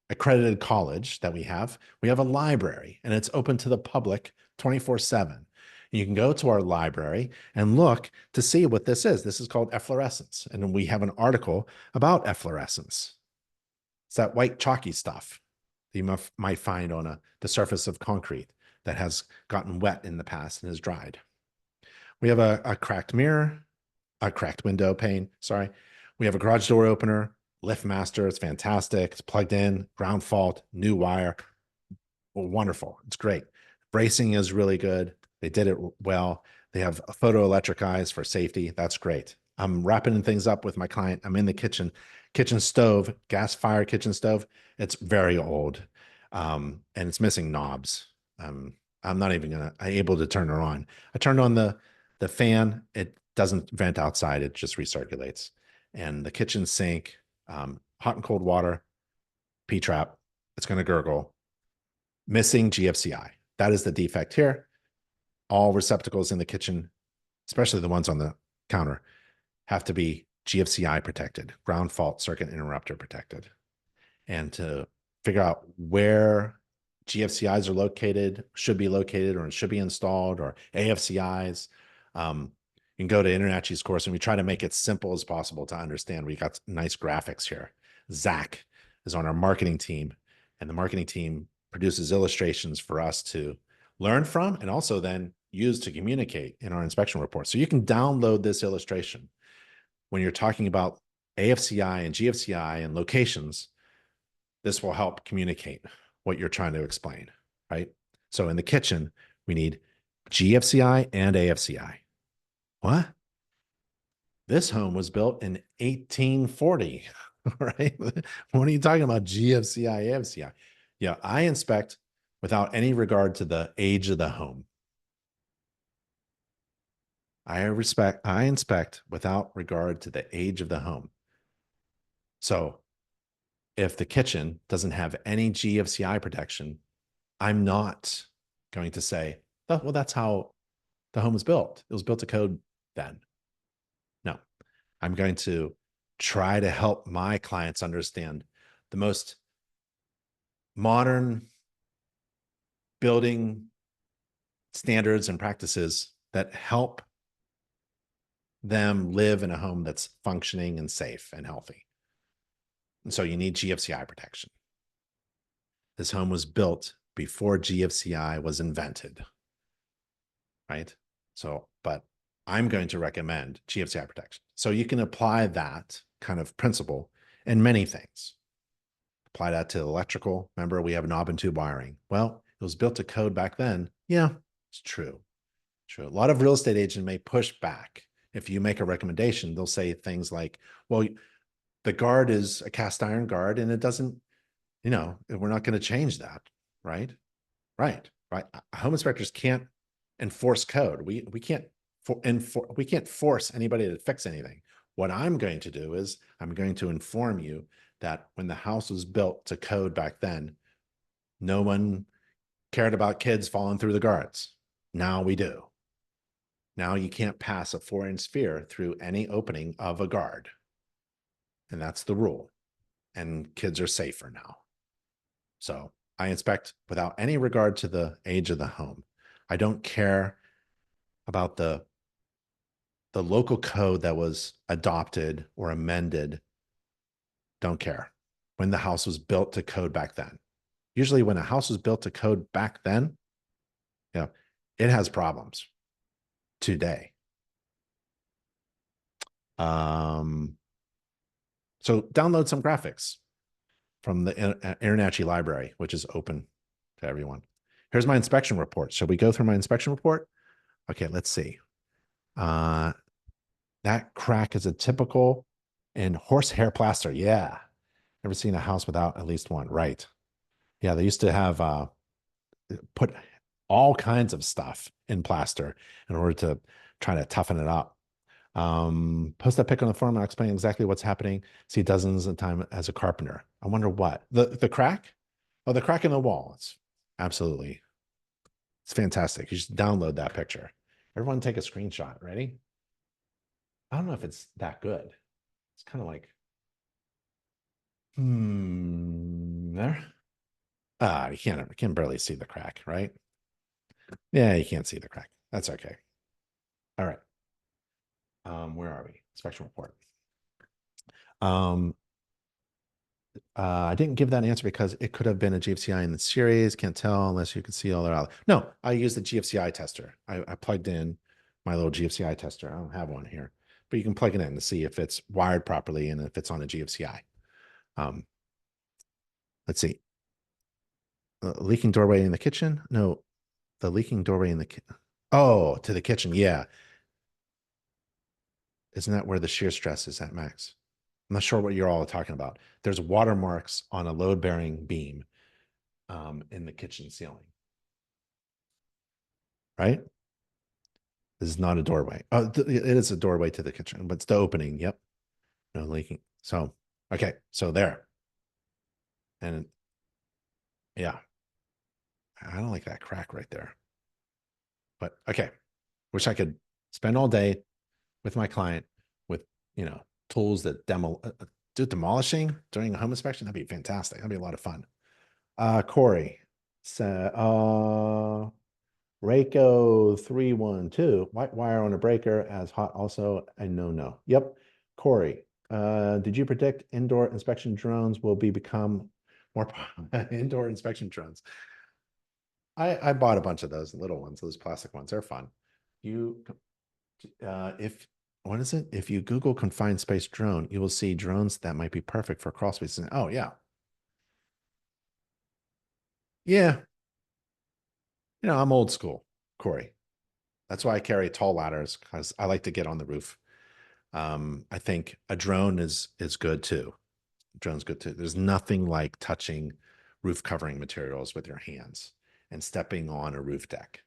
A: accredited college that we have a library, and it's open to the public 24/7. You can go to our library and look to see what this is. This is called efflorescence. And we have an article about efflorescence. It's that white chalky stuff that you might find on the surface of concrete that has gotten wet in the past and has dried. We have a cracked mirror, a cracked window pane, sorry. We have a garage door opener, lift master. It's fantastic. It's plugged in, ground fault, new wire. Wonderful. It's great. Bracing is really good. They did it well. They have photoelectric eyes for safety. That's great. I'm wrapping things up with my client. I'm in the kitchen stove, gas fire kitchen stove. It's very old. And it's missing knobs. I'm not even able to turn it on. I turned on the fan. It doesn't vent outside. It just recirculates. And the kitchen sink, hot and cold water, P-trap. It's going to gurgle. Missing GFCI. That is the defect here. All receptacles in the kitchen, especially the ones on the counter, have to be GFCI protected, ground fault circuit interrupter protected. And to figure out where GFCIs are located, should be located, or should be installed, or AFCIs, you can go to Internet's course, and we try to make it simple as possible to understand. We got nice graphics here. Zach is on our marketing team, and the marketing team produces illustrations for us to learn from and also then use to communicate in our inspection report. So you can download this illustration when you're talking about AFCI and GFCI and locations. this will help communicate what you're trying to explain, right? So in the kitchen, we need GFCI and AFCI. What? This home was built in 1840, right? What are you talking about? GFCI, AFCI. Yeah, I inspect without any regard to the age of the home. I inspect without regard to the age of the home. So if the kitchen doesn't have any GFCI protection, I'm not going to say, oh, well, that's how the home was built. It was built to code then. No, I'm going to try to help my clients understand the most modern building standards and practices that help them live in a home that's functioning and safe and healthy. And so you need GFCI protection. This home was built before GFCI was invented, right? So, but I'm going to recommend GFCI protection. So you can apply that kind of principle in many things. Apply that to electrical. Remember, we have knob and tube wiring. Well, it was built to code back then. Yeah, it's true. True. A lot of real estate agents may push back. If you make a recommendation, they'll say things like, well, the guard is a cast iron guard and it doesn't, we're not going to change that. Right. Right. Right. Home inspectors can't enforce code. We can't we can't force anybody to fix anything. What I'm going to do is I'm going to inform you that when the house was built to code back then, no one cared about kids falling through the guards. Now we do. Now you can't pass a 4-inch sphere through any opening of a guard. And that's the rule. And kids are safer now. So I inspect without any regard to the age of the home. I don't care about the local code that was adopted or amended. Don't care. When the house was built to code back then. Usually when a house was built to code back then, it has problems today. So download some graphics from the InterNACHI library, which is open to everyone. Here's my inspection report. Shall we go through my inspection report? Okay, let's see. That crack is a typical in horsehair plaster. Yeah. Never seen a house without at least one. Right. Yeah, they used to have put all kinds of stuff in plaster in order to try to toughen it up. Post that pic on the forum. I'll explain exactly what's happening. See dozens of time as a carpenter. I wonder what the crack. Oh, the crack in the wall. It's absolutely, it's fantastic. You should download that picture. Everyone take a screenshot. Ready? I don't know if it's that good. It's kind of like, there. You can barely see the crack, right? Yeah, you can't see the crack. That's okay. All right. Where are we? Inspection report. I didn't give that answer because it could have been a GFCI in the series. Can't tell unless you can see all their out. No, I used the GFCI tester. I plugged in my little GFCI tester. I don't have one here, but you can plug it in to see if it's wired properly and if it's on a GFCI. Let's see. Leaking doorway in the kitchen? No, the leaking doorway in the oh, to the kitchen. Yeah. Isn't that where the shear stress is at max? I'm not sure what you're all talking about. There's watermarks on a load-bearing beam in the kitchen ceiling. Right? This is not a doorway. Oh, it is a doorway to the kitchen, but it's the opening. Yep. No leaking. So, okay. So there. And yeah, I don't like that crack right there. But okay. Wish I could spend all day with my client with, tools that do demolishing during a home inspection. That'd be fantastic. That'd be a lot of fun. Corey said, Rayco 312, white wire on a breaker as hot also a no. Yep. Corey, did you predict indoor inspection drones will become more indoor inspection drones? I bought a bunch of those little ones, those plastic ones. They're fun. What is it? If you Google confined space drone, you will see drones that might be perfect for crawl spaces. Oh yeah. Yeah, I'm old school, Corey. That's why I carry tall ladders, because I like to get on the roof. I think a drone is good too. Drone's good too. There's nothing like touching roof covering materials with your hands and stepping on a roof deck.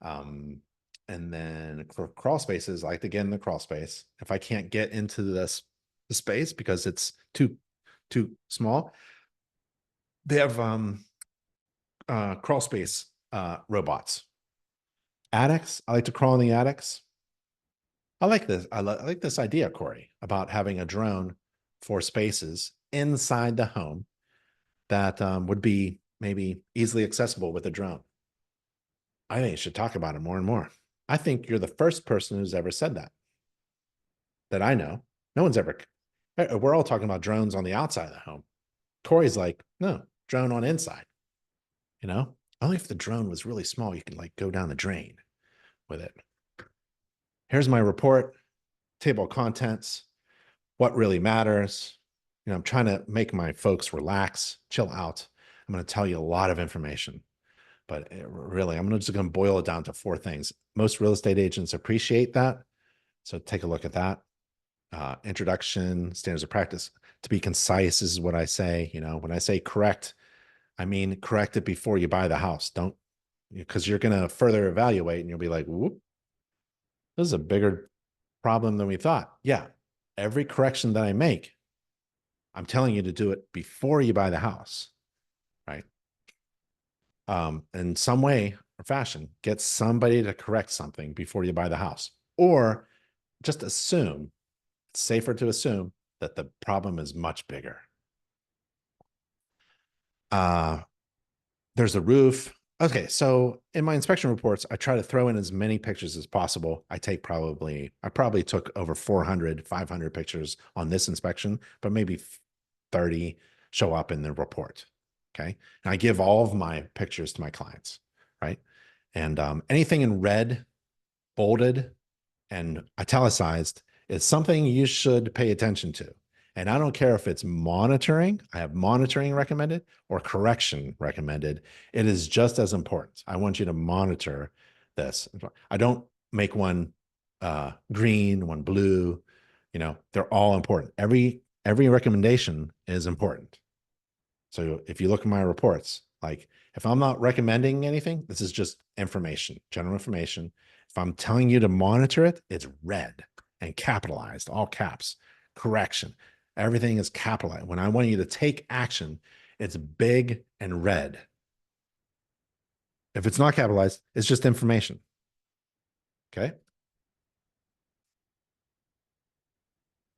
A: Um, and then for crawl spaces, I like to get in the crawl space. If I can't get into the space because it's too small, they have crawl space robots. Attics, I like to crawl in the attics. I like this. I like this idea, Corey, about having a drone for spaces inside the home that would be maybe easily accessible with a drone. I think you should talk about it more and more. I think you're the first person who's ever said that I know. No one's ever. We're all talking about drones on the outside of the home. Corey's like, no, drone on inside. Only if the drone was really small, you can like go down the drain with it. Here's my report, table of contents, what really matters. I'm trying to make my folks relax, chill out. I'm going to tell you a lot of information, but really, I'm just going to boil it down to 4 things. Most real estate agents appreciate that. So take a look at that. Introduction, standards of practice. To be concise is what I say. When I say correct, I mean correct it before you buy the house. Don't, because you're going to further evaluate and you'll be like, whoop, this is a bigger problem than we thought. Yeah. Every correction that I make, I'm telling you to do it before you buy the house, right? In some way or fashion, get somebody to correct something before you buy the house, or just assume, it's safer to assume that the problem is much bigger. There's a roof. Okay, so in my inspection reports, I try to throw in as many pictures as possible. I probably took over 400, 500 pictures on this inspection, but maybe 30 show up in the report. Okay. And I give all of my pictures to my clients, right? And anything in red, bolded, and italicized is something you should pay attention to. And I don't care if it's monitoring, I have monitoring recommended or correction recommended. It is just as important. I want you to monitor this. I don't make one green, one blue. They're all important. Every recommendation is important. So if you look at my reports, like if I'm not recommending anything, this is just information, general information. If I'm telling you to monitor it, it's red and capitalized, all caps, correction. Everything is capitalized. When I want you to take action, it's big and red. If it's not capitalized, it's just information. Okay.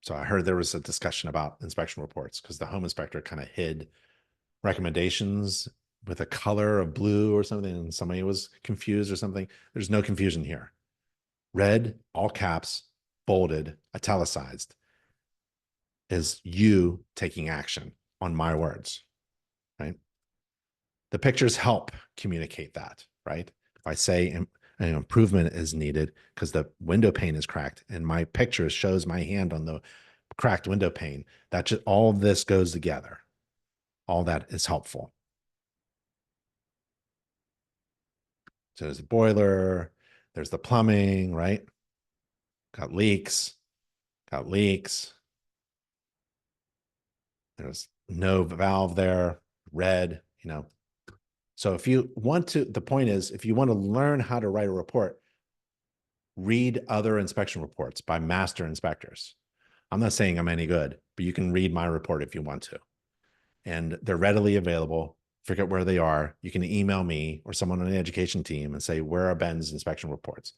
A: So I heard there was a discussion about inspection reports because the home inspector kind of hid recommendations with a color of blue or something, and somebody was confused or something. There's no confusion here. Red, all caps, bolded, italicized is you taking action on my words, right? The pictures help communicate that, right? If I say an improvement is needed because the window pane is cracked and my picture shows my hand on the cracked window pane, that just all of this goes together. All that is helpful. So there's the boiler, there's the plumbing, right? Got leaks. There's no valve there, red, So if you want to, the point is, if you want to learn how to write a report, read other inspection reports by master inspectors. I'm not saying I'm any good, but you can read my report if you want to. And they're readily available. Forget where they are. You can email me or someone on the education team and say, where are Ben's inspection reports?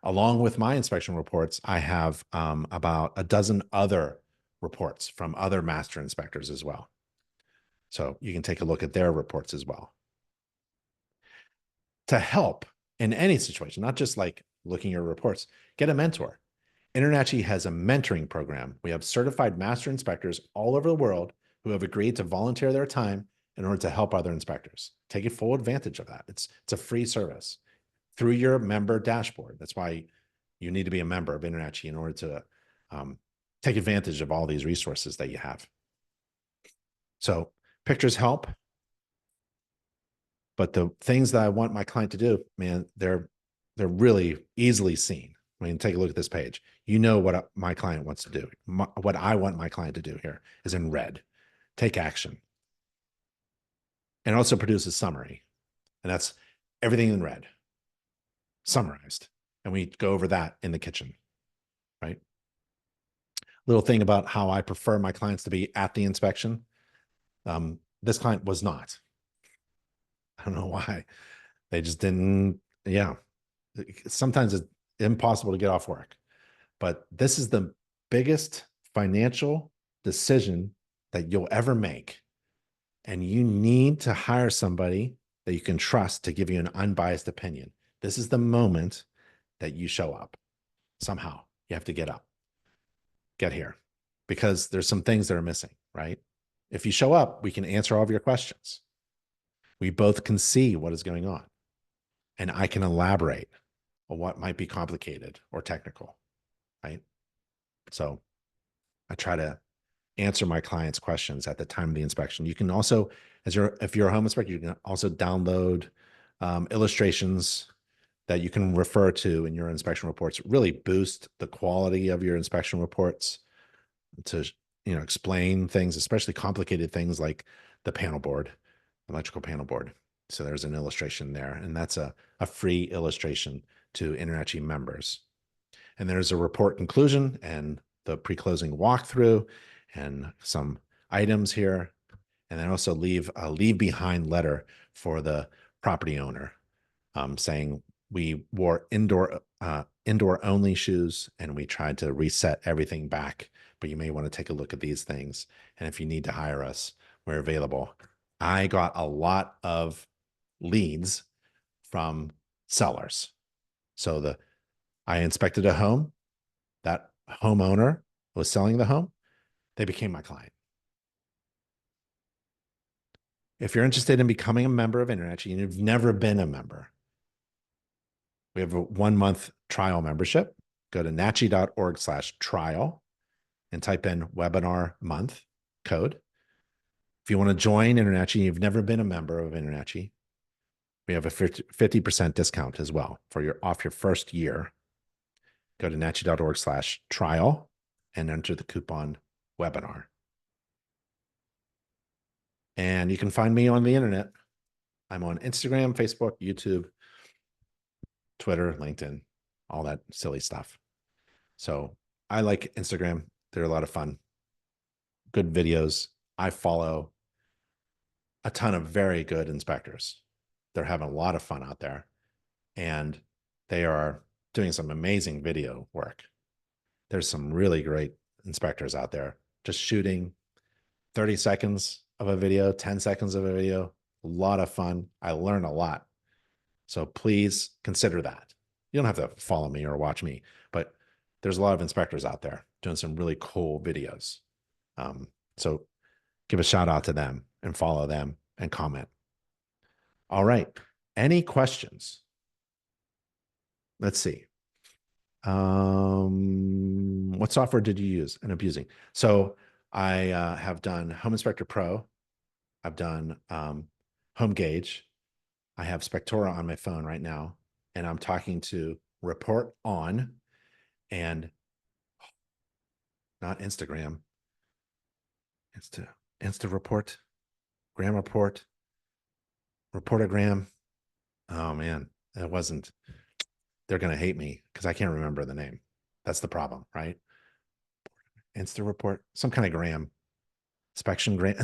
A: Along with my inspection reports, I have about a dozen other reports from other master inspectors as well. So you can take a look at their reports as well. To help in any situation, not just like looking at your reports, get a mentor. InterNACHI has a mentoring program. We have certified master inspectors all over the world who have agreed to volunteer their time in order to help other inspectors. Take full advantage of that. It's a free service through your member dashboard. That's why you need to be a member of InterNACHI in order to take advantage of all these resources that you have. So pictures help. But the things that I want my client to do, man, they're really easily seen. I mean, take a look at this page. You know what my client wants to do. What I want my client to do here is in red. Take action. And also produce a summary. And that's everything in red, summarized. And we go over that in the kitchen, right? Little thing about how I prefer my clients to be at the inspection. This client was not. I don't know why. They just didn't. Yeah. Sometimes it's impossible to get off work. But this is the biggest financial decision that you'll ever make. And you need to hire somebody that you can trust to give you an unbiased opinion. This is the moment that you show up. Somehow you have to get up, get here, because there's some things that are missing, right? If you show up, we can answer all of your questions. We both can see what is going on, and I can elaborate on what might be complicated or technical, right? So I try to answer my clients' questions at the time of the inspection. You can also, if you're a home inspector, you can also download illustrations that you can refer to in your inspection reports. Really boost the quality of your inspection reports to explain things, especially complicated things like the panel board, electrical panel board. So there's an illustration there, and that's a free illustration to InterNACHI members. And there's a report conclusion and the pre-closing walkthrough and some items here. And then also leave a leave behind letter for the property owner, saying we wore indoor only shoes and we tried to reset everything back, but you may want to take a look at these things. And if you need to hire us, we're available. I got a lot of leads from sellers. So I inspected a home. That homeowner was selling the home. They became my client. If you're interested in becoming a member of InterNACHI and you've never been a member, we have a 1-month trial membership. Go to nachi.org/trial and type in webinar month code. If you want to join InterNACHI and you've never been a member of InterNACHI, we have a 50% discount as well off your first year. Go to nachi.org/trial and enter the coupon webinar. And you can find me on the internet. I'm on Instagram, Facebook, YouTube, Twitter, LinkedIn, all that silly stuff. So I like Instagram. They're a lot of fun. Good videos. I follow a ton of very good inspectors. They're having a lot of fun out there. And they are doing some amazing video work. There's some really great inspectors out there just shooting 30 seconds of a video, 10 seconds of a video. A lot of fun. I learn a lot. So please consider that. You don't have to follow me or watch me, but there's a lot of inspectors out there doing some really cool videos. So give a shout out to them and follow them and comment. All right. Any questions? Let's see. What software did you use and abusing? So I have done Home Inspector Pro. I've done Home Gauge. I have Spectora on my phone right now, and I'm talking to Report On and not Instagram. Insta Report, Gram Report, Reportogram. Oh man, it wasn't. They're going to hate me because I can't remember the name. That's the problem, right? Insta Report, some kind of gram. Inspectogram.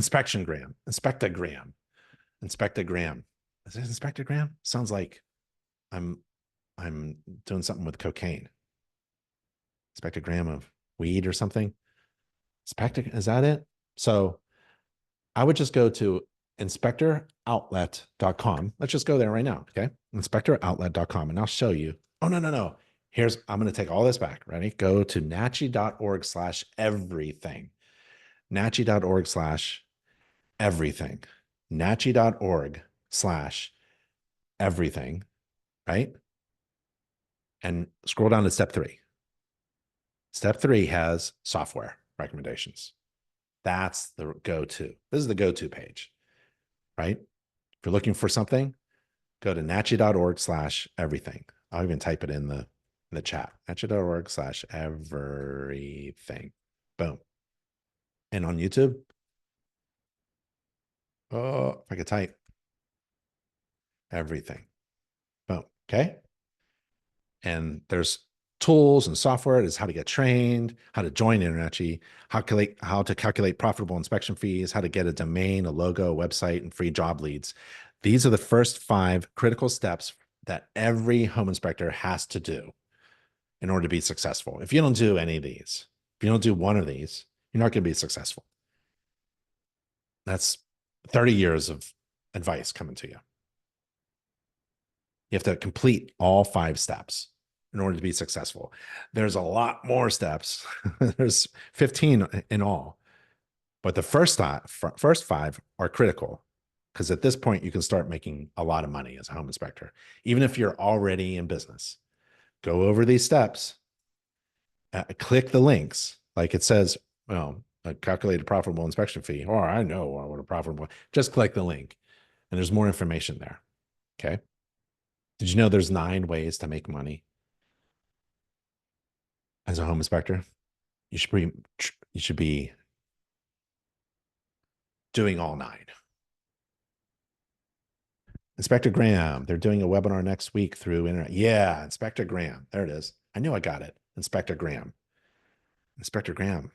A: Is it inspectogram? Sounds like I'm doing something with cocaine. Spectrogram of weed or something. Is that it? So I would just go to inspectoroutlet.com. Let's just go there right now. Okay. Inspectoroutlet.com. And I'll show you. Oh, no. I'm going to take all this back. Ready? Go to nachi.org/everything. nachi.org/everything. nachi.org/everything. Right? And scroll down to step 3. Step 3 has software recommendations. That's the go-to. This is the go-to page, right? If you're looking for something, go to nachi.org/everything. I'll even type it in the chat. nachi.org/everything. Boom. And on YouTube, oh, if I could type everything. Boom. Okay. And there's tools and software. It is how to get trained, how to join InterNACHI, how to calculate profitable inspection fees, how to get a domain, a logo, a website, and free job leads. These are the first 5 critical steps that every home inspector has to do in order to be successful. If you don't do any of these, if you don't do one of these, you're not going to be successful. That's 30 years of advice coming to you. You have to complete all 5 steps in order to be successful. There's a lot more steps. There's 15 in all. But the first 5 are critical, because at this point, you can start making a lot of money as a home inspector. Even if you're already in business, go over these steps, click the links. Like it says, well, a calculated profitable inspection fee, or I know what a profitable, just click the link and there's more information there. Okay. Did you know there's 9 ways to make money as a home inspector? You should be doing all 9. Inspector Graham, they're doing a webinar next week through internet. Yeah, Inspector Graham. There it is. I knew I got it. Inspector Graham. Inspector Graham.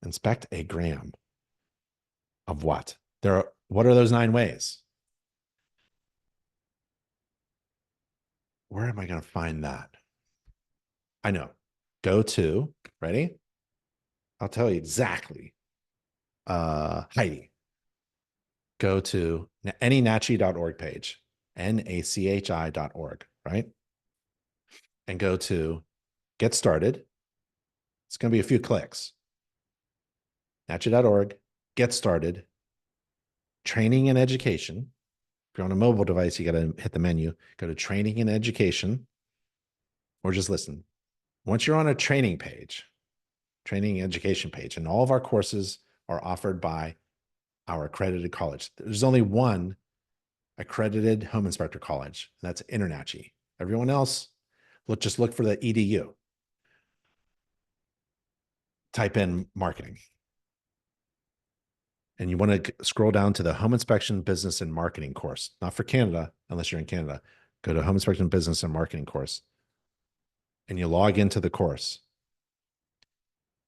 A: Inspect a gram of what? What are those 9 ways? Where am I going to find that? I know. Go to, ready? I'll tell you exactly. Heidi. Go to any nachi.org page, nachi.org, right? And go to get started. It's going to be a few clicks. nachi.org, get started, training and education. If you're on a mobile device, you got to hit the menu, go to training and education, or just listen. Once you're on a training page, training and education page, and all of our courses are offered by our accredited college. There's only one accredited home inspector college, and that's InterNACHI. Everyone else, just look for the EDU. Type in marketing. And you want to scroll down to the home inspection business and marketing course, not for Canada, unless you're in Canada. Go to home inspection business and marketing course. And you log into the course.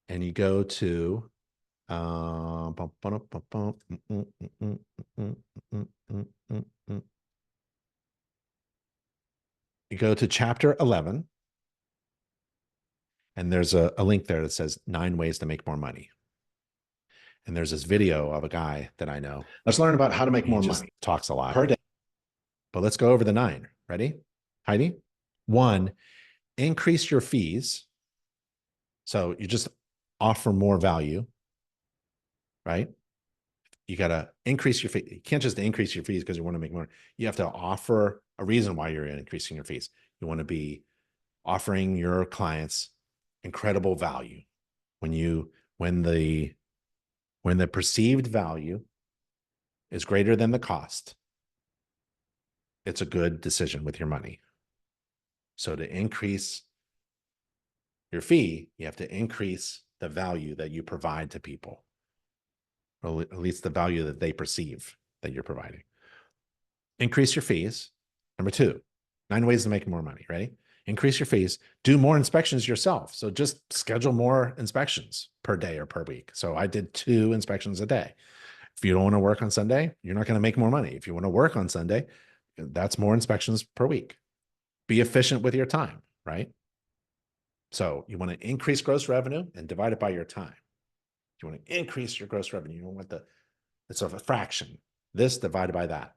A: And you go to you go to chapter 11, and there's a link there that says 9 ways to make more money. And there's this video of a guy that I know.
C: Let's learn about how to make more money.
A: Talks a lot
C: Per day.
A: But let's go over the 9. Ready, Heidi? 1, increase your fees. So you just offer more value, right? You got to increase your fee. You can't just increase your fees because you want to make more. You have to offer a reason why you're increasing your fees. You want to be offering your clients incredible value. When the perceived value is greater than the cost, it's a good decision with your money. So to increase your fee, you have to increase the value that you provide to people, or at least the value that they perceive that you're providing. Increase your fees. Number 2, 9 ways to make more money, right? Increase your fees, do more inspections yourself. So just schedule more inspections per day or per week. So I did 2 inspections a day. If you don't want to work on Sunday, you're not going to make more money. If you want to work on Sunday, that's more inspections per week. Be efficient with your time, right? So you want to increase gross revenue and divide it by your time. You want to increase your gross revenue. You don't want it's a fraction. This divided by that.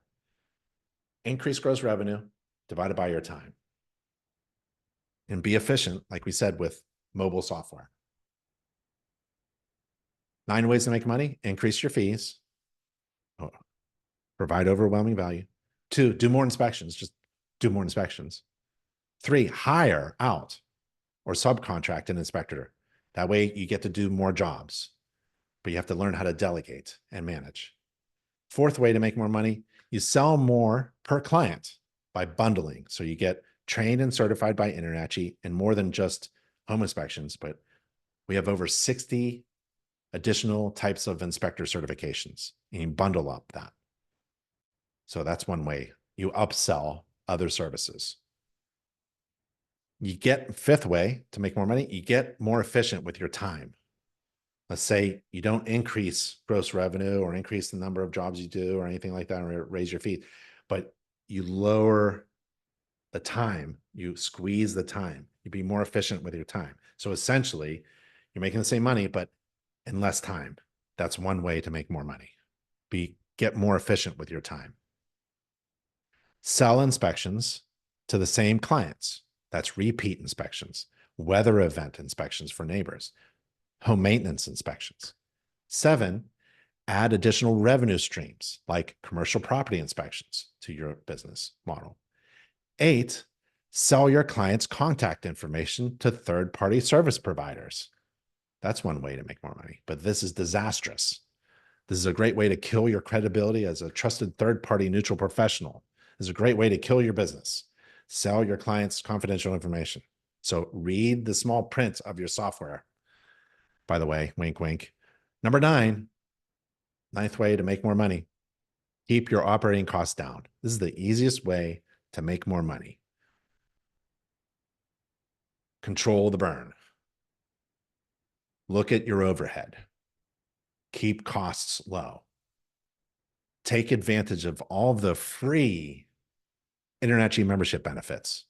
A: Increase gross revenue divided by your time. And be efficient, like we said, with mobile software. 9 ways to make money: increase your fees, provide overwhelming value. 2, do more inspections, just do more inspections. 3, hire out or subcontract an inspector. That way you get to do more jobs, but you have to learn how to delegate and manage. 4th way to make more money: You sell more per client by bundling. So you get trained and certified by InterNACHI in more than just home inspections, but we have over 60 additional types of inspector certifications, and you bundle up that. So that's one way you upsell other services. You get fifth way to make more money, you get more efficient with your time. Let's say you don't increase gross revenue or increase the number of jobs you do or anything like that, or raise your fees, but you lower the time, you squeeze the time, you be more efficient with your time. So essentially, you're making the same money, but in less time. That's one way to make more money. Get more efficient with your time. Sell inspections to the same clients. That's repeat inspections, weather event inspections for neighbors, home maintenance inspections. 7, add additional revenue streams like commercial property inspections to your business model. 8, sell your clients' contact information to third-party service providers. That's one way to make more money, but this is disastrous. This is a great way to kill your credibility as a trusted third-party neutral professional. This is a great way to kill your business. Sell your clients confidential information. So read the small print of your software. By the way, wink, wink. Number 9, ninth way to make more money. Keep your operating costs down. This is the easiest way to make more money. Control the burn. Look at your overhead. Keep costs low. Take advantage of all of the free InterNACHI membership benefits,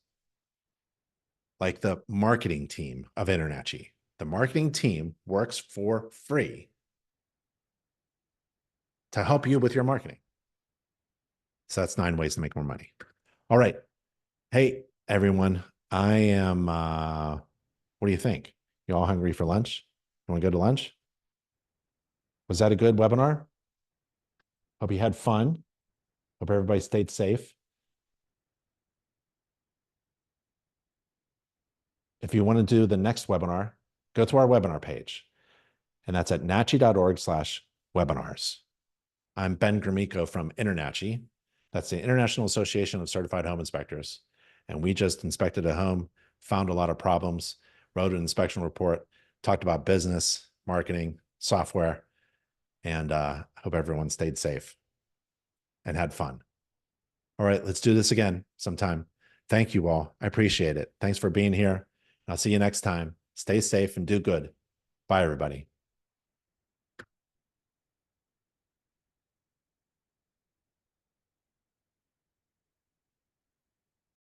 A: like the marketing team of InterNACHI. The marketing team works for free to help you with your marketing. So that's 9 ways to make more money. All right. Hey, everyone. I am, what do you think? You all hungry for lunch? You want to go to lunch? Was that a good webinar? Hope you had fun. Hope everybody stayed safe. If you want to do the next webinar, go to our webinar page, and that's at nachi.org/webinars. I'm Ben Gromicko from InterNACHI. That's the International Association of Certified Home Inspectors. And we just inspected a home, found a lot of problems, wrote an inspection report, talked about business, marketing, software, and hope everyone stayed safe and had fun. All right, let's do this again sometime. Thank you all. I appreciate it. Thanks for being here. I'll see you next time. Stay safe and do good. Bye, everybody.